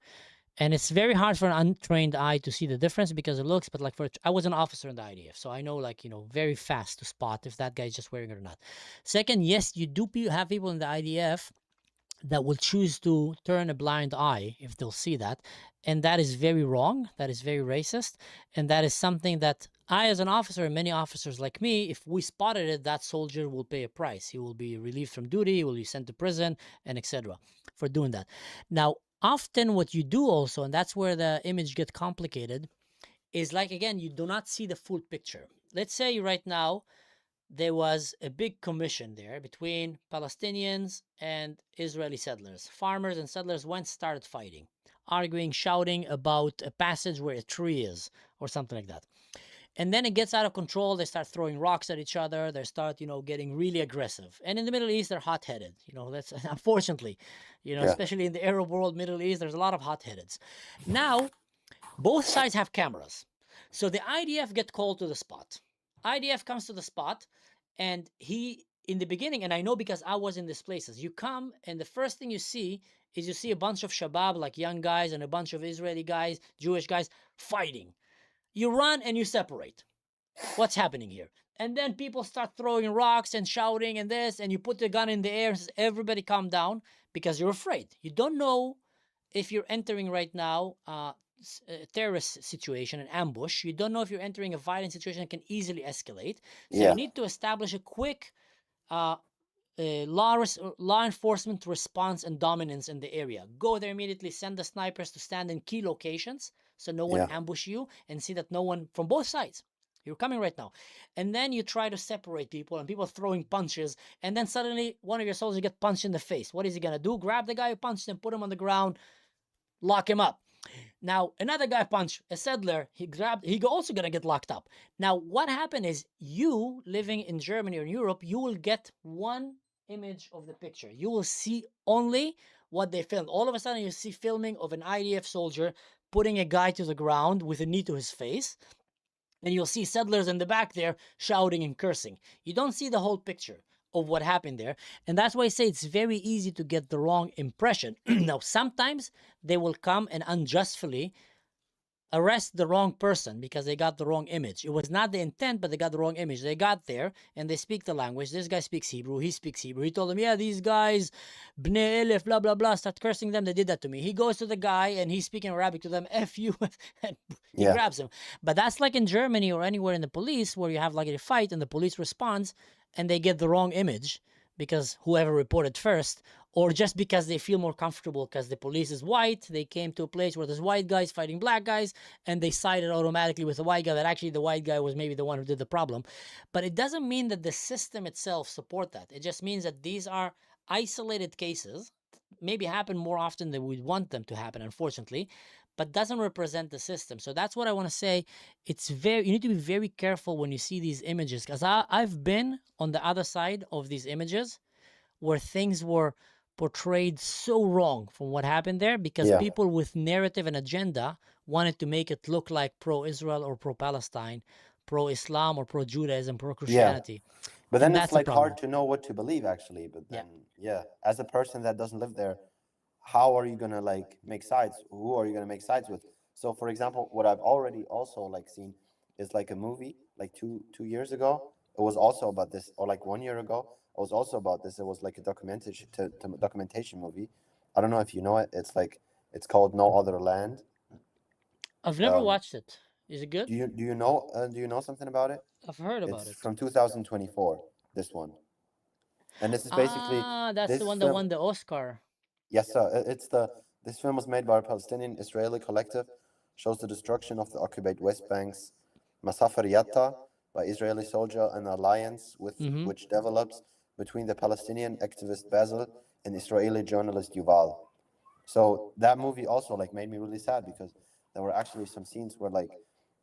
And it's very hard for an untrained eye to see the difference because it looks, but like I was an officer in the IDF, so I know like, very fast to spot if that guy's just wearing it or not. Second, yes, you do have people in the IDF that will choose to turn a blind eye if they'll see that. And that is very wrong. That is very racist. And that is something that I, as an officer, and many officers like me, if we spotted it, that soldier will pay a price. He will be relieved from duty, he will be sent to prison, and etc. for doing that. Now, often what you do also, and that's where the image gets complicated, is like, again, you do not see the full picture. Let's say right now, there was a big commission there between Palestinians and Israeli settlers. Farmers and settlers started fighting, arguing, shouting about a passage where a tree is or something like that. And then it gets out of control. They start throwing rocks at each other. They start, getting really aggressive. And in the Middle East, they're hot-headed. That's unfortunately, especially in the Arab world, Middle East, there's a lot of hot-headeds. Now, both sides have cameras. So the IDF get called to the spot. IDF comes to the spot, and in the beginning, and I know because I was in these places, you come and the first thing you see is a bunch of shabab, like young guys, and a bunch of Israeli guys, Jewish guys, fighting. You run and you separate. What's happening here? And then people start throwing rocks and shouting and this, and you put the gun in the air and says, everybody calm down, because you're afraid. You don't know if you're entering right now a terrorist situation, an ambush. You don't know if you're entering a violent situation that can easily escalate. So you need to establish a quick law enforcement response and dominance in the area. Go there immediately, send the snipers to stand in key locations so no one ambush you, and see that no one from both sides You're coming right now. And then you try to separate people and people throwing punches. And then suddenly one of your soldiers get punched in the face. What is he going to do? Grab the guy who punched him, put him on the ground, lock him up. Now, another guy punched a settler. He also going to get locked up. Now, what happened is you living in Germany or Europe, you will get one image of the picture. You will see only what they filmed. All of a sudden, you see filming of an IDF soldier putting a guy to the ground with a knee to his face. And you'll see settlers in the back there shouting and cursing. You don't see the whole picture of what happened there. And that's why I say it's very easy to get the wrong impression. Now, sometimes they will come and unjustly arrest the wrong person because they got the wrong image. It was not the intent, but they got the wrong image. They got there and they speak the language. This guy speaks Hebrew. He speaks Hebrew. He told them, yeah, these guys, Bnei Elif, blah, blah, blah, start cursing them. They did that to me. He goes to the guy and he's speaking Arabic to them, F you, and he grabs him. But that's like in Germany or anywhere in the police where you have like a fight and the police responds and they get the wrong image because whoever reported first, or just because they feel more comfortable because the police is white, they came to a place where there's white guys fighting black guys, and they sided automatically with the white guy that actually the white guy was maybe the one who did the problem. But it doesn't mean that the system itself support that. It just means that these are isolated cases, maybe happen more often than we'd want them to happen, unfortunately, but doesn't represent the system. So that's what I want to say. You need to be very careful when you see these images, because I've been on the other side of these images where things were portrayed so wrong from what happened there because people with narrative and agenda wanted to make it look like pro-Israel or pro-Palestine, pro-Islam or pro-Judaism, pro-Christianity. But then And it's that's the like problem. hard to know what to believe actually. But then as a person that doesn't live there, how are you gonna like make sides? Who are you gonna make sides with? So for example, what I've already also like seen is like a movie like two years ago. It was also about this, or like 1 year ago. It was also about this. It was like a documentation movie. I don't know if you know it. It's called No Other Land. I've never watched it. Is it good? Do you know something about it? I've heard about It's it. from 2024. This one, and this is basically that's this the one that film. won the Oscar. Yes, sir. This film was made by a Palestinian-Israeli collective, shows the destruction of the occupied West Bank's Masafar Yatta by Israeli soldier, an alliance which develops between the Palestinian activist Basil and Israeli journalist Yuval. So that movie also like made me really sad because there were actually some scenes where like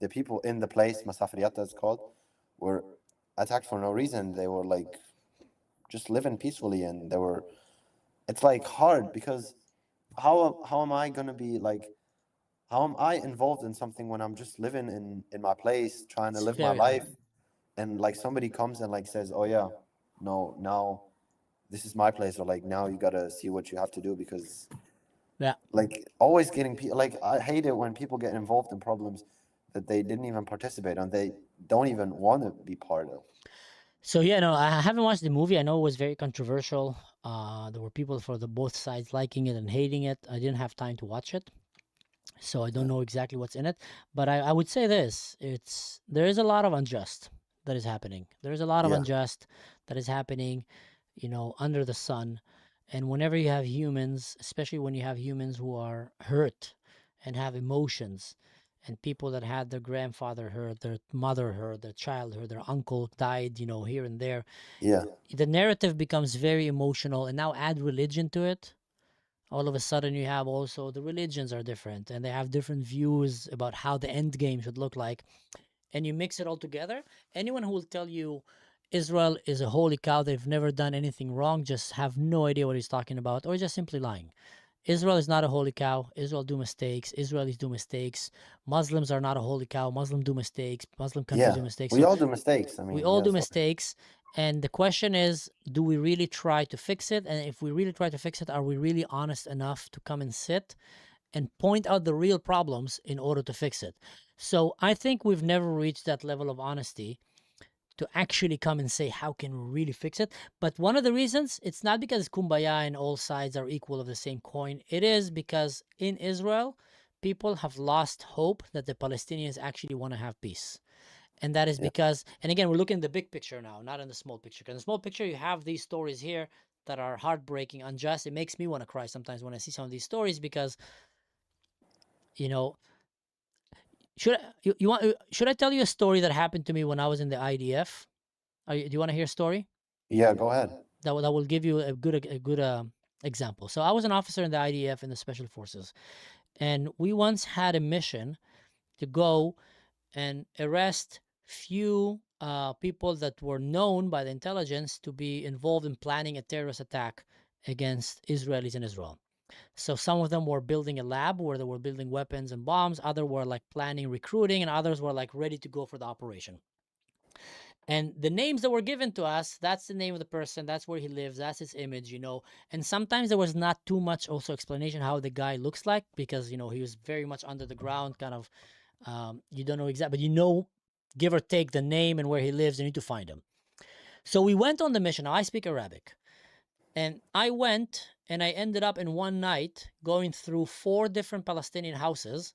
the people in the place, Masafar Yatta it's called, were attacked for no reason. They were like just living peacefully, and they were. It's like hard because how am I gonna be like, how am I involved in something when I'm just living in my place trying to live my life, and like somebody comes and like says, oh yeah, no, now this is my place, or like now you gotta see what you have to do because like always getting people, like I hate it when people get involved in problems that they didn't even participate on, they don't even want to be part of. So yeah, no, I haven't watched the movie. I know it was very controversial. There were people for the both sides liking it and hating it. I didn't have time to watch it, so I don't know exactly what's in it. But I would say this: there is a lot of unjust that is happening. There is a lot of unjust that is happening, under the sun. And whenever you have humans, especially when you have humans who are hurt and have emotions, and people that had their grandfather hurt, their mother hurt, their child hurt, their uncle died, here and there. The narrative becomes very emotional, and now add religion to it. All of a sudden you have also the religions are different, and they have different views about how the end game should look like. And you mix it all together. Anyone who will tell you Israel is a holy cow, they've never done anything wrong, just have no idea what he's talking about, or just simply lying. Israel is not a holy cow. Israel do mistakes. Israelis do mistakes. Muslims are not a holy cow. Muslims do mistakes. Muslim countries do mistakes. We all do mistakes. I mean, we all do mistakes. And the question is, do we really try to fix it? And if we really try to fix it, are we really honest enough to come and sit and point out the real problems in order to fix it? So I think we've never reached that level of honesty to actually come and say, how can we really fix it? But one of the reasons, it's not because it's kumbaya and all sides are equal of the same coin. It is because in Israel, people have lost hope that the Palestinians actually want to have peace. And that is because, and again, we're looking at the big picture now, not in the small picture. Because in the small picture, you have these stories here that are heartbreaking, unjust. It makes me want to cry sometimes when I see some of these stories because, Should I tell you a story that happened to me when I was in the IDF? Do you want to hear a story? Yeah, go ahead. That will give you a good example. So I was an officer in the IDF in the Special Forces, and we once had a mission to go and arrest few people that were known by the intelligence to be involved in planning a terrorist attack against Israelis in Israel. So some of them were building a lab where they were building weapons and bombs. Others were like planning recruiting, and others were like ready to go for the operation. And the names that were given to us, that's the name of the person, that's where he lives, that's his image, you know. And sometimes there was not too much also explanation how the guy looks like, because, you know, he was very much under the ground, kind of, you don't know exactly, but you know, give or take the name and where he lives, you need to find him. So we went on the mission. Now, I speak Arabic. And I went and I ended up in one night going through 4 different Palestinian houses.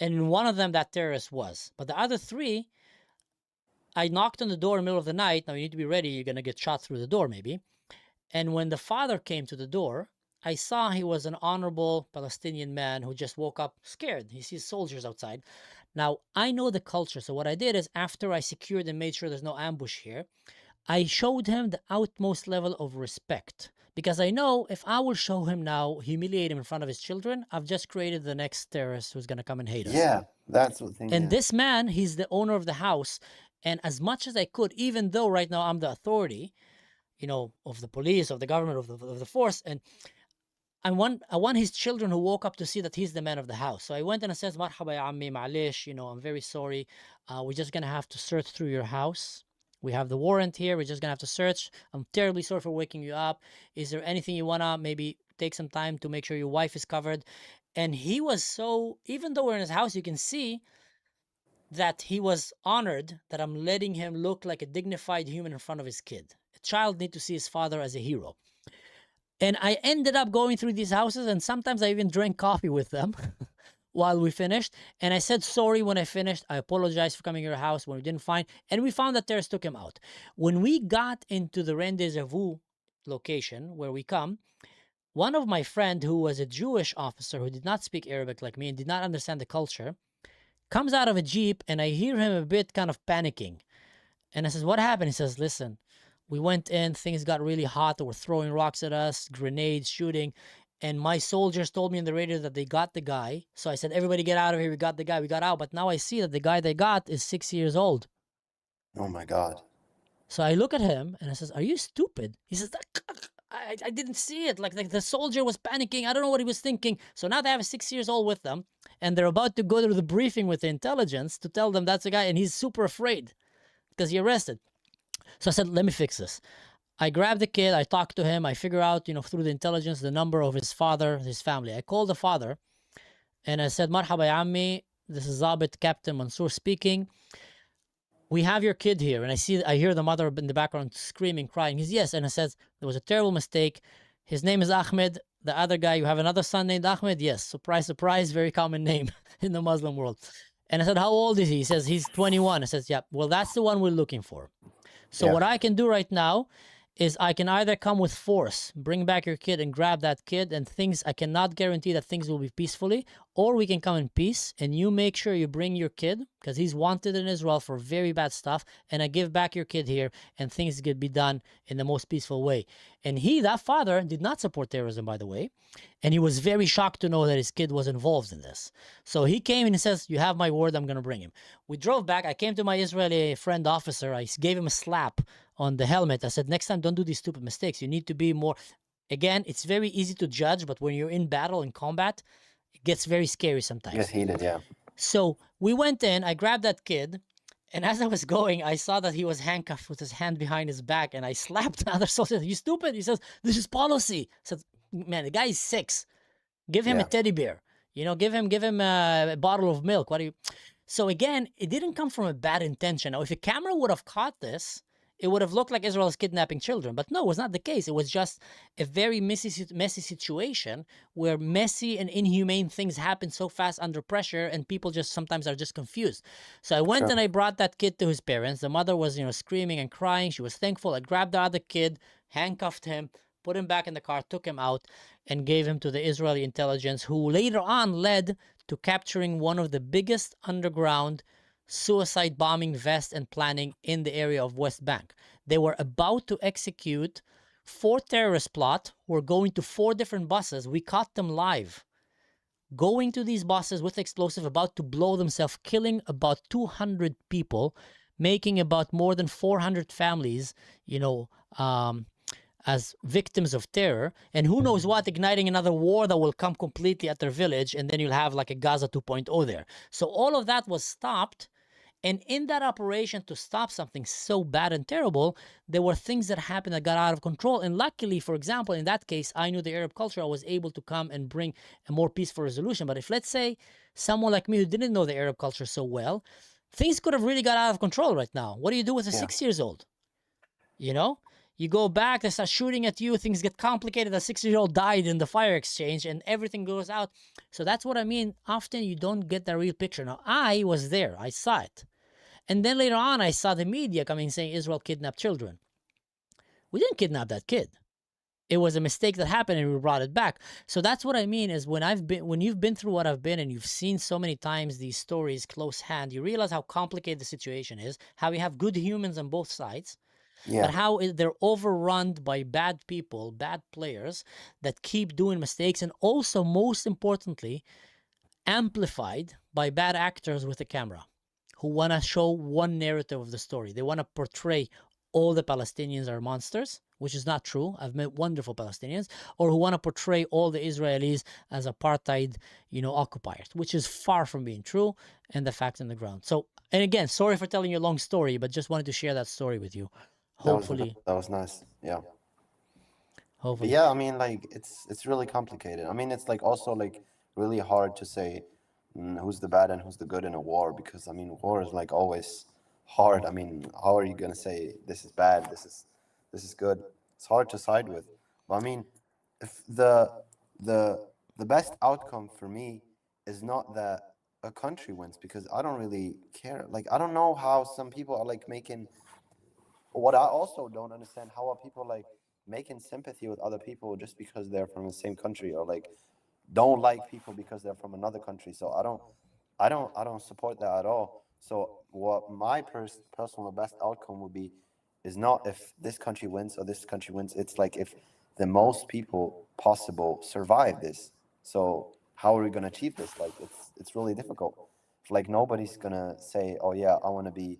And in one of them, that terrorist was. But the other 3, I knocked on the door in the middle of the night. Now, you need to be ready. You're going to get shot through the door, maybe. And when the father came to the door, I saw he was an honorable Palestinian man who just woke up scared. He sees soldiers outside. Now, I know the culture. So what I did is, after I secured and made sure there's no ambush here, I showed him the utmost level of respect. Because I know if I will show him now, humiliate him in front of his children, I've just created the next terrorist who's going to come and hate us. Yeah, that's the thing. And yeah. this man, he's the owner of the house. And as much as I could, even though right now I'm the authority, you know, of the police, of the government, of the force, and I want his children who woke up to see that he's the man of the house. So I went and I said, "Marhaba ya ammi, ma'alish, you know, I'm very sorry. We're just gonna have to search through your house. We have the warrant here. We're just gonna have to search. I'm terribly sorry for waking you up. Is there anything you wanna maybe take some time to make sure your wife is covered?" And he was so, even though we're in his house, you can see that he was honored that I'm letting him look like a dignified human in front of his kid. A child needs to see his father as a hero. And I ended up going through these houses, and sometimes I even drank coffee with them while we finished. And I said sorry when I finished. I apologized for coming to your house when we didn't find. And we found that terrorists took him out. When we got into the rendezvous location where we come, one of my friend who was a Jewish officer who did not speak Arabic like me and did not understand the culture comes out of a Jeep, and I hear him a bit kind of panicking. And I says, "What happened?" He says, "Listen, we went in, things got really hot. They were throwing rocks at us, grenades, shooting. And my soldiers told me in the radio that they got the guy. So I said, everybody get out of here. We got the guy. We got out. But now I see that the guy they got is 6 years old." Oh my God. So I look at him and I says, "Are you stupid?" He says, I didn't see it. Like the soldier was panicking. I don't know what he was thinking. So now they have a 6 years old with them. And they're about to go to the briefing with the intelligence to tell them that's the guy. And he's super afraid because he arrested. So I said, "Let me fix this." I grabbed the kid. I talked to him. I figure out, you know, through the intelligence, the number of his father, his family. I called the father and I said, "Marhaba ya ammi, this is Zabit Captain Mansour speaking. We have your kid here." And I hear the mother in the background screaming, crying. He's, "Yes." And I said, "There was a terrible mistake. His name is Ahmed. The other guy, you have another son named Ahmed?" "Yes." Surprise, surprise, very common name in the Muslim world. And I said, "How old is he?" He says, "He's 21. I says, "Yeah, well, that's the one we're looking for." So what I can do right now is I can either come with force, bring back your kid and grab that kid, and things, I cannot guarantee that things will be peacefully, or we can come in peace and you make sure you bring your kid because he's wanted in Israel for very bad stuff, and I give back your kid here and things could be done in the most peaceful way. And that father did not support terrorism, by the way, and he was very shocked to know that his kid was involved in this. So he came and he says, "You have my word, I'm going to bring him." We drove back. I came to my Israeli friend officer. I gave him a slap on the helmet. I said, "Next time, don't do these stupid mistakes. You need to be more..." Again, it's very easy to judge, but when you're in battle, in combat, it gets very scary sometimes. Gets heated, yeah. So we went in, I grabbed that kid, and as I was going, I saw that he was handcuffed with his hand behind his back, and I slapped the other soldier. "You stupid." He says, "This is policy." I said, "Man, the guy is 6. Give him a teddy bear. You know, give him a bottle of milk. What do you..." So again, it didn't come from a bad intention. Now, if a camera would have caught this, it would have looked like Israel is kidnapping children. But no, it was not the case. It was just a very messy situation where messy and inhumane things happen so fast under pressure, and people just sometimes are just confused. So I went and I brought that kid to his parents. The mother was, you know, screaming and crying. She was thankful. I grabbed the other kid, handcuffed him, put him back in the car, took him out. and gave him to the Israeli intelligence, who later on led to capturing one of the biggest underground suicide bombing vests and planning in the area of West Bank. They were about to execute 4 terrorist plot. Were going to 4 different buses. We caught them live, going to these buses with explosive, about to blow themselves, killing about 200 people, making about more than 400 families, as victims of terror. And who knows what, igniting another war that will come completely at their village, and then you'll have like a Gaza 2.0 there. So all of that was stopped. And in that operation to stop something so bad and terrible, there were things that happened that got out of control. And luckily, for example, in that case, I knew the Arab culture. I was able to come and bring a more peaceful resolution. But if, let's say, someone like me who didn't know the Arab culture so well, things could have really got out of control right now. What do you do with a 6 years old? You go back, they start shooting at you, things get complicated. A 6-year-old died in the fire exchange and everything goes out. So that's what I mean. Often you don't get the real picture. Now, I was there. I saw it. And then later on, I saw the media coming saying Israel kidnapped children. We didn't kidnap that kid. It was a mistake that happened and we brought it back. So that's what I mean is when you've been through what I've been and you've seen so many times these stories close hand, you realize how complicated the situation is, how we have good humans on both sides, but how they're overrun by bad people, bad players that keep doing mistakes, and also, most importantly, amplified by bad actors with a camera who want to show one narrative of the story. They want to portray all the Palestinians are monsters, which is not true. I've met wonderful Palestinians. Or who want to portray all the Israelis as apartheid, occupiers, which is far from being true, and the facts on the ground. So, and again, sorry for telling you a long story, but just wanted to share that story with you. Hopefully. That was nice. Yeah. Hopefully. But yeah, I mean, like, it's really complicated. I mean, it's like also like really hard to say who's the bad and who's the good in a war, because I mean, war is like always hard. I mean, how are you gonna say this is bad, this is good? It's hard to side with. But I mean, if the best outcome for me is not that a country wins, because I don't really care. Like, I don't know how some people are like making. What I also don't understand, how are people like making sympathy with other people just because they're from the same country, or like don't like people because they're from another country. So I don't support that at all. So what my personal best outcome would be is not if this country wins or this country wins. It's like if the most people possible survive this. So how are we going to achieve this? Like, it's really difficult. Like, nobody's gonna say, oh yeah, I want to be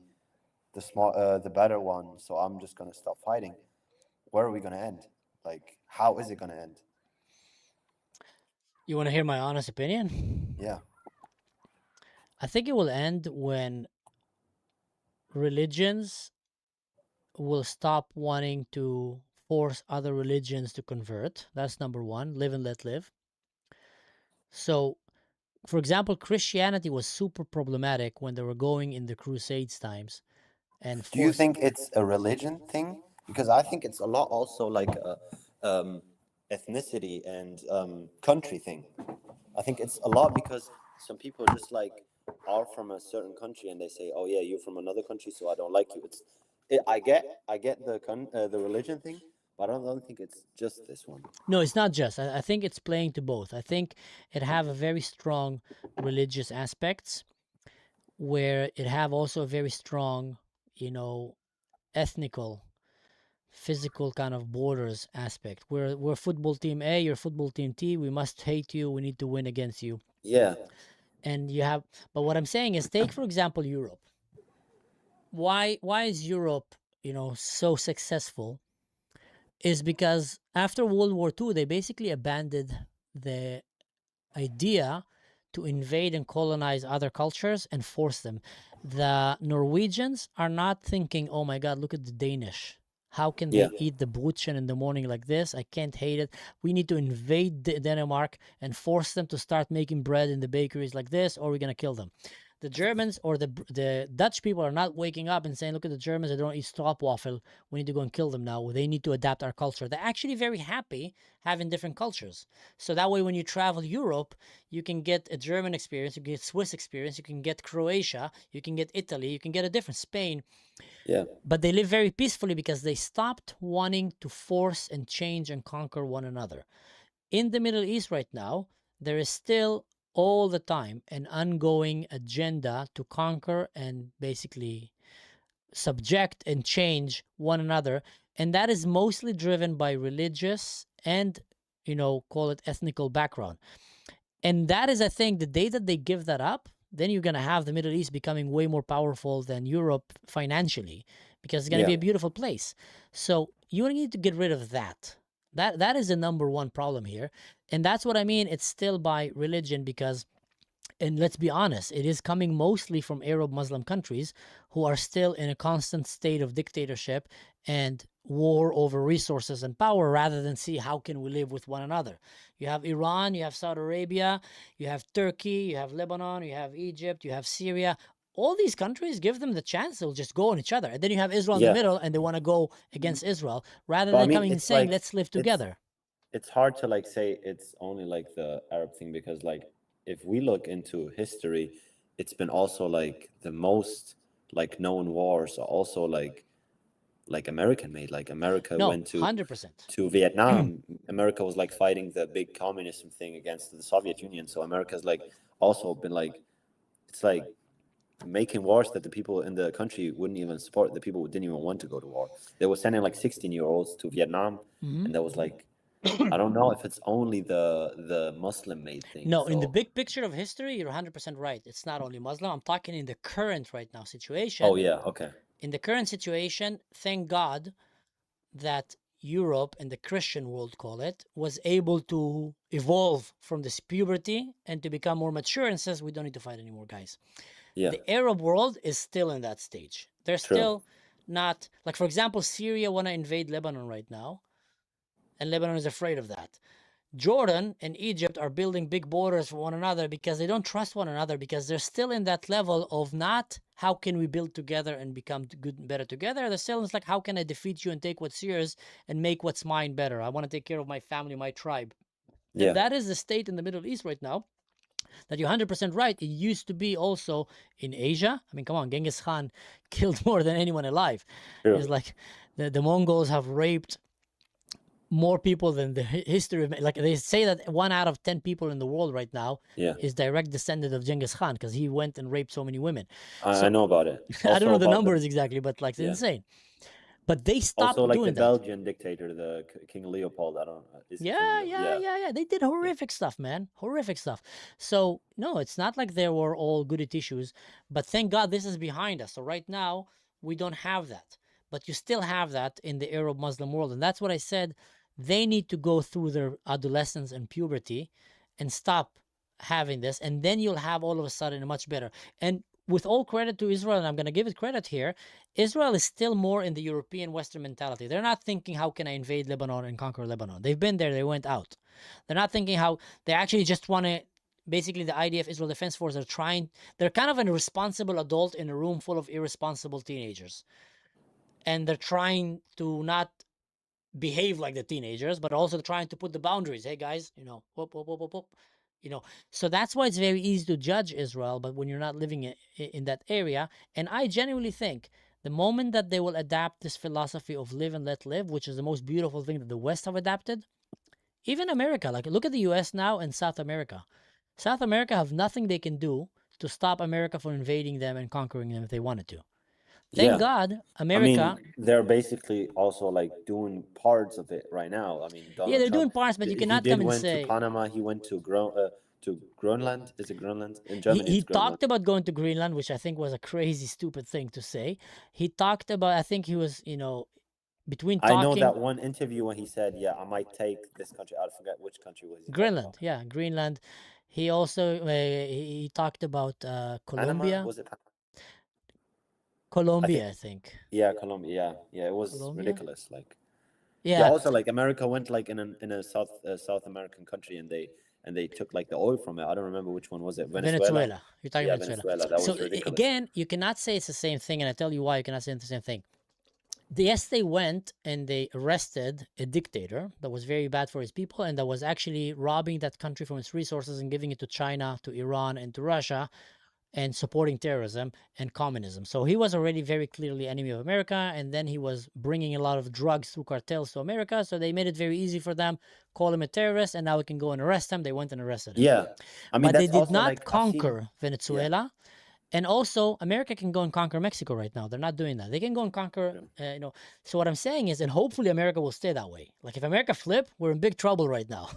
the better one, so I'm just gonna stop fighting. Where are we gonna end? Like, how is it gonna end? You want to hear my honest opinion? Yeah. I think it will end when religions will stop wanting to force other religions to convert. That's number one. Live and let live. So, for example, Christianity was super problematic when they were going in the Crusades times. And do you think it's a religion thing? Because I think it's a lot also like a ethnicity and country thing. I think it's a lot because some people just like are from a certain country and they say, oh yeah, you're from another country, so I don't like you. I get the religion thing, but I don't think it's just this one. No, it's not just. I think it's playing to both. I think it have a very strong religious aspects, where it have also a very strong, ethnical, physical kind of borders aspect. We're football team A, you're football team T. We must hate you. We need to win against you. Yeah. And you have, but what I'm saying is, take for example Europe. Why is Europe, so successful? Is because after World War II, they basically abandoned the idea to invade and colonize other cultures and force them. The Norwegians are not thinking, oh my God, look at the Danish. How can they eat the brötchen in the morning like this? I can't hate it. We need to invade Denmark and force them to start making bread in the bakeries like this, or we're going to kill them. The Germans or the Dutch people are not waking up and saying, look at the Germans, they don't eat stroopwafel. We need to go and kill them now. They need to adapt our culture. They're actually very happy having different cultures. So that way, when you travel Europe, you can get a German experience, you can get Swiss experience, you can get Croatia, you can get Italy, you can get a different Spain. Yeah. But they live very peacefully because they stopped wanting to force and change and conquer one another. in the Middle East right now, there is still all the time an ongoing agenda to conquer and basically subject and change one another. And that is mostly driven by religious and, call it ethnical background. And that is, I think, the day that they give that up, then you're going to have the Middle East becoming way more powerful than Europe financially, because it's going to be a beautiful place. So you need to get rid of that. That is the number one problem here. And that's what I mean. It's still by religion because, and let's be honest, it is coming mostly from Arab Muslim countries who are still in a constant state of dictatorship and war over resources and power, rather than see how can we live with one another. You have Iran, you have Saudi Arabia, you have Turkey, you have Lebanon, you have Egypt, you have Syria. All these countries, give them the chance, they'll just go on each other. And then you have Israel in the middle, and they want to go against Israel, rather than coming and saying, let's live together. It's hard to like say it's only like the Arab thing, because like if we look into history, it's been also like the most like known wars are also like American made. Like America went to 100%. to Vietnam. America was like fighting the big communism thing against the Soviet Union. So America's like also been like, it's like making wars that the people in the country wouldn't even support. The people didn't even want to go to war. They were sending like 16-year-olds to Vietnam, and that was like, I don't know if it's only the Muslim made thing. No, in the big picture of history, you're 100% right. It's not only Muslim. I'm talking in the current right now situation. Oh yeah, okay. In the current situation, thank God that Europe and the Christian world, call it, was able to evolve from this puberty and to become more mature and says we don't need to fight anymore, guys. Yeah. The Arab world is still in that stage. They're still not, like, for example, Syria want to invade Lebanon right now, and Lebanon is afraid of that. Jordan and Egypt are building big borders for one another because they don't trust one another, because they're still in that level of not how can we build together and become good and better together. They're still like, how can I defeat you and take what's yours and make what's mine better? I want to take care of my family, my tribe. Yeah. That is the state in the Middle East right now. That you're 100% right. It used to be also in Asia. I mean, come on, Genghis Khan killed more than anyone alive. Sure. It's like the Mongols have raped more people than the history of, like they say that 1 out of 10 people in the world right now is direct descendant of Genghis Khan, because he went and raped so many women. I know about it. I don't know the numbers exactly, but like it's insane. But they stopped also, like doing the Belgian dictator, the King Leopold. I don't know. Yeah. They did horrific stuff, man. Horrific stuff. So no, it's not like they were all goody tissues, but thank God this is behind us. So right now we don't have that, but you still have that in the Arab Muslim world, and that's what I said. They need to go through their adolescence and puberty and stop having this. And then you'll have all of a sudden a much better. And with all credit to Israel, and I'm going to give it credit here, Israel is still more in the European Western mentality. They're not thinking, how can I invade Lebanon and conquer Lebanon? They've been there. They went out. They're not thinking how they actually just want to. Basically, the IDF, Israel Defense Force, they're kind of an irresponsible adult in a room full of irresponsible teenagers. And they're trying to not behave like the teenagers, but also trying to put the boundaries. Hey guys, whoop, whoop, whoop, whoop, whoop. So that's why it's very easy to judge Israel, but when you're not living in that area. And I genuinely think the moment that they will adapt this philosophy of live and let live, which is the most beautiful thing that the West have adapted, even America, like look at the US now and South America. South America have nothing they can do to stop America from invading them and conquering them if they wanted to. Thank God, America. I mean, they're basically also like doing parts of it right now. I mean, Donald Trump, doing parts, but you cannot come and say. He went to Panama. He went to Greenland. Is it Greenland in Germany? He talked about going to Greenland, which I think was a crazy, stupid thing to say. He talked about. I think he was, between talking. I know that one interview when he said, "Yeah, I might take this country." I forget which country was he. Greenland, yeah, Greenland. He also he talked about Colombia. Panama? Was it Panama? Colombia, I think. Yeah, Colombia. Yeah. It was ridiculous. Like, yeah. Also, like America went like in a South American country, and they took like the oil from it. I don't remember which one was it. Venezuela. You're talking about Venezuela. That so was ridiculous. Again, you cannot say it's the same thing, and I tell you why you cannot say it's the same thing. Yes, they went and they arrested a dictator that was very bad for his people and that was actually robbing that country from its resources and giving it to China, to Iran, and to Russia. and supporting terrorism and communism. So he was already very clearly enemy of America, and then he was bringing a lot of drugs through cartels to America, so they made it very easy for them, call him a terrorist, and now we can go and arrest him. They went and arrested him. Yeah, I mean But they that's did also not like I've seen. conquer Venezuela. And also, America can go and conquer Mexico right now. They're not doing that. They can go and conquer, So what I'm saying is, and hopefully America will stay that way. Like if America flip, we're in big trouble right now.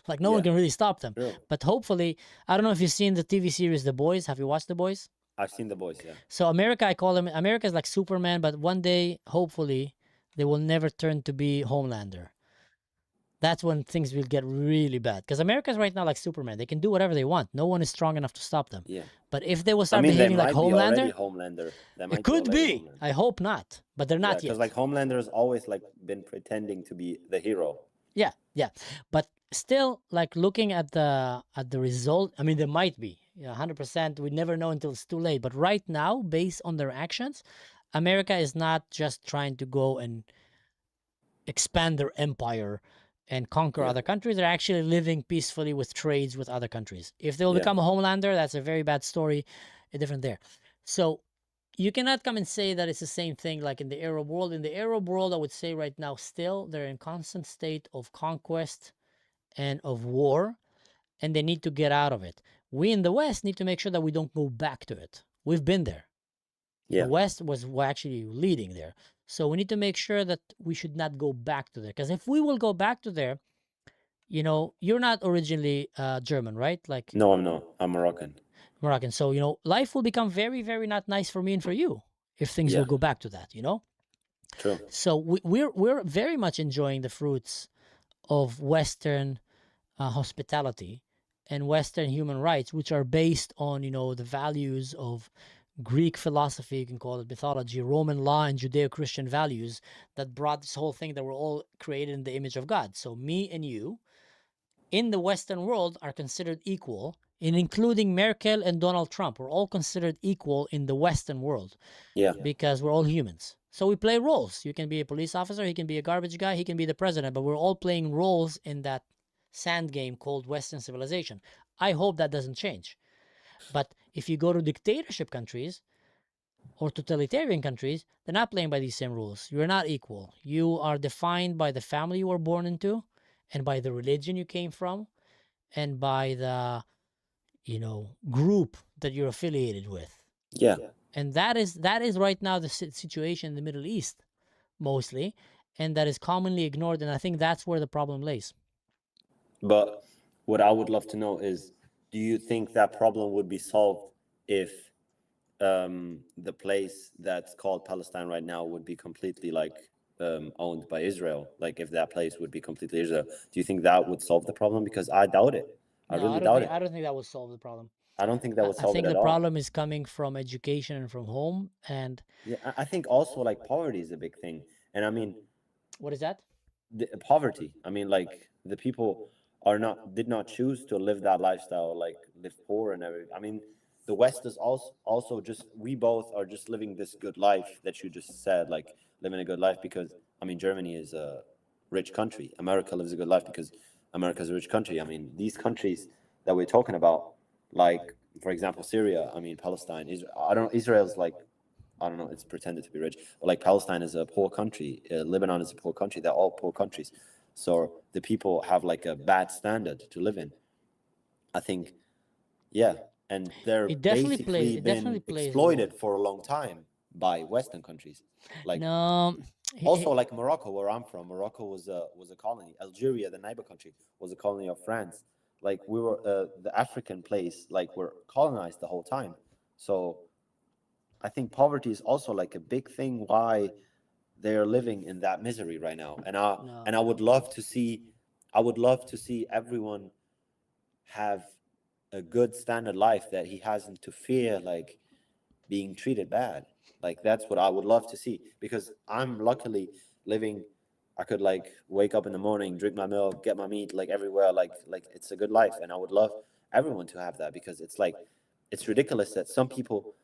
Like no one can really stop them. True. But hopefully, I don't know if you've seen the TV series The Boys. Have you watched The Boys? I've seen The Boys, yeah. So America, I call them, America is like Superman, but one day, hopefully, they will never turn to be Homelander. That's when things will get really bad. Because America is right now like Superman. They can do whatever they want. No one is strong enough to stop them. Yeah. But if they will I start mean, they behaving like might be already Homelander, Homelander. They it might could already be. Homelander. I hope not, but they're not yet. Because like Homelander has always like been pretending to be the hero. Yeah, yeah. But still, like looking at the result, I mean, there might be. 100%. We never know until it's too late. But right now, based on their actions, America is not just trying to go and expand their empire and conquer other countries. They're actually living peacefully with trades with other countries. If they'll become a Homelander, that's a very bad story. Different there. So you cannot come and say that it's the same thing like in the Arab world. In the Arab world, I would say right now, still, they're in constant state of conquest and of war, and they need to get out of it. We in the West need to make sure that we don't go back to it. We've been there. Yeah. The West was actually leading there. So we need to make sure that we should not go back to there. Because if we will go back to there, you're not originally German, right? Like No, I'm not. I'm Moroccan. Moroccan. So, life will become very, very not nice for me and for you if things will go back to that, True. So we're very much enjoying the fruits of Western hospitality and Western human rights, which are based on, the values of Greek philosophy, you can call it mythology, Roman law, and Judeo-Christian values that brought this whole thing that we're all created in the image of God. So me and you in the Western world are considered equal, and including Merkel and Donald Trump. We're all considered equal in the Western world. Yeah. Because we're all humans. So we play roles. You can be a police officer, he can be a garbage guy, he can be the president, but we're all playing roles in that sand game called Western civilization. I hope that doesn't change. But if you go to dictatorship countries or totalitarian countries, they're not playing by these same rules. You're not equal. You are defined by the family you were born into and by the religion you came from and by the, group that you're affiliated with. Yeah. And that is right now the situation in the Middle East, mostly, and that is commonly ignored. And I think that's where the problem lays. But what I would love to know is, do you think that problem would be solved if the place that's called Palestine right now would be completely owned by Israel? Like if that place would be completely Israel, do you think that would solve the problem? Because I doubt it. I really doubt it. I don't think that would solve the problem. I don't think that would solve it at all. I think the problem is coming from education and from home. And I think also like poverty is a big thing. And I mean, what is that? The poverty. I mean, like the people did not choose to live that lifestyle, like live poor and everything. I mean, the West is also just, we both are just living this good life that you just said, like living a good life because, I mean, Germany is a rich country. America lives a good life because America is a rich country. I mean, these countries that we're talking about, like, for example, Syria, I mean, Palestine, Israel's like, I don't know, it's pretended to be rich, but like Palestine is a poor country. Lebanon is a poor country. They're all poor countries. So the people have like a bad standard to live in. I think, yeah. And they're basically been exploited for a long time by Western countries. Like also like Morocco, where I'm from. Morocco was a colony. Algeria, the neighbor country, was a colony of France. Like we were the African place, like we're colonized the whole time. So I think poverty is also like a big thing why they are living in that misery right now. And I would love to see everyone have a good standard life that he hasn't to fear like being treated bad. Like that's what I would love to see, because I'm luckily living, I could like wake up in the morning, drink my milk, get my meat like everywhere, like it's a good life. And I would love everyone to have that, because it's like, it's ridiculous that some people,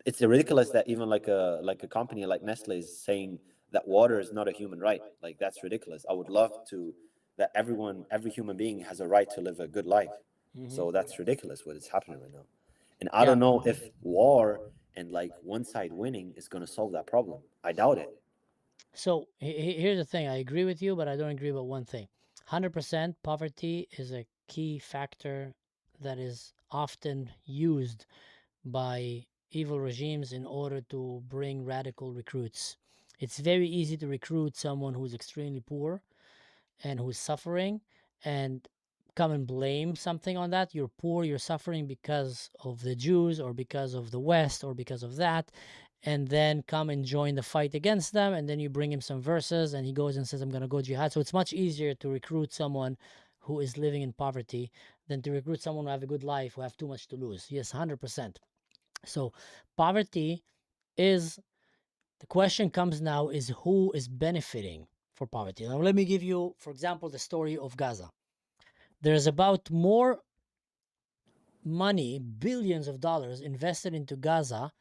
it's ridiculous that even like a company like Nestle is saying that water is not a human right. Like that's ridiculous. I would love to that every human being has a right to live a good life. So that's ridiculous what is happening right now. And I don't know if war and like one side winning is going to solve that problem. I doubt it. So here's the thing. I agree with you, but I don't agree about one thing. 100% poverty is a key factor that is often used by evil regimes in order to bring radical recruits. It's very easy to recruit someone who's extremely poor and who's suffering and come and blame something on that. You're poor, you're suffering because of the Jews or because of the West or because of that, and then come and join the fight against them, and then you bring him some verses and he goes and says, I'm going to go jihad. So it's much easier to recruit someone who is living in poverty than to recruit someone who have a good life, who have too much to lose. Yes, 100%. So poverty is, the question comes now is who is benefiting for poverty. Now let me give you, for example, the story of Gaza. There's about more money, billions of dollars invested into Gaza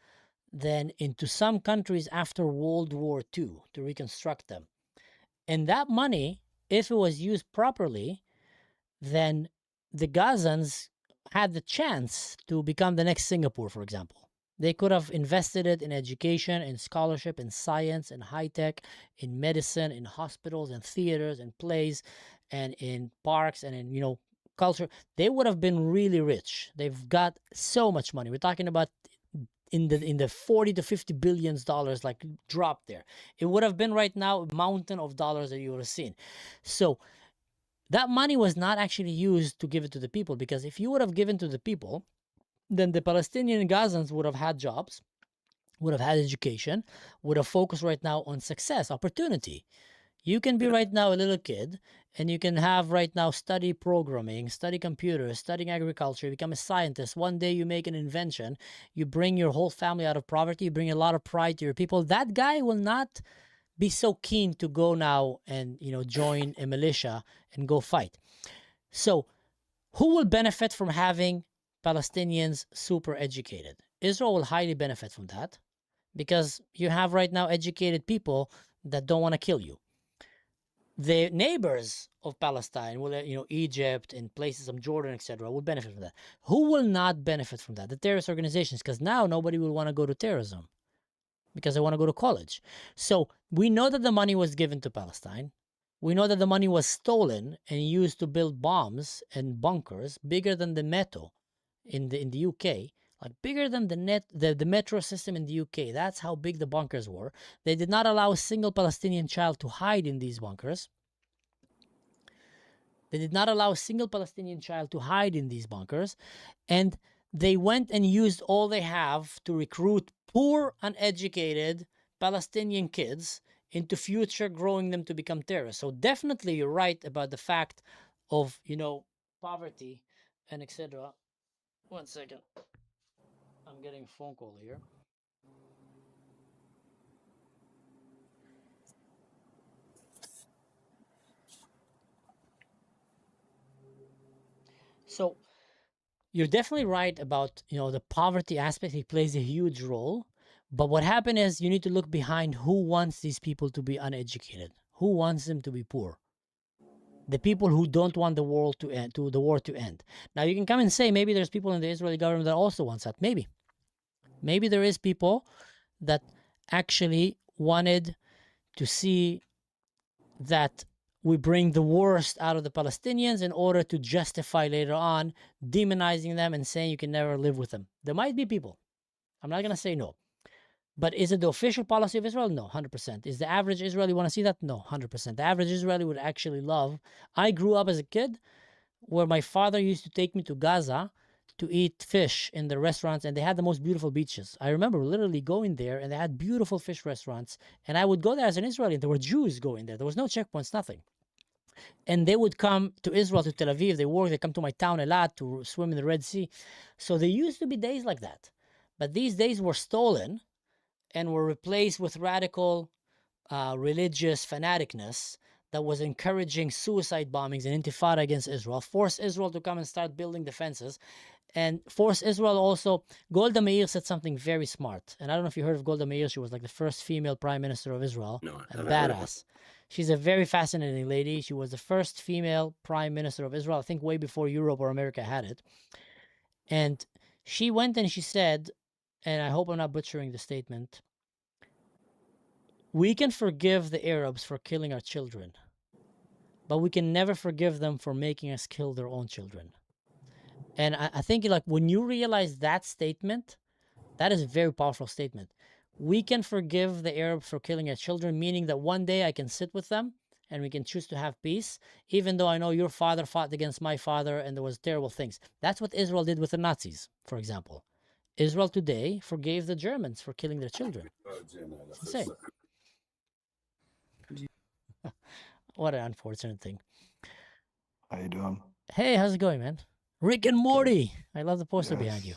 than into some countries after World War II to reconstruct them. And that money, if it was used properly, then the Gazans had the chance to become the next Singapore, for example. They could have invested it in education, in scholarship, in science, in high tech, in medicine, in hospitals, in theaters, in plays, and in parks, and in, you know, culture. They would have been really rich. They've got so much money. We're talking about in the 40 to 50 billions dollars, like, dropped there. It would have been right now a mountain of dollars that you would have seen. So that money was not actually used to give it to the people, because if you would have given to the people, then the Palestinian Gazans would have had jobs, would have had education, would have focused right now on success, opportunity. You can be right now a little kid, and you can have right now study programming, study computers, studying agriculture, become a scientist. One day you make an invention, you bring your whole family out of poverty, you bring a lot of pride to your people. That guy will not be so keen to go now and, you know, join a militia and go fight. So who will benefit from having Palestinians super educated? Israel will highly benefit from that, because you have right now educated people that don't want to kill you. The neighbors of Palestine, will, you know, Egypt and places of Jordan, etc., will benefit from that. Who will not benefit from that? The terrorist organizations, because now nobody will want to go to terrorism because they want to go to college. So we know that the money was given to Palestine. We know that the money was stolen and used to build bombs and bunkers bigger than the Metro in the UK, like bigger than the metro system in the UK. That's how big the bunkers were. They did not allow a single Palestinian child to hide in these bunkers. They did not allow a single Palestinian child to hide in these bunkers. And they went and used all they have to recruit poor, uneducated Palestinian kids into future, growing them to become terrorists. So definitely you're right about the fact of, you know, poverty and etc. One second. I'm getting a phone call here. So you're definitely right about, you know, the poverty aspect. It plays a huge role. But what happened is you need to look behind who wants these people to be uneducated. Who wants them to be poor? The people who don't want the world to end, the war to end. Now you can come and say maybe there's people in the Israeli government that also wants that. Maybe there is people that actually wanted to see that we bring the worst out of the Palestinians in order to justify later on demonizing them and saying you can never live with them. There might be people. I'm not going to say no. But is it the official policy of Israel? No, 100%. Is the average Israeli want to see that? No, 100%. The average Israeli would actually love. I grew up as a kid where my father used to take me to Gaza to eat fish in the restaurants, and they had the most beautiful beaches. I remember literally going there, and they had beautiful fish restaurants, and I would go there as an Israeli, and there were Jews going there. There was no checkpoints, nothing. And they would come to Israel, to Tel Aviv. They come to my town a lot to swim in the Red Sea. So there used to be days like that. But these days were stolen and were replaced with radical religious fanaticness that was encouraging suicide bombings and intifada against Israel, forced Israel to come and start building defenses, and forced Israel also. Golda Meir said something very smart, and I don't know if you heard of Golda Meir. She was like the first female prime minister of Israel. No, a badass. She's a very fascinating lady. She was the first female prime minister of Israel, I think way before Europe or America had it. And She went and she said, and I hope I'm not butchering the statement, we can forgive the Arabs for killing our children, but we can never forgive them for making us kill their own children. And I think like when you realize that statement, that is a very powerful statement. We can forgive the Arabs for killing our children, meaning that one day I can sit with them and we can choose to have peace, even though I know your father fought against my father and there was terrible things. That's what Israel did with the Nazis, for example. Israel today forgave the Germans for killing their children. It's insane. What an unfortunate thing. How you doing? Hey, how's it going, man? Rick and Morty. I love the poster Yes. behind you.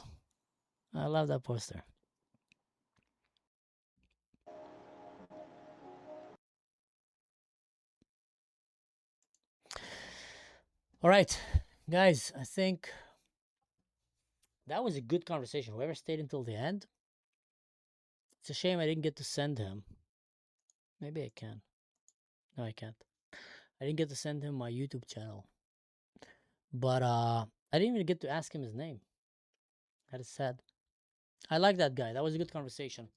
I love that poster. All right, guys, I think that was a good conversation. Whoever stayed until the end. It's a shame I didn't get to send him. Maybe I can. No, I can't. I didn't get to send him my YouTube channel. But I didn't even get to ask him his name. That is sad. I like that guy. That was a good conversation.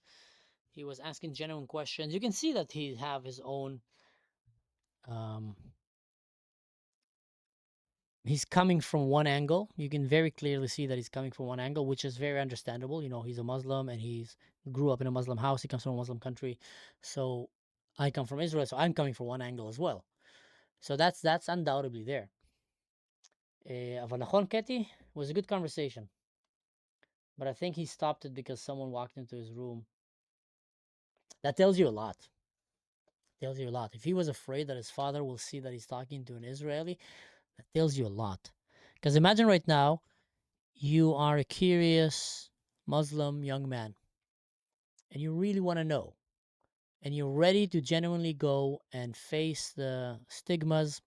He was asking genuine questions. You can see that he have his own he's coming from one angle. You can very clearly see that he's coming from one angle, which is very understandable. You know, he's a Muslim and he's grew up in a Muslim house. He comes from a Muslim country. So I come from Israel, so I'm coming from one angle as well. So that's undoubtedly there. אבל נכון, Ketty, was a good conversation. But I think he stopped it because someone walked into his room. That tells you a lot. Tells you a lot. If he was afraid that his father will see that he's talking to an Israeli, that tells you a lot. Because imagine right now, you are a curious Muslim young man, and you really want to know, and you're ready to genuinely go and face the stigmas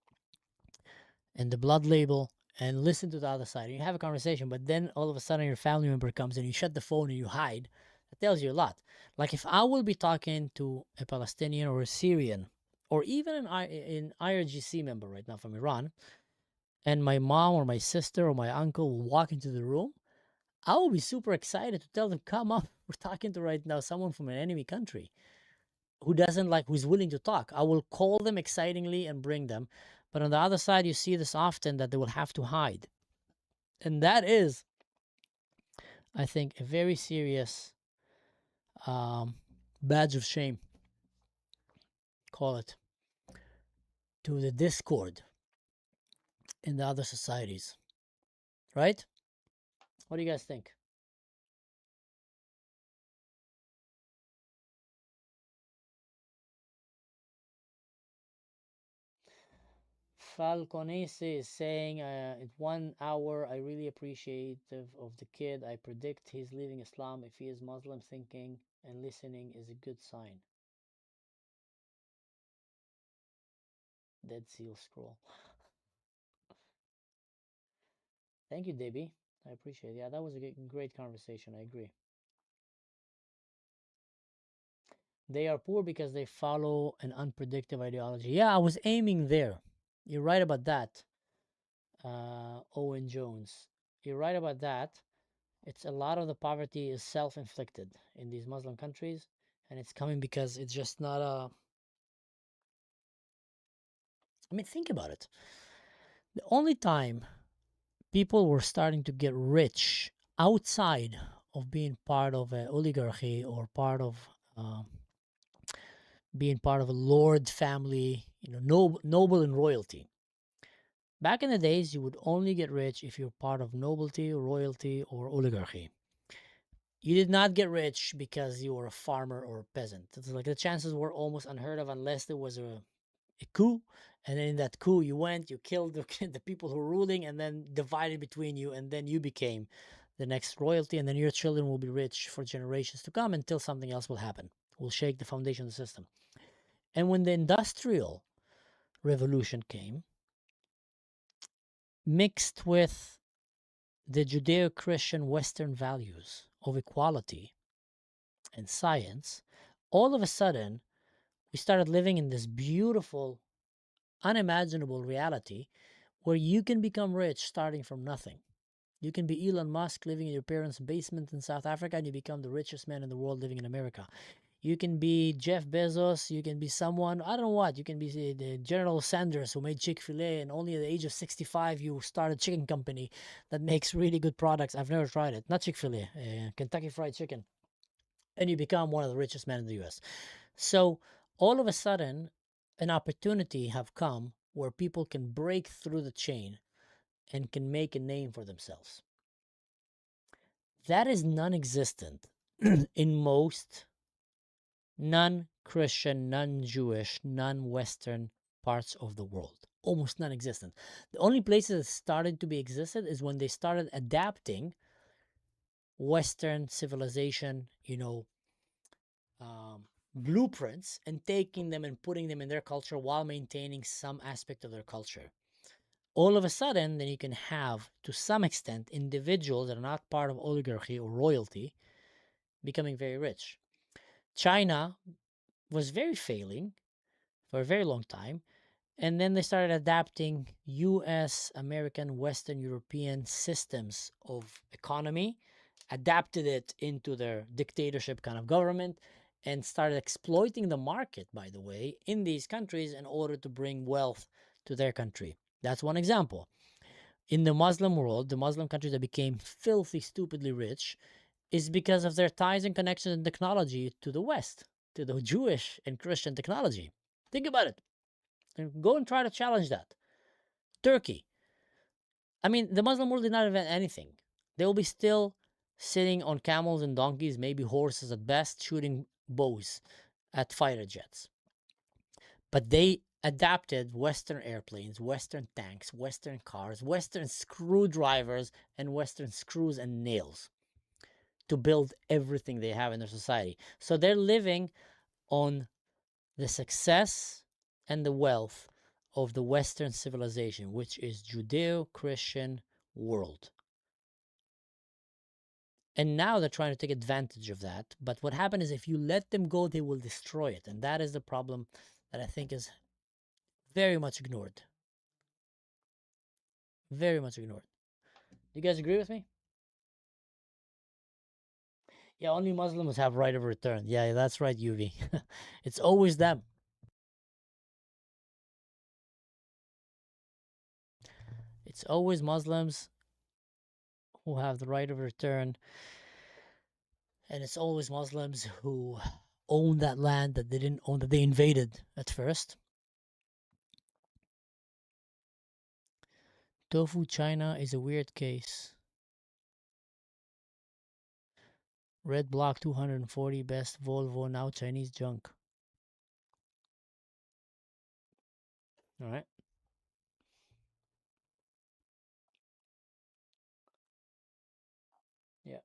and the blood label and listen to the other side. You have a conversation, but then all of a sudden your family member comes and you shut the phone and you hide. That tells you a lot. Like if I will be talking to a Palestinian or a Syrian or even an IRGC member right now from Iran, and my mom or my sister or my uncle will walk into the room, I will be super excited to tell them, come up, we're talking to right now someone from an enemy country who's willing to talk. I will call them excitingly and bring them. But on the other side, you see this often that they will have to hide. And that is, I think, a very serious badge of shame, call it, to the discord in the other societies. Right? What do you guys think? Falconese is saying, in 1 hour, I really appreciate of the kid. I predict he's leaving Islam. If he is Muslim, thinking and listening is a good sign. Dead Seal Scroll. Thank you, Debbie. I appreciate it. Yeah, that was a great conversation. I agree. They are poor because they follow an unpredictable ideology. Yeah, I was aiming there. You're right about that, Owen Jones. You're right about that. It's a lot of the poverty is self-inflicted in these Muslim countries, and it's coming because it's just not a. I mean, think about it. The only time people were starting to get rich outside of being part of an oligarchy or part of being part of a lord family, noble and royalty. Back in the days, you would only get rich if you're part of nobility, royalty, or oligarchy. You did not get rich because you were a farmer or a peasant. It's like the chances were almost unheard of unless there was a coup, and then in that coup you went, you killed the people who were ruling, and then divided between you, and then you became the next royalty, and then your children will be rich for generations to come until something else will happen. Will shake the foundation of the system. And when the Industrial Revolution came, mixed with the Judeo-Christian Western values of equality and science, all of a sudden, we started living in this beautiful, unimaginable reality where you can become rich starting from nothing. You can be Elon Musk living in your parents' basement in South Africa and you become the richest man in the world living in America. You can be Jeff Bezos. You can be someone, I don't know what. You can be the General Sanders who made Chick-fil-A, and only at the age of 65 you start a chicken company that makes really good products. I've never tried it. Not Chick-fil-A, Kentucky Fried Chicken. And you become one of the richest men in the U.S. So all of a sudden, an opportunity have come where people can break through the chain and can make a name for themselves. That is non-existent in most non-Christian, non-Jewish, non-Western parts of the world. Almost non-existent. The only places that started to be existed is when they started adapting Western civilization, blueprints and taking them and putting them in their culture while maintaining some aspect of their culture. All of a sudden, then you can have, to some extent, individuals that are not part of oligarchy or royalty becoming very rich. China was very failing for a very long time, and then they started adapting US, American, Western European systems of economy, adapted it into their dictatorship kind of government, and started exploiting the market, by the way, in these countries in order to bring wealth to their country. That's one example. In the Muslim world, the Muslim countries that became filthy, stupidly rich is because of their ties and connections and technology to the West, to the Jewish and Christian technology. Think about it. And go and try to challenge that. Turkey. I mean, the Muslim world did not invent anything. They will be still sitting on camels and donkeys, maybe horses at best, shooting bows at fighter jets. But they adapted Western airplanes, Western tanks, Western cars, Western screwdrivers, and Western screws and nails to build everything they have in their society. So they're living on the success and the wealth of the Western civilization, which is Judeo-Christian world. And now they're trying to take advantage of that. But what happened is if you let them go, they will destroy it. And that is the problem that I think is very much ignored. Very much ignored. Do you guys agree with me? Yeah, only Muslims have right of return. Yeah, that's right, UV. It's always them. It's always Muslims who have the right of return. And it's always Muslims who own that land that they didn't own, that they invaded at first. Tofu China is a weird case. Red Block 240, best Volvo, now Chinese junk. All right. Yeah.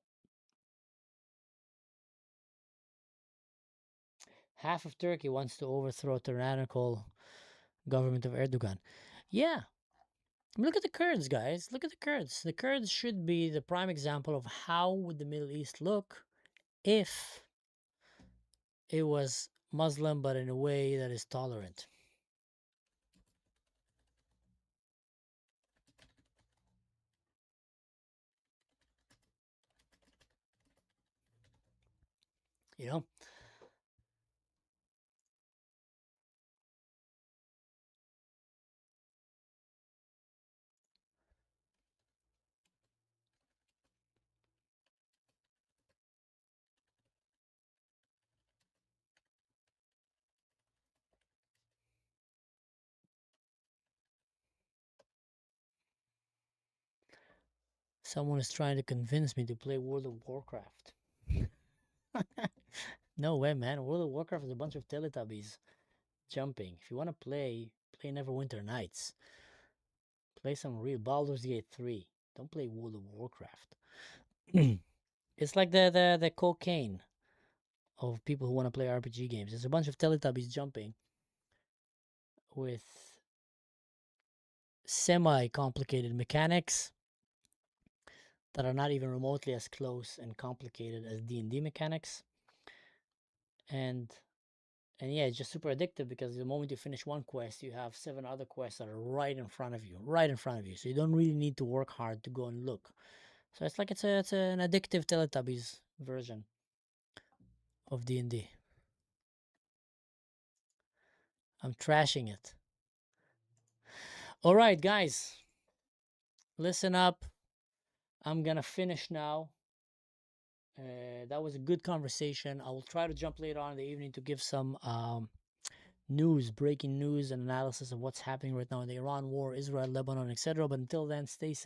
Half of Turkey wants to overthrow tyrannical government of Erdogan. Yeah. Look at the Kurds, guys. Look at the Kurds. The Kurds should be the prime example of how would the Middle East look if it was Muslim, but in a way that is tolerant. You know? Someone is trying to convince me to play World of Warcraft. No way, man. World of Warcraft is a bunch of Teletubbies jumping. If you want to play Neverwinter Nights. Play some real Baldur's Gate 3. Don't play World of Warcraft. It's like the cocaine of people who want to play RPG games. There's a bunch of Teletubbies jumping with semi-complicated mechanics that are not even remotely as close and complicated as D&D mechanics. And yeah, it's just super addictive because the moment you finish one quest, you have 7 other quests that are right in front of you. So you don't really need to work hard to go and look. So it's like it's an addictive Teletubbies version of D&D. I'm trashing it. All right, guys, listen up. I'm gonna finish now. That was a good conversation. I will try to jump later on in the evening to give some breaking news and analysis of what's happening right now in the Iran war, Israel, Lebanon, etc. But until then, stay safe.